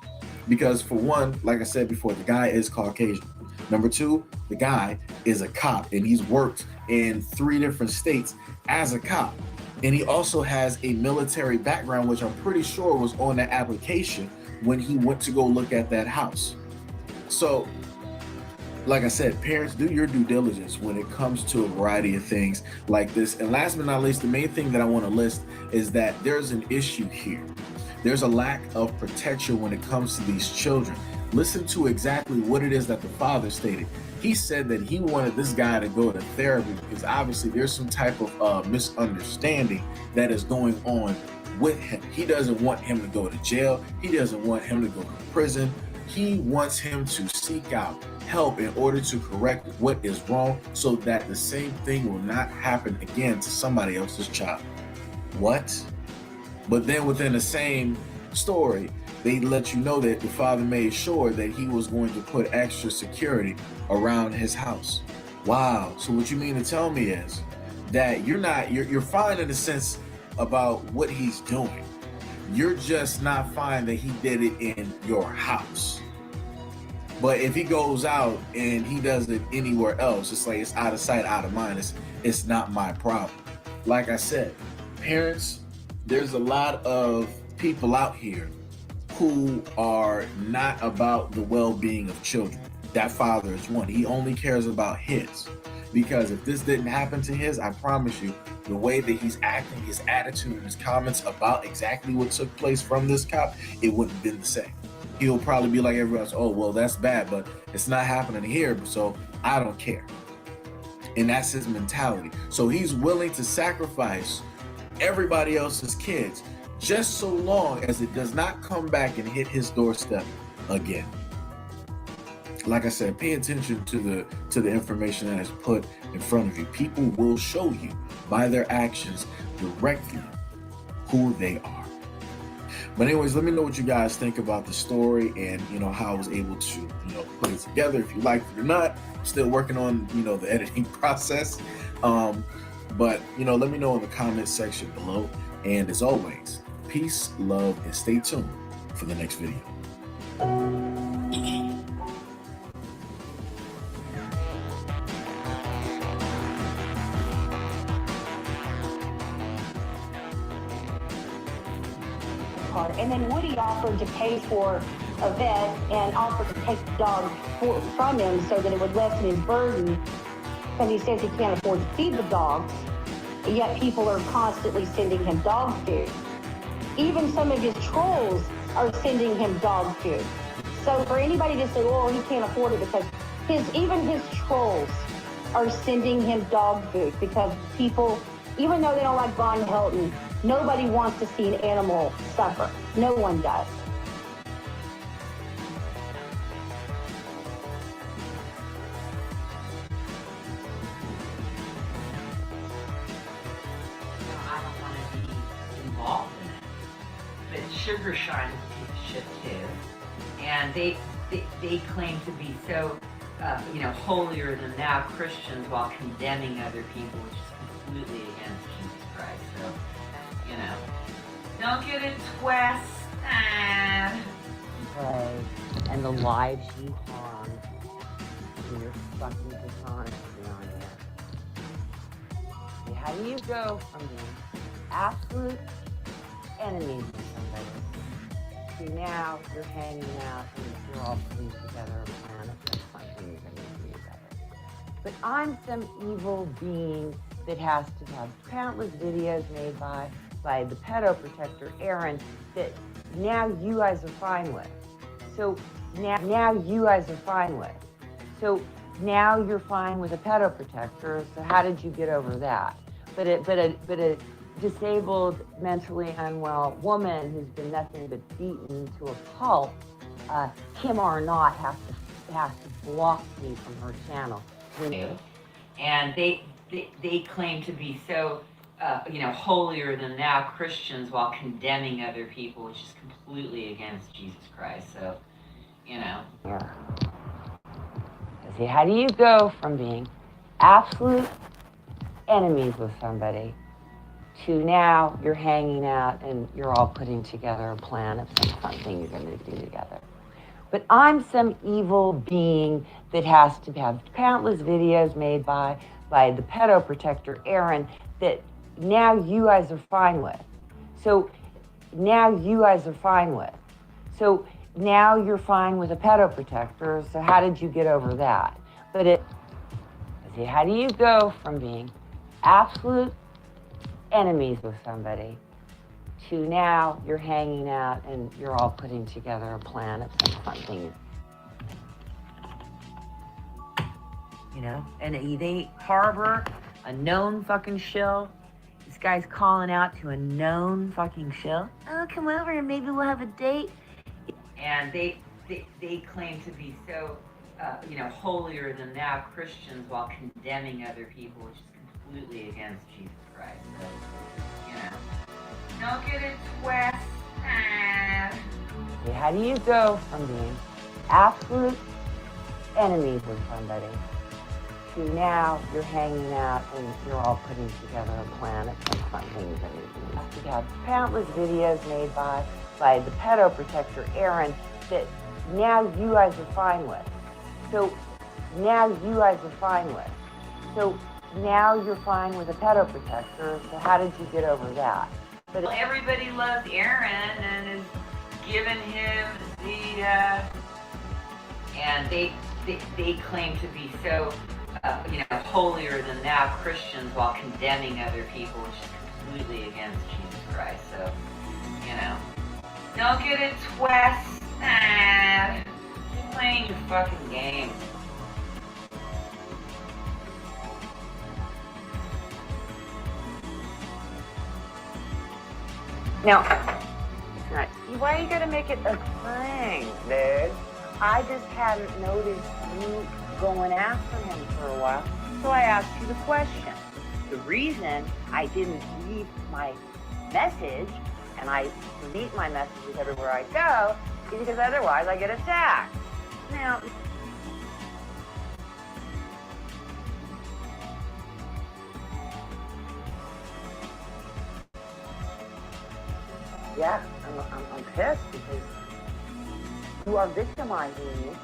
Because for one, like I said before, the guy is Caucasian. Number two, the guy is a cop and he's worked in 3 different states as a cop. And he also has a military background, which I'm pretty sure was on that application when he went to go look at that house. So, like I said, parents, do your due diligence when it comes to a variety of things like this. And last but not least, the main thing that I want to list is that there's an issue here. There's a lack of protection when it comes to these children. Listen to exactly what it is that the father stated. He said that he wanted this guy to go to therapy because obviously there's some type of misunderstanding that is going on with him. He doesn't want him to go to jail. He doesn't want him to go to prison. He wants him to seek out help in order to correct what is wrong so that the same thing will not happen again to somebody else's child. What? But then within the same story, they let you know that the father made sure that he was going to put extra security around his house. Wow. So what you mean to tell me is that you're fine in the sense about what he's doing. You're just not fine that he did it in your house. But if he goes out and he does it anywhere else, it's like it's out of sight, out of mind. It's not my problem. Like I said, parents, there's a lot of people out here who are not about the well-being of children. That father is one. He only cares about his. Because if this didn't happen to his, I promise you, the way that he's acting, his attitude, and his comments about exactly what took place from this cop, it wouldn't have been the same. He'll probably be like everyone else, oh, well, that's bad, but it's not happening here, so I don't care. And that's his mentality. So he's willing to sacrifice everybody else's kids just so long as it does not come back and hit his doorstep again. Like I said, pay attention to the information that is put in front of you. People will show you by their actions directly who they are. But anyways, let me know what you guys think about the story and, you know, how I was able to, you know, put it together. If you liked it or not, I'm still working on, you know, the editing process. But, you know, let me know in the comments section below. And as always, peace, love, and stay tuned for the next video. And then Woody offered to pay for a vet and offered to take the dog from him so that it would lessen his burden. Because he says he can't afford to feed the dogs, yet people are constantly sending him dog food. Even some of his trolls are sending him dog food. So for anybody to say, oh, he can't afford it, because even his trolls are sending him dog food, because people, even though they don't like Von Helton, nobody wants to see an animal suffer. No one does. I don't want to be involved in it. But Sugar Shine is a piece of shit too. And they claim to be so, you know, holier than thou Christians while condemning other people, which is completely against Jesus Christ. So, you know, don't get it twisted. Right. And the lives you harm in your fucking dishonesty on it. How do you go from being absolute enemies with somebody to now you're hanging out and you're all putting together a plan of something you're going to do together? But I'm some evil being that has to have countless videos made by the pedo protector Aaron that now you guys are fine with. So now you guys are fine with. So now you're fine with a pedo protector. So how did you get over that? But a disabled, mentally unwell woman who's been nothing but beaten to a pulp, Kim Arnott has to block me from her channel. And they claim to be so, you know, holier than thou Christians while condemning other people, which is completely against Jesus Christ. So, you know. Yeah. See, how do you go from being absolute enemies with somebody to now you're hanging out and you're all putting together a plan of something you're going to do together? But I'm some evil being that has to have countless videos made by the pedo protector Aaron that now you guys are fine with. So now you guys are fine with. So now you're fine with a pedo protector. So how did you get over that? See, how do you go from being absolute enemies with somebody to now you're hanging out and you're all putting together a plan of something? You know, and they harbor a known fucking shill. This guy's calling out to a known fucking shill. Oh, come over and maybe we'll have a date. And they claim to be so, you know, holier than thou Christians while condemning other people, which is completely against Jesus Christ. So, you know, don't get it twisted. See, how do you go from being absolute enemies with somebody to now you're hanging out and you're all putting together a plan of something you're going to do? You have countless videos made by the pedo protector Aaron that now you guys are fine with. So now you guys are fine with. So now you're fine with a pedo protector. So how did you get over that? Well, everybody loves Aaron and is giving him the, and they claim to be so, holier than thou Christians while condemning other people, which is completely against Jesus Christ. So, don't get it twisted. Keep playing your fucking game. Now, why are you gonna make it a thing, dude? I just hadn't noticed you going after him for a while, so I asked you the question. The reason I didn't leave my message, and I delete my messages everywhere I go, is because otherwise I get attacked. Now, yeah, I'm pissed because you are victimizing me.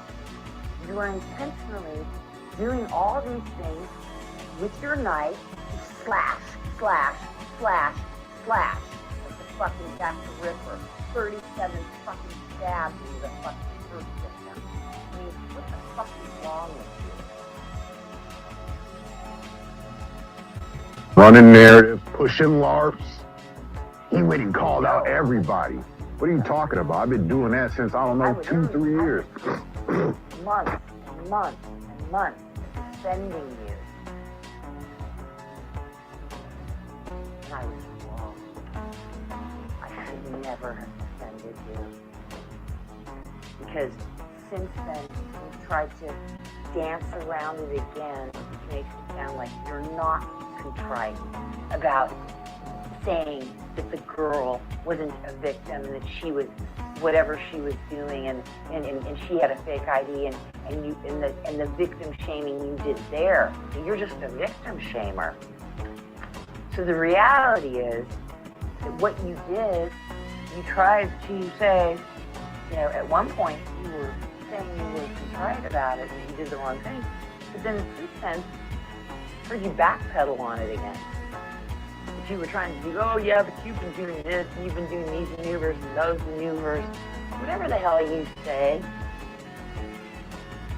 You are intentionally doing all these things with your knife, slash, slash, slash, slash. Like the fucking Jack the Ripper. 37 fucking stabs into the fucking first victim. I mean, what the fuck is wrong with you? Running narrative, pushing LARPs. He went and called out everybody. What are you talking about? I've been doing that since, I don't know, 2-3 years. Months and months and months defending you. And I was wrong. I should never have defended you. Because since then, you've tried to dance around it again, which makes it sound like you're not contrite about saying that the girl wasn't a victim and that she was whatever she was doing and she had a fake ID and the victim shaming you did there. You're just a victim shamer. So the reality is that what you did, you tried to say, at one point you were saying you were contrite about it and you did the wrong thing. But then since then, I heard you backpedal on it again. You were trying to do, oh yeah, but you've been doing this, and you've been doing these maneuvers and those maneuvers, whatever the hell you say.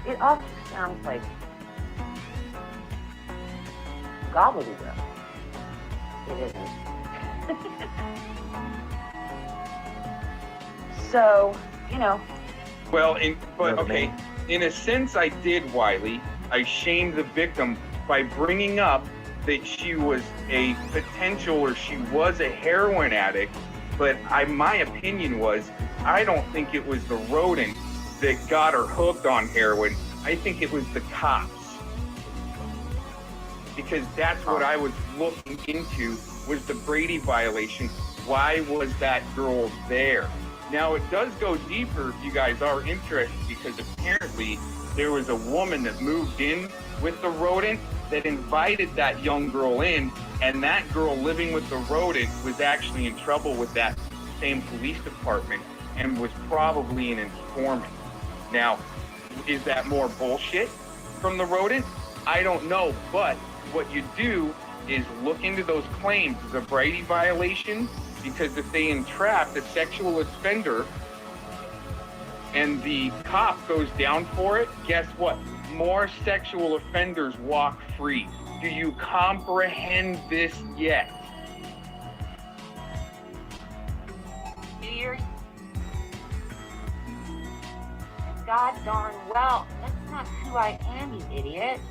It all just sounds like gobbledygook. It isn't. So, Well, okay, in a sense I did, Wiley. I shamed the victim by bringing up that she was a potential or she was a heroin addict, but my opinion was, I don't think it was the rodent that got her hooked on heroin. I think it was the cops. Because that's what I was looking into, was the Brady violation. Why was that girl there? Now, it does go deeper if you guys are interested, because apparently there was a woman that moved in with the rodent that invited that young girl in, and that girl living with the rodent was actually in trouble with that same police department and was probably an informant. Now, is that more bullshit from the rodent? I don't know, but what you do is look into those claims as a Brady violation, because if they entrap the sexual offender and the cop goes down for it, guess what? More sexual offenders walk free. Do you comprehend this yet? Years. God darn well, that's not who I am, you idiot.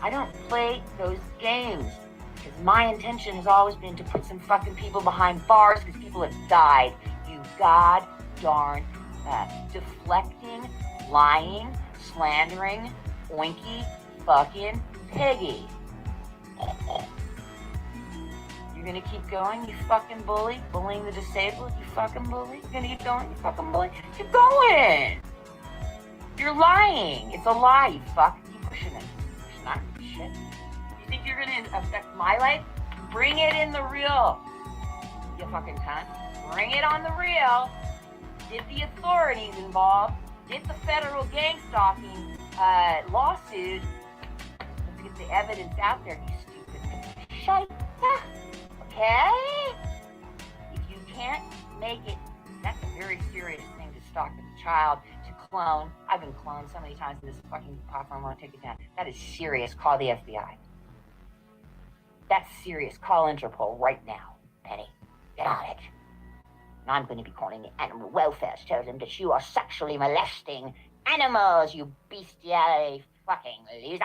I don't play those games. Because my intention has always been to put some fucking people behind bars because people have died. You god darn deflecting, lying, slandering, oinky, fucking piggy. You're gonna keep going, you fucking bully? Bullying the disabled, you fucking bully? You're gonna keep going, you fucking bully? Keep going! You're lying! It's a lie, you fuck. Keep pushing it. It's not shit. You think you're gonna affect my life? Bring it in the real, you fucking cunt. Bring it on the real. Get the authorities involved. Get the federal gang stalking lawsuit. Let's get the evidence out there, you stupid shite. Okay? If you can't make it, that's a very serious thing to stalk a child, to cloned. I've been cloned so many times in this fucking platform. I won't take it down. That is serious. Call the FBI. That's serious. Call Interpol right now. Penny, get on it. And I'm going to be calling the animal welfare to tell them that you are sexually molesting animals, you bestiality fucking loser.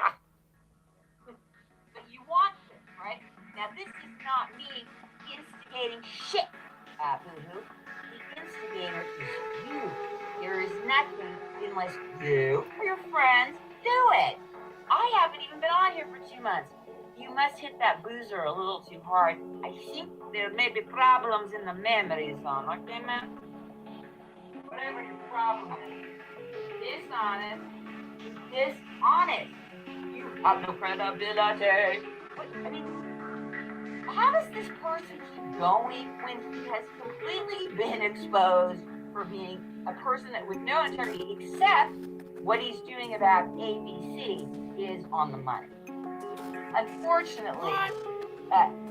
But you want this, right? Now, this is not me instigating shit, Boo-hoo. The instigator is you. There is nothing unless you or your friends do it. I haven't even been on here for 2 months. You must hit that boozer a little too hard. I think there may be problems in the memory zone, okay, man? Whatever your problem is, dishonest, dishonest. You have no credibility. What, I mean, how does this person keep going when he has completely been exposed for being a person that with no integrity, except what he's doing about ABC is on the money? Unfortunately,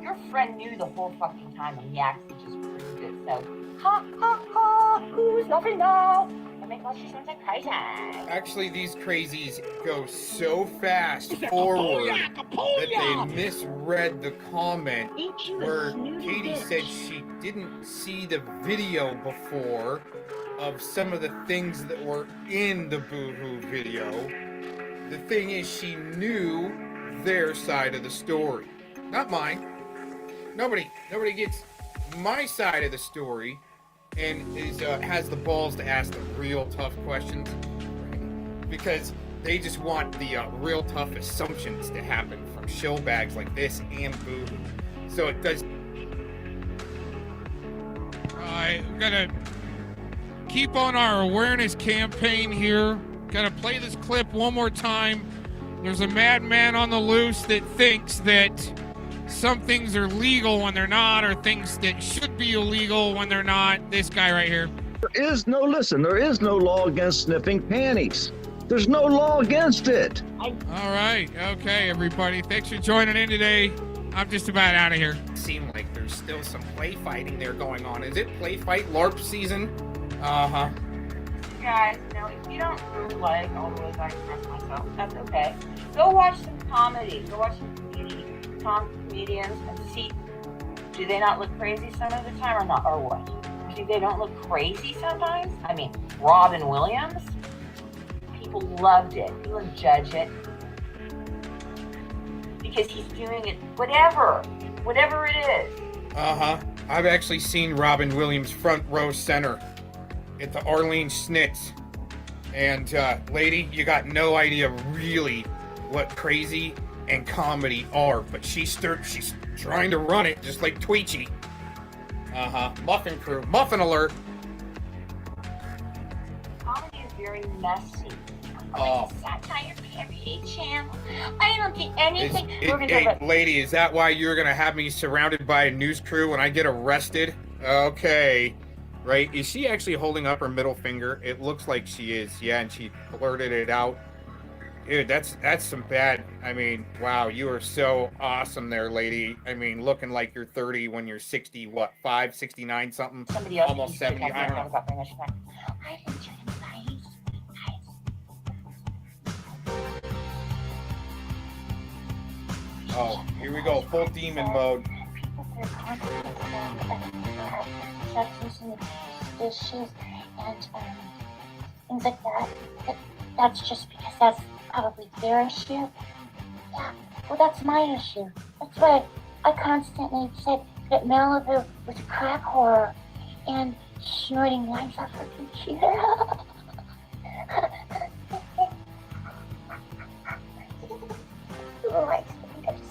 your friend knew the whole fucking time, and he actually just proved it. So, ha ha ha, who's laughing now? I make all she sounds like crazy. Actually, these crazies go so fast forward that they misread the comment where Katie said she didn't see the video before of some of the things that were in the Boohoo video. The thing is, she knew their side of the story, not mine. Nobody gets my side of the story and has the balls to ask the real tough questions, because they just want the real tough assumptions to happen from shill bags like this and Boohoo. So it does. Alright, we're gonna keep on our awareness campaign here. Gotta play this clip one more time. There's a madman on the loose that thinks that some things are legal when they're not, or things that should be illegal when they're not. This guy right here. There is no law against sniffing panties. There's no law against it. All right. Okay, everybody. Thanks for joining in today. I'm just about out of here. Seem like there's still some play fighting there going on. Is it play fight LARP season? Uh-huh. Guys, now if you don't really like all the ways I express myself, that's okay. Go watch some comedy. Go watch some comedians and see, do they not look crazy some of the time or not, or what? Do they don't look crazy sometimes? I mean, Robin Williams, people loved it. People judge it because he's doing it, whatever it is. Uh-huh. I've actually seen Robin Williams front row center at the Arlene Schnitz. And, lady, you got no idea really what crazy and comedy are, but she's trying to run it just like Tweechy. Uh-huh. Muffin crew. Muffin alert. Comedy is very messy. Oh. Satire everyday channel. I don't get anything. Hey, lady, is that why you're gonna have me surrounded by a news crew when I get arrested? Okay. Right? Is she actually holding up her middle finger? It looks like she is. Yeah, and she blurted it out. Dude, that's some bad. I mean, wow, you are so awesome there, lady. I mean, looking like you're 30 when you're 60, what, 5, 69 something? Somebody else almost 70. I don't know. I didn't do it, guys. Oh, here we go, full demon mode. Dishes and things like that. That's just because that's probably their issue. Yeah, well, that's my issue. That's why I constantly said that Malibu was a crack whore and snorting lines off her computer.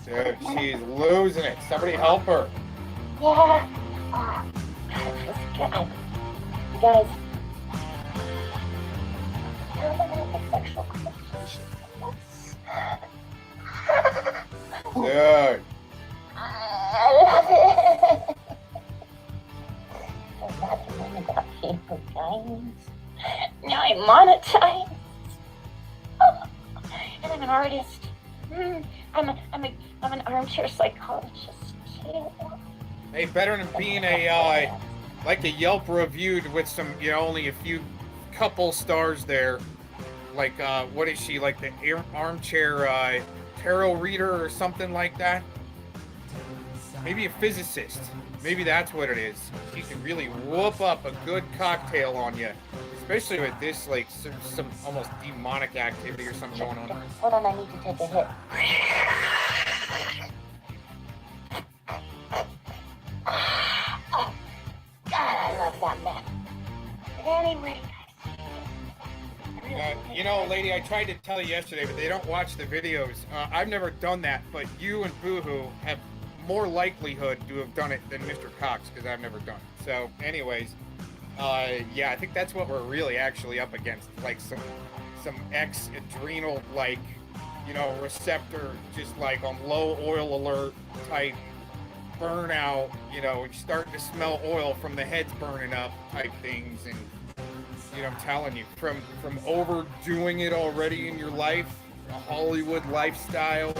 Dude, she's losing it. Somebody help her. Yeah. God. You guys. Sexual conversation. Dude. I love it. I'm not the one about paper guns. Now I'm monetized. And I'm an artist. I'm an armchair psychologist too. Hey, better than being a like a Yelp reviewed with some, only a few couple stars there. Like, what is she? Like the armchair tarot reader or something like that? Maybe a physicist. Maybe that's what it is. She can really whoop up a good cocktail on you. Especially with this, like, some almost demonic activity or something going on. Hold on, I need to take a hit. Oh, God, I love that man. Anyway. You know, lady, I tried to tell you yesterday, but they don't watch the videos. I've never done that, but you and Boohoo have more likelihood to have done it than Mr. Cox, because I've never done it. So, anyways, yeah, I think that's what we're really actually up against. Like some ex-adrenal, like, you know, receptor, just like on low oil alert type burnout, you know, and starting to smell oil from the heads burning up type things. And, you know, I'm telling you, from overdoing it already in your life, a Hollywood lifestyle,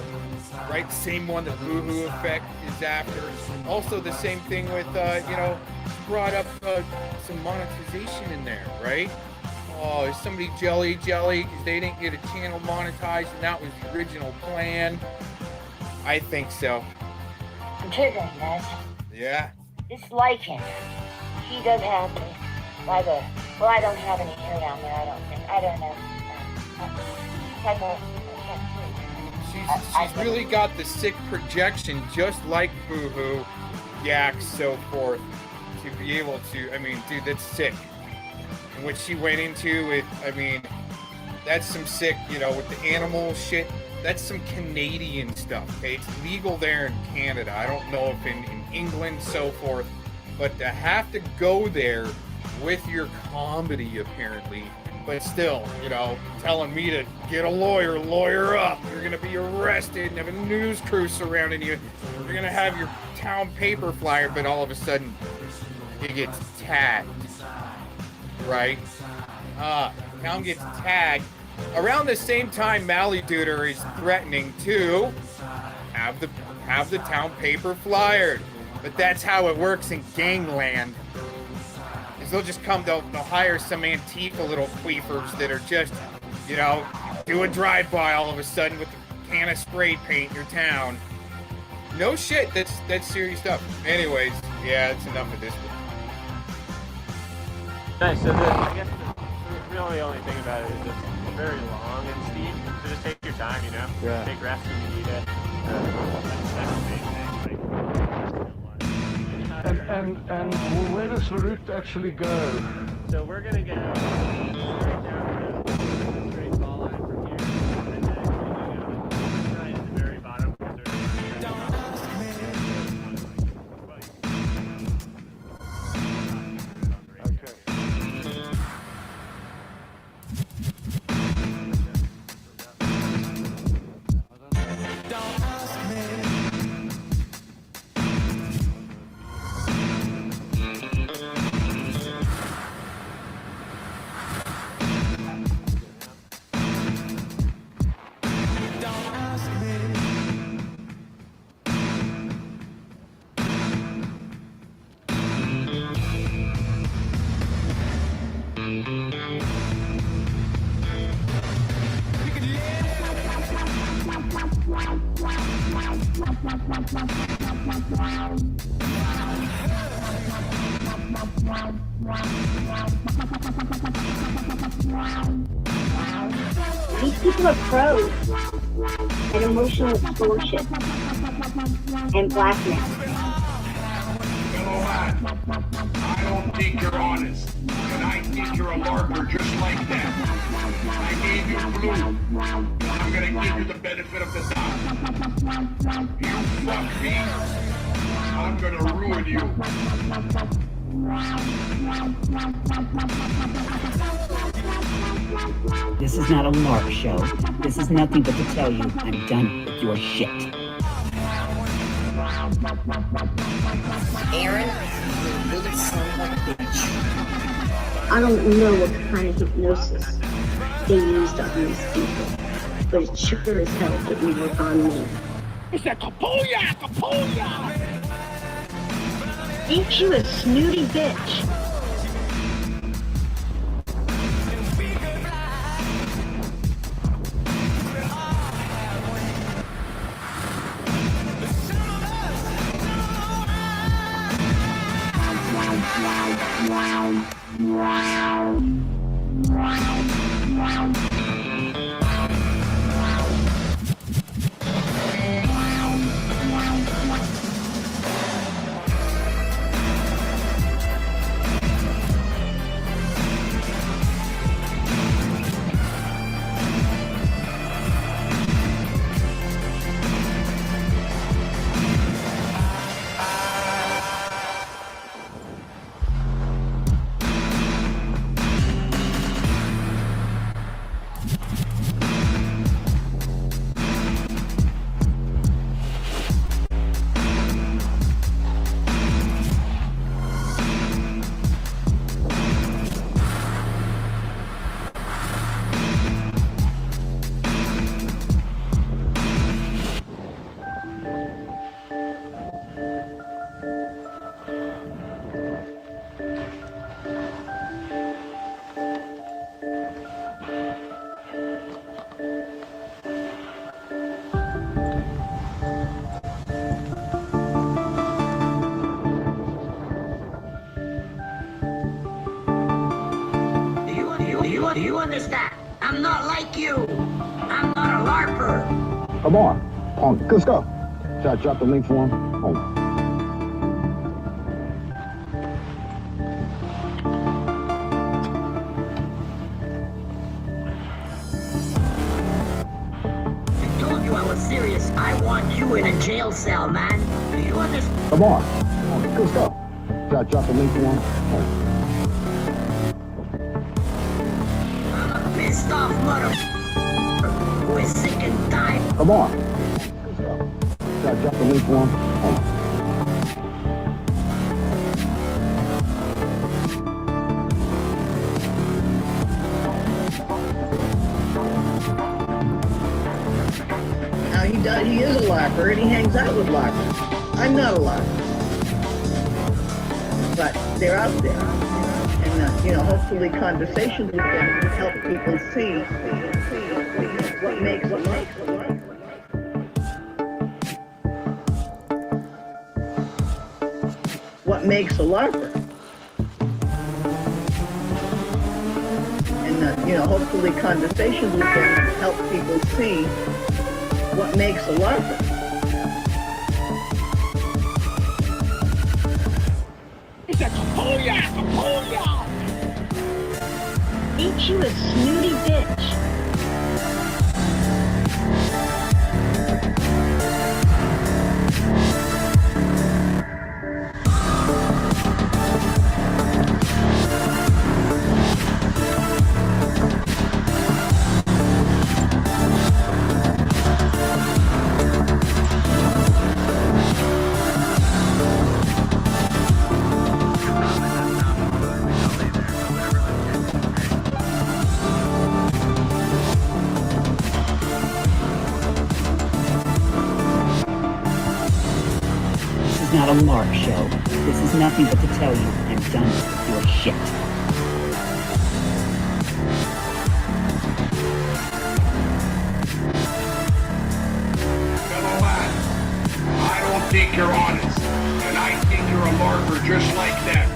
right? Same one that Boohoo Effect is after. Also the same thing with, you know, brought up some monetization in there, right? Oh, is somebody jelly because they didn't get a channel monetized and that was the original plan? I think so. I'm triggering, guys. Yeah. It's like him. He does have me by the... Well, I don't have any hair down there, I don't think. I don't know. Type of... She's really got the sick projection, just like Boohoo, Yak, so forth, to be able to, I mean, dude, that's sick. And what she went into with, I mean, that's some sick, you know, with the animal shit, that's some Canadian stuff, okay? It's legal there in Canada. I don't know if in England, so forth, but to have to go there with your comedy, apparently, but still, you know, telling me to get a lawyer up. You're gonna be arrested and have a news crew surrounding you. You're gonna have your town paper flyer, but all of a sudden, it gets tagged, right? Town gets tagged. Around the same time, Mally Duder is threatening to have the town paper flyered. But that's how it works in gangland. They'll just come, they'll hire some Antifa little queefers that are just, you know, do a drive-by all of a sudden with a can of spray paint in your town. No shit, that's serious stuff. Anyways, yeah, that's enough of this one. Nice, so I guess the really only thing about it is it's very long and steep, so just take your time, you know? Yeah. Take rest when you need it. That's the main thing. And where does the route actually go? So we're gonna go straight down the straight fall line from here, and then we're gonna go right at the very bottom. These people are pros at emotional extortion and blackmail. I don't think you're honest, and I think you're a larper just like that. I gave you blue. I'm gonna give you the benefit of the doubt. You fuck me, I'm gonna ruin you. This is not a LARP show. This is nothing but to tell you I'm done with your shit. Aaron, you really sound like a bitch. I don't know what kind of hypnosis they used on these people, but it sure as hell didn't work on me. It's a kapooyah, kapooyah! Ain't you a snooty bitch? Do you understand? I'm not like you. I'm not a LARPer. Come on. Good stuff. Should I drop the link for him? Hold on. I told you I was serious. I want you in a jail cell, man. Do you understand? Come on. Good stuff. Should I drop the link for him? Hold on. Pissed off mother who is sick and tired. Come on. Good stuff. Should I drop the link for him? Hold on. Now he is a LARPer and he hangs out with LARPers. I'm not a LARPer. But they're out there. And, hopefully conversations with them will help people see what makes a LARPer. What makes a LARPer. And, hopefully conversations with them will help people see what makes a LARPer. Ain't you a snooty bitch? Not a LARP show. This is nothing but to tell you I'm done with your shit. Fellow lad, I don't think you're honest, and I think you're a LARPer just like them.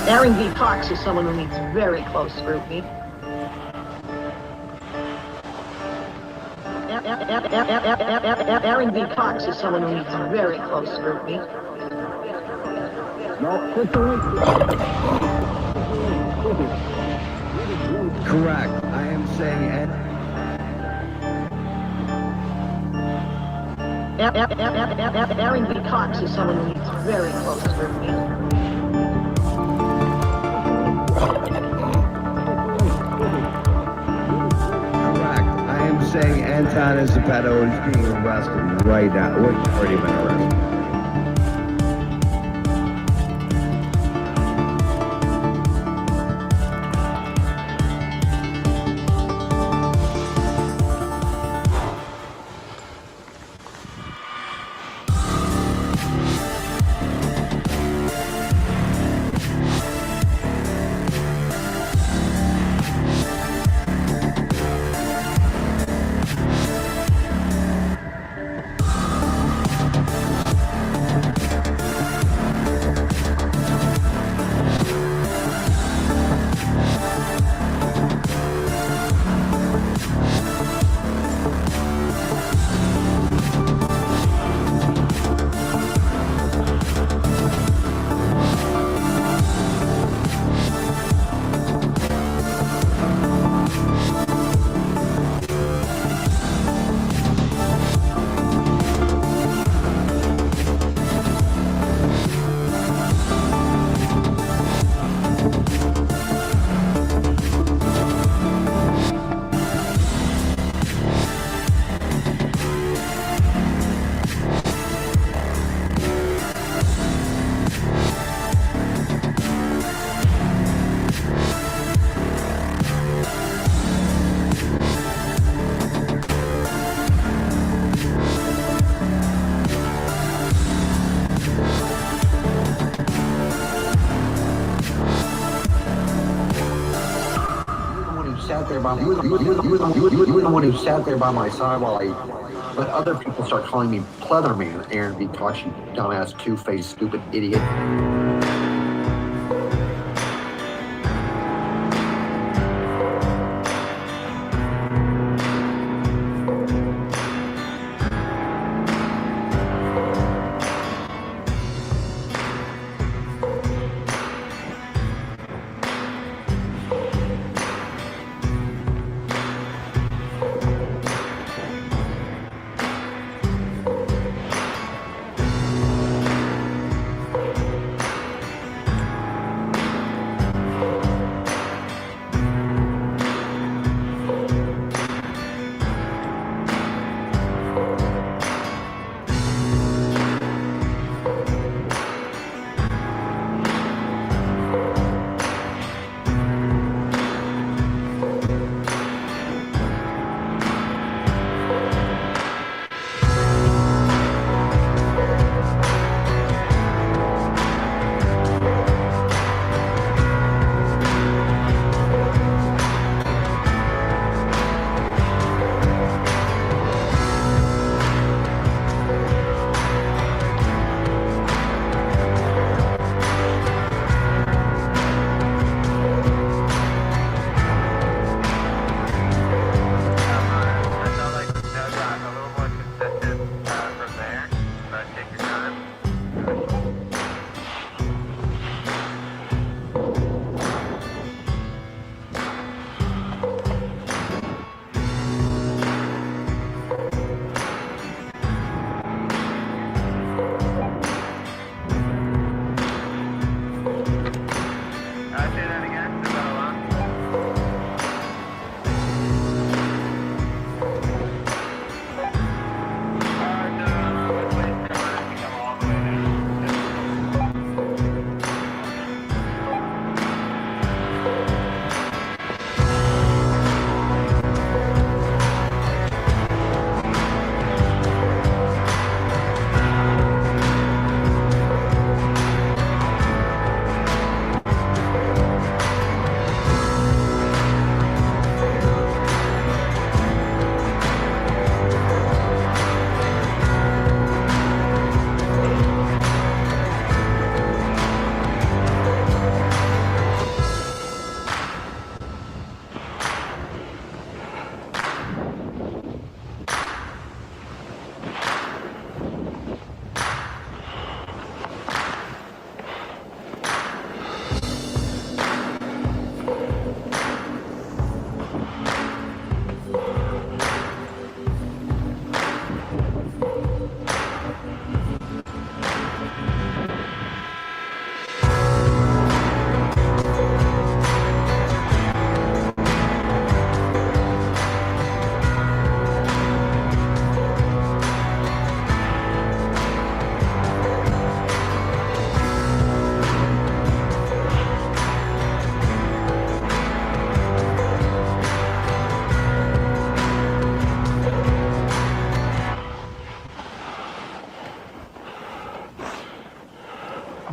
Aaron V. Cox is someone who needs very close scrutiny. Aaron V. Cox is someone who needs very close scrutiny. Correct. I am saying Aaron V. Cox is someone who needs very close scrutiny. saying Anton Zapato is being arrested right now. Well, he's already been arrested. sat there by you were the one who sat there by my side while I let other people start calling me Pleatherman, Aaron B. Tosh, you dumbass, two-faced, stupid idiot.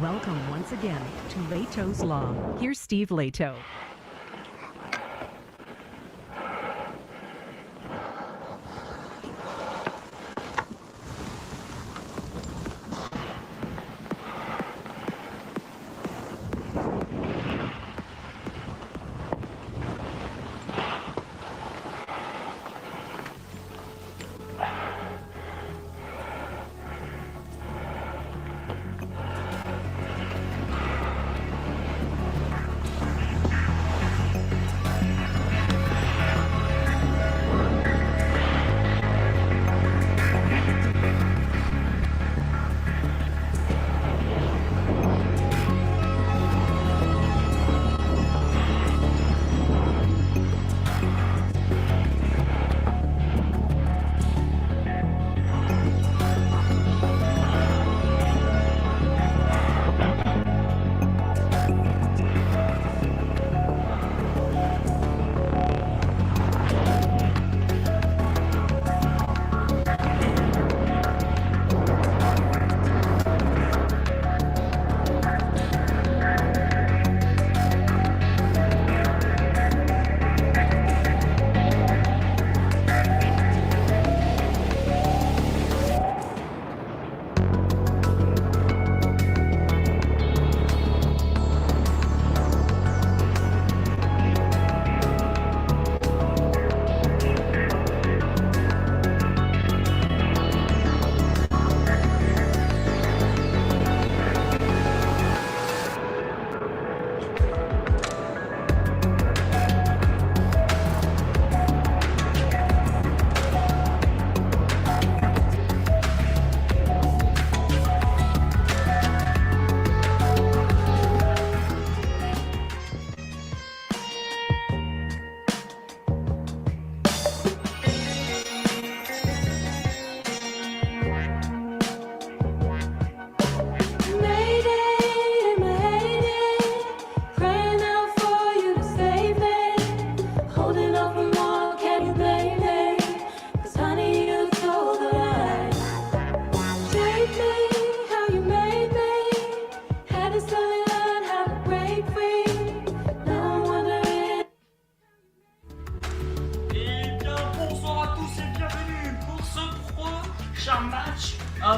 Welcome once again to Leto's Law. Here's Steve Leto.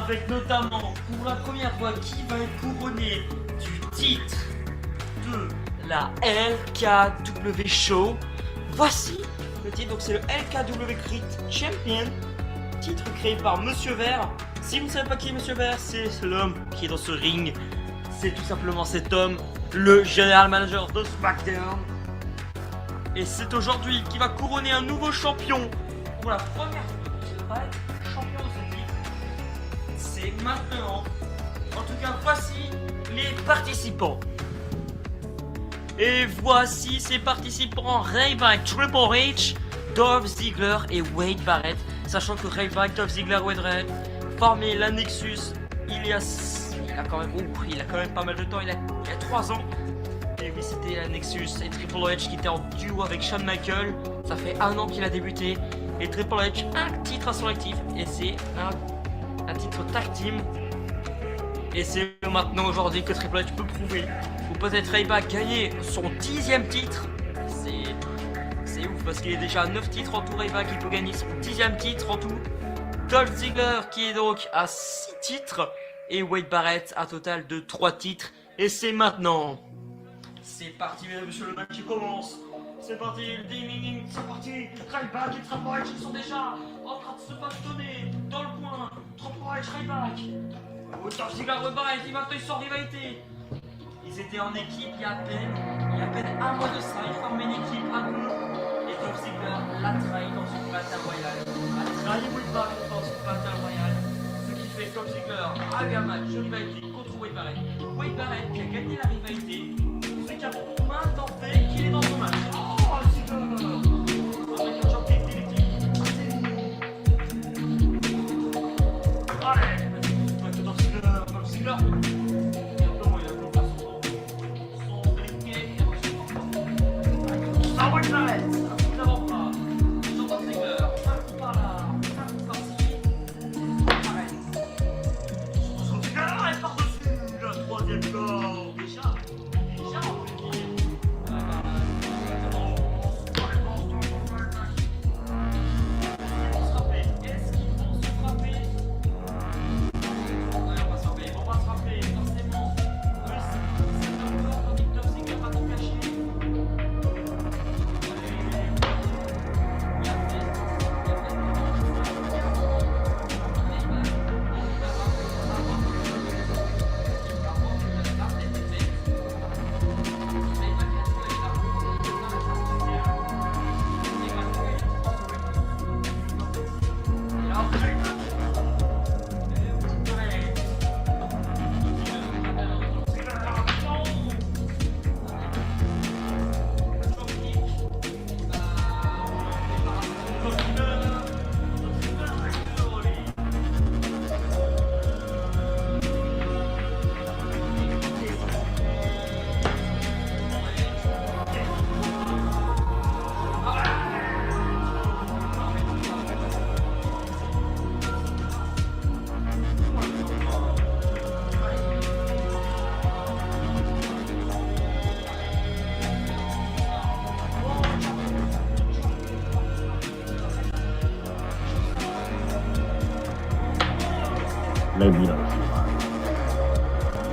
avec notamment pour la première fois qui va être couronné du titre de la LKW Show. Voici le titre, donc c'est le LKW Crit Champion, titre créé par Monsieur Vert. Si vous ne savez pas qui est Monsieur Vert, c'est l'homme qui est dans ce ring. C'est tout simplement cet homme, le General Manager de SmackDown. Et c'est aujourd'hui qu'il va couronner un nouveau champion pour la première fois. Il va être champion de ce titre. C'est maintenant. En tout cas, voici les participants. Et voici ces participants: Ryback, Triple H, Dolph Ziggler et Wade Barrett. Sachant que Ryback, Dolph Ziggler, Wade Barrett formaient la Nexus il a quand même pas mal de temps, il a 3 ans. Et oui, c'était la Nexus et Triple H qui était en duo avec Shawn Michaels. Ça fait 1 an qu'il a débuté. Et Triple H, un titre à son actif. Et c'est un titre tag team. Et c'est maintenant aujourd'hui que Triple H peut prouver. Ou peut-être Ryback gagner son 10e titre. C'est ouf parce qu'il est déjà à 9 titres en tout. Ryback, il peut gagner son 10e titre en tout. Dolph Ziggler qui est donc à 6 titres. Et Wade Barrett à total de 3 titres. Et c'est maintenant. C'est parti, mesdames et messieurs, le match qui commence. C'est parti, ding ding ding, c'est parti. Ryback et Triple H qui sont déjà en train de se bastonner dans le coin. Triple H, Ryback. Dolph Ziggler, Wade Barrett, ils sont en rivalité. Ils étaient en équipe il y a à peine 1 mois de ça. Ils formaient une équipe à deux. Et Dolph Ziggler l'a trahi dans une Battle Royale. A trahi Wade Barrett dans une Battle Royale. Ce qui fait que Dolph Ziggler a eu un match de rivalité contre Wade Barrett. Wade Barrett qui a gagné la rivalité. Ce qui a maintenant fait qu'il est dans son match. Oh, Ziggler! Avec un champion électrique. Allez! Dolph Ziggler. Ah, Wade Barrett! Nous n'avons pas. Dolph Ziggler. Un coup par là. Un coup par-ci. Barrett. Dolph Ziggler est par-dessus. Le 3e corps. Déjà, on peut le dire. Est-ce qu'ils vont se frapper? On va se frapper, forcément. C'est un corps tandis que Dolph Ziggler va tout cacher.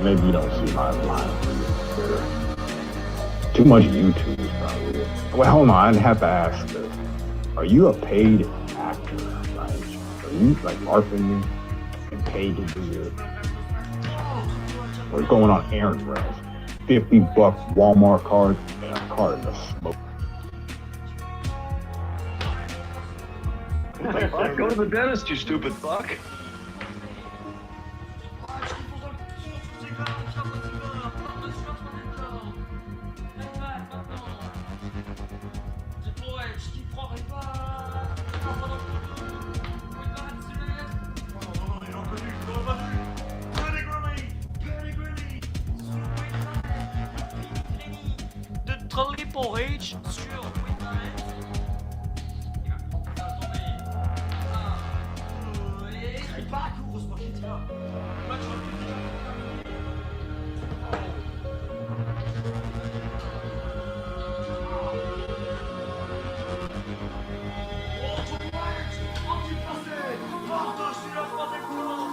Maybe you don't see my line for your Twitter. Too much YouTube is probably it. Well, hold on, I have to ask this. Are you a paid actor, right? Are you like LARPing and paid to do your, or going on errands rails? $50 Walmart card and a card of smoke. Go to the dentist, you stupid fuck. Triple H sur Wade Barrett. Il va prendre ça, attendez. 1, 2, et Ryback, heureusement qu'il était là. Le match va plus vite. Oh, Triple H, anti-placé, par-dessus la 3e couloir.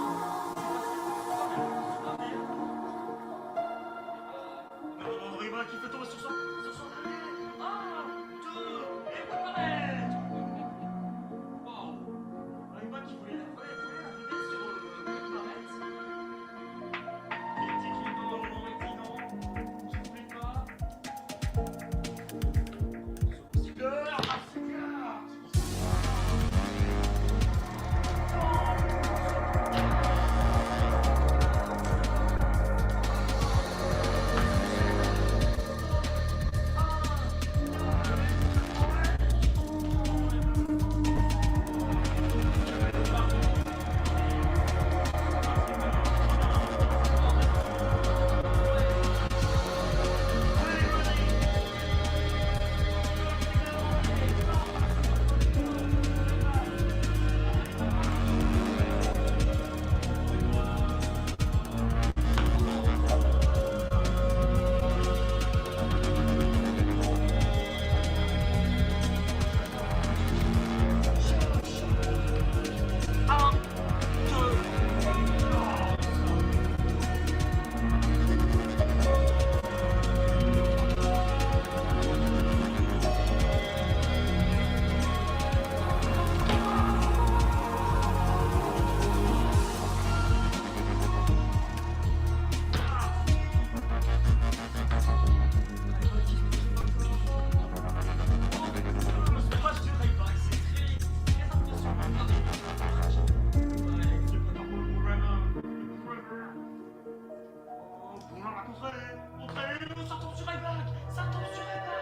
Ça tombe sur iPad. Ça tombe sur iPad.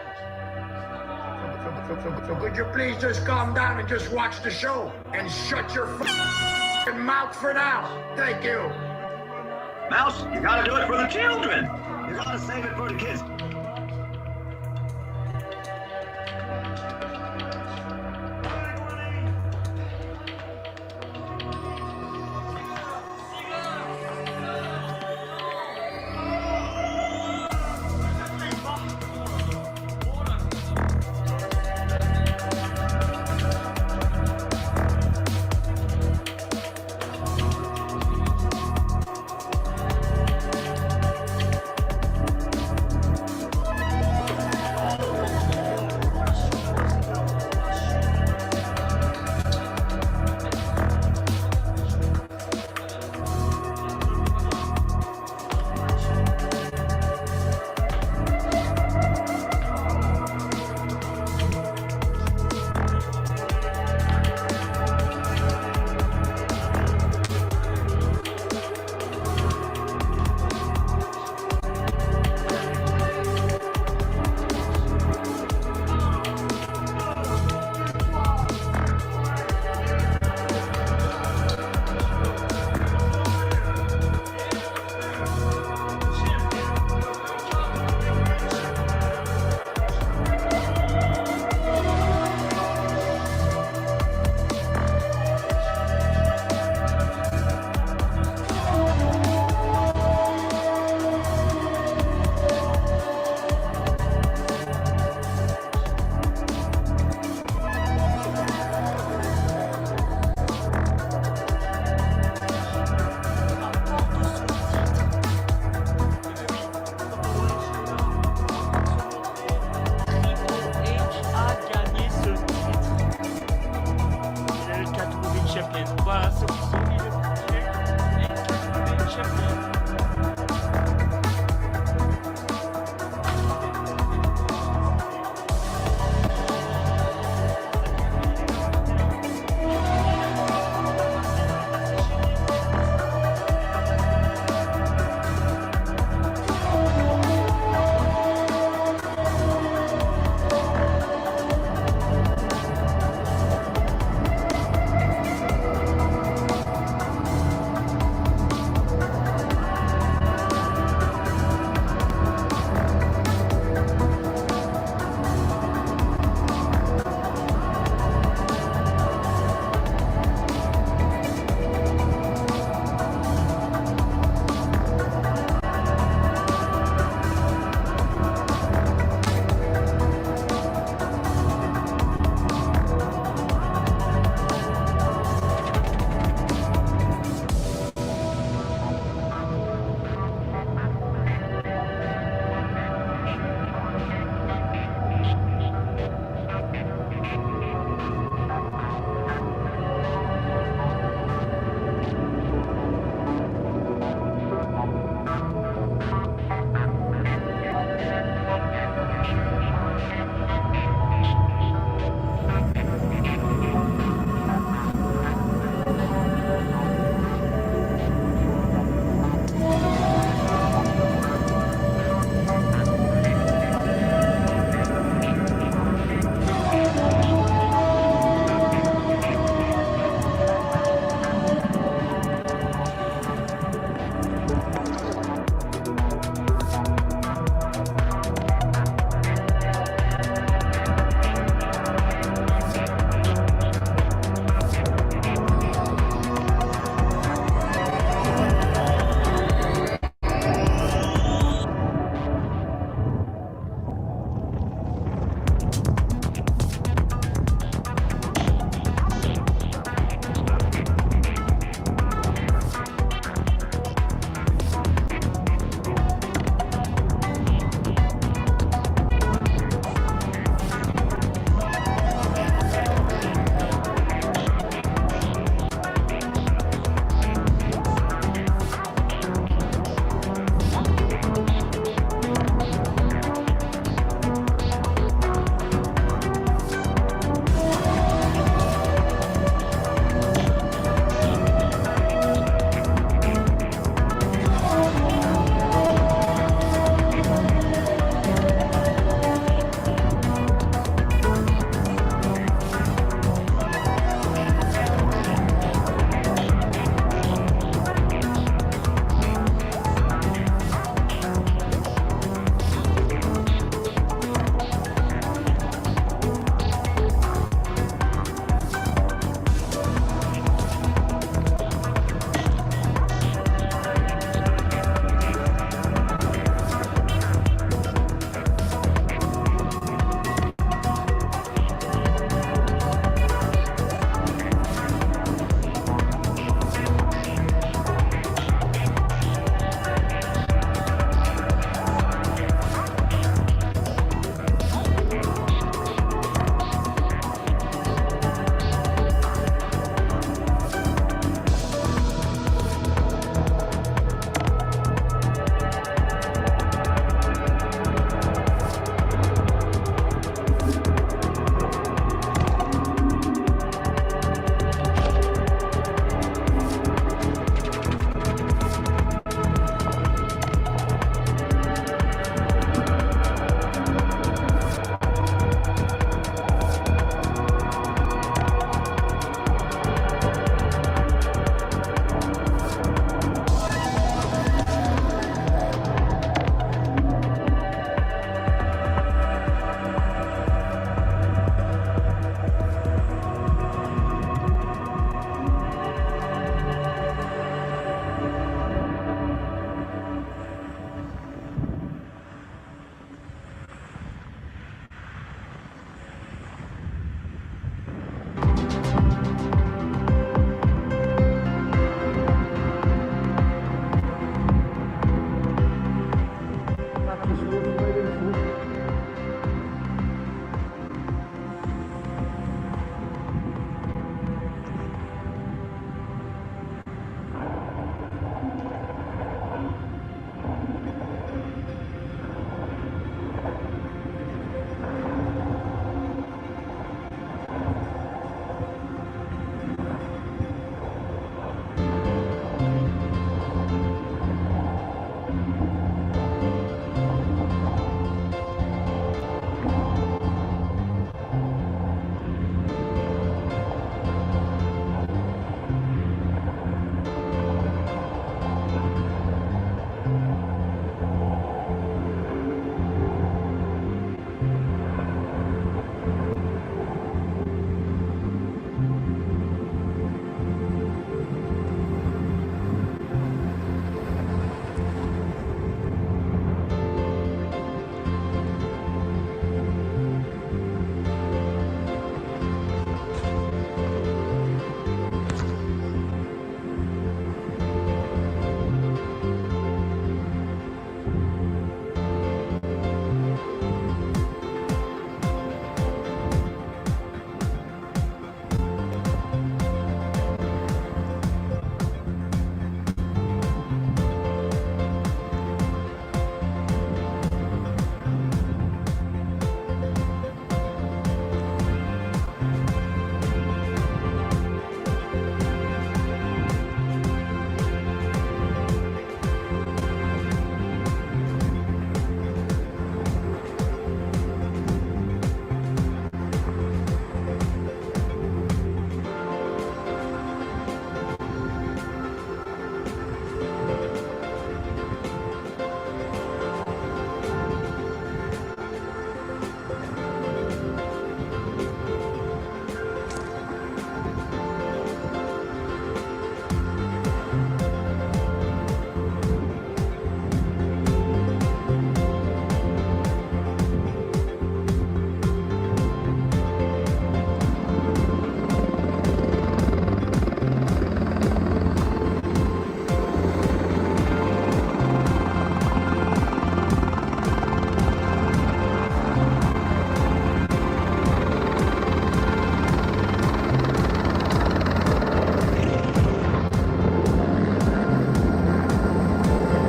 So could you please just calm down and just watch the show and shut your mouth for now? Thank you. Mouse, you gotta do it for the children. You gotta save it for the kids.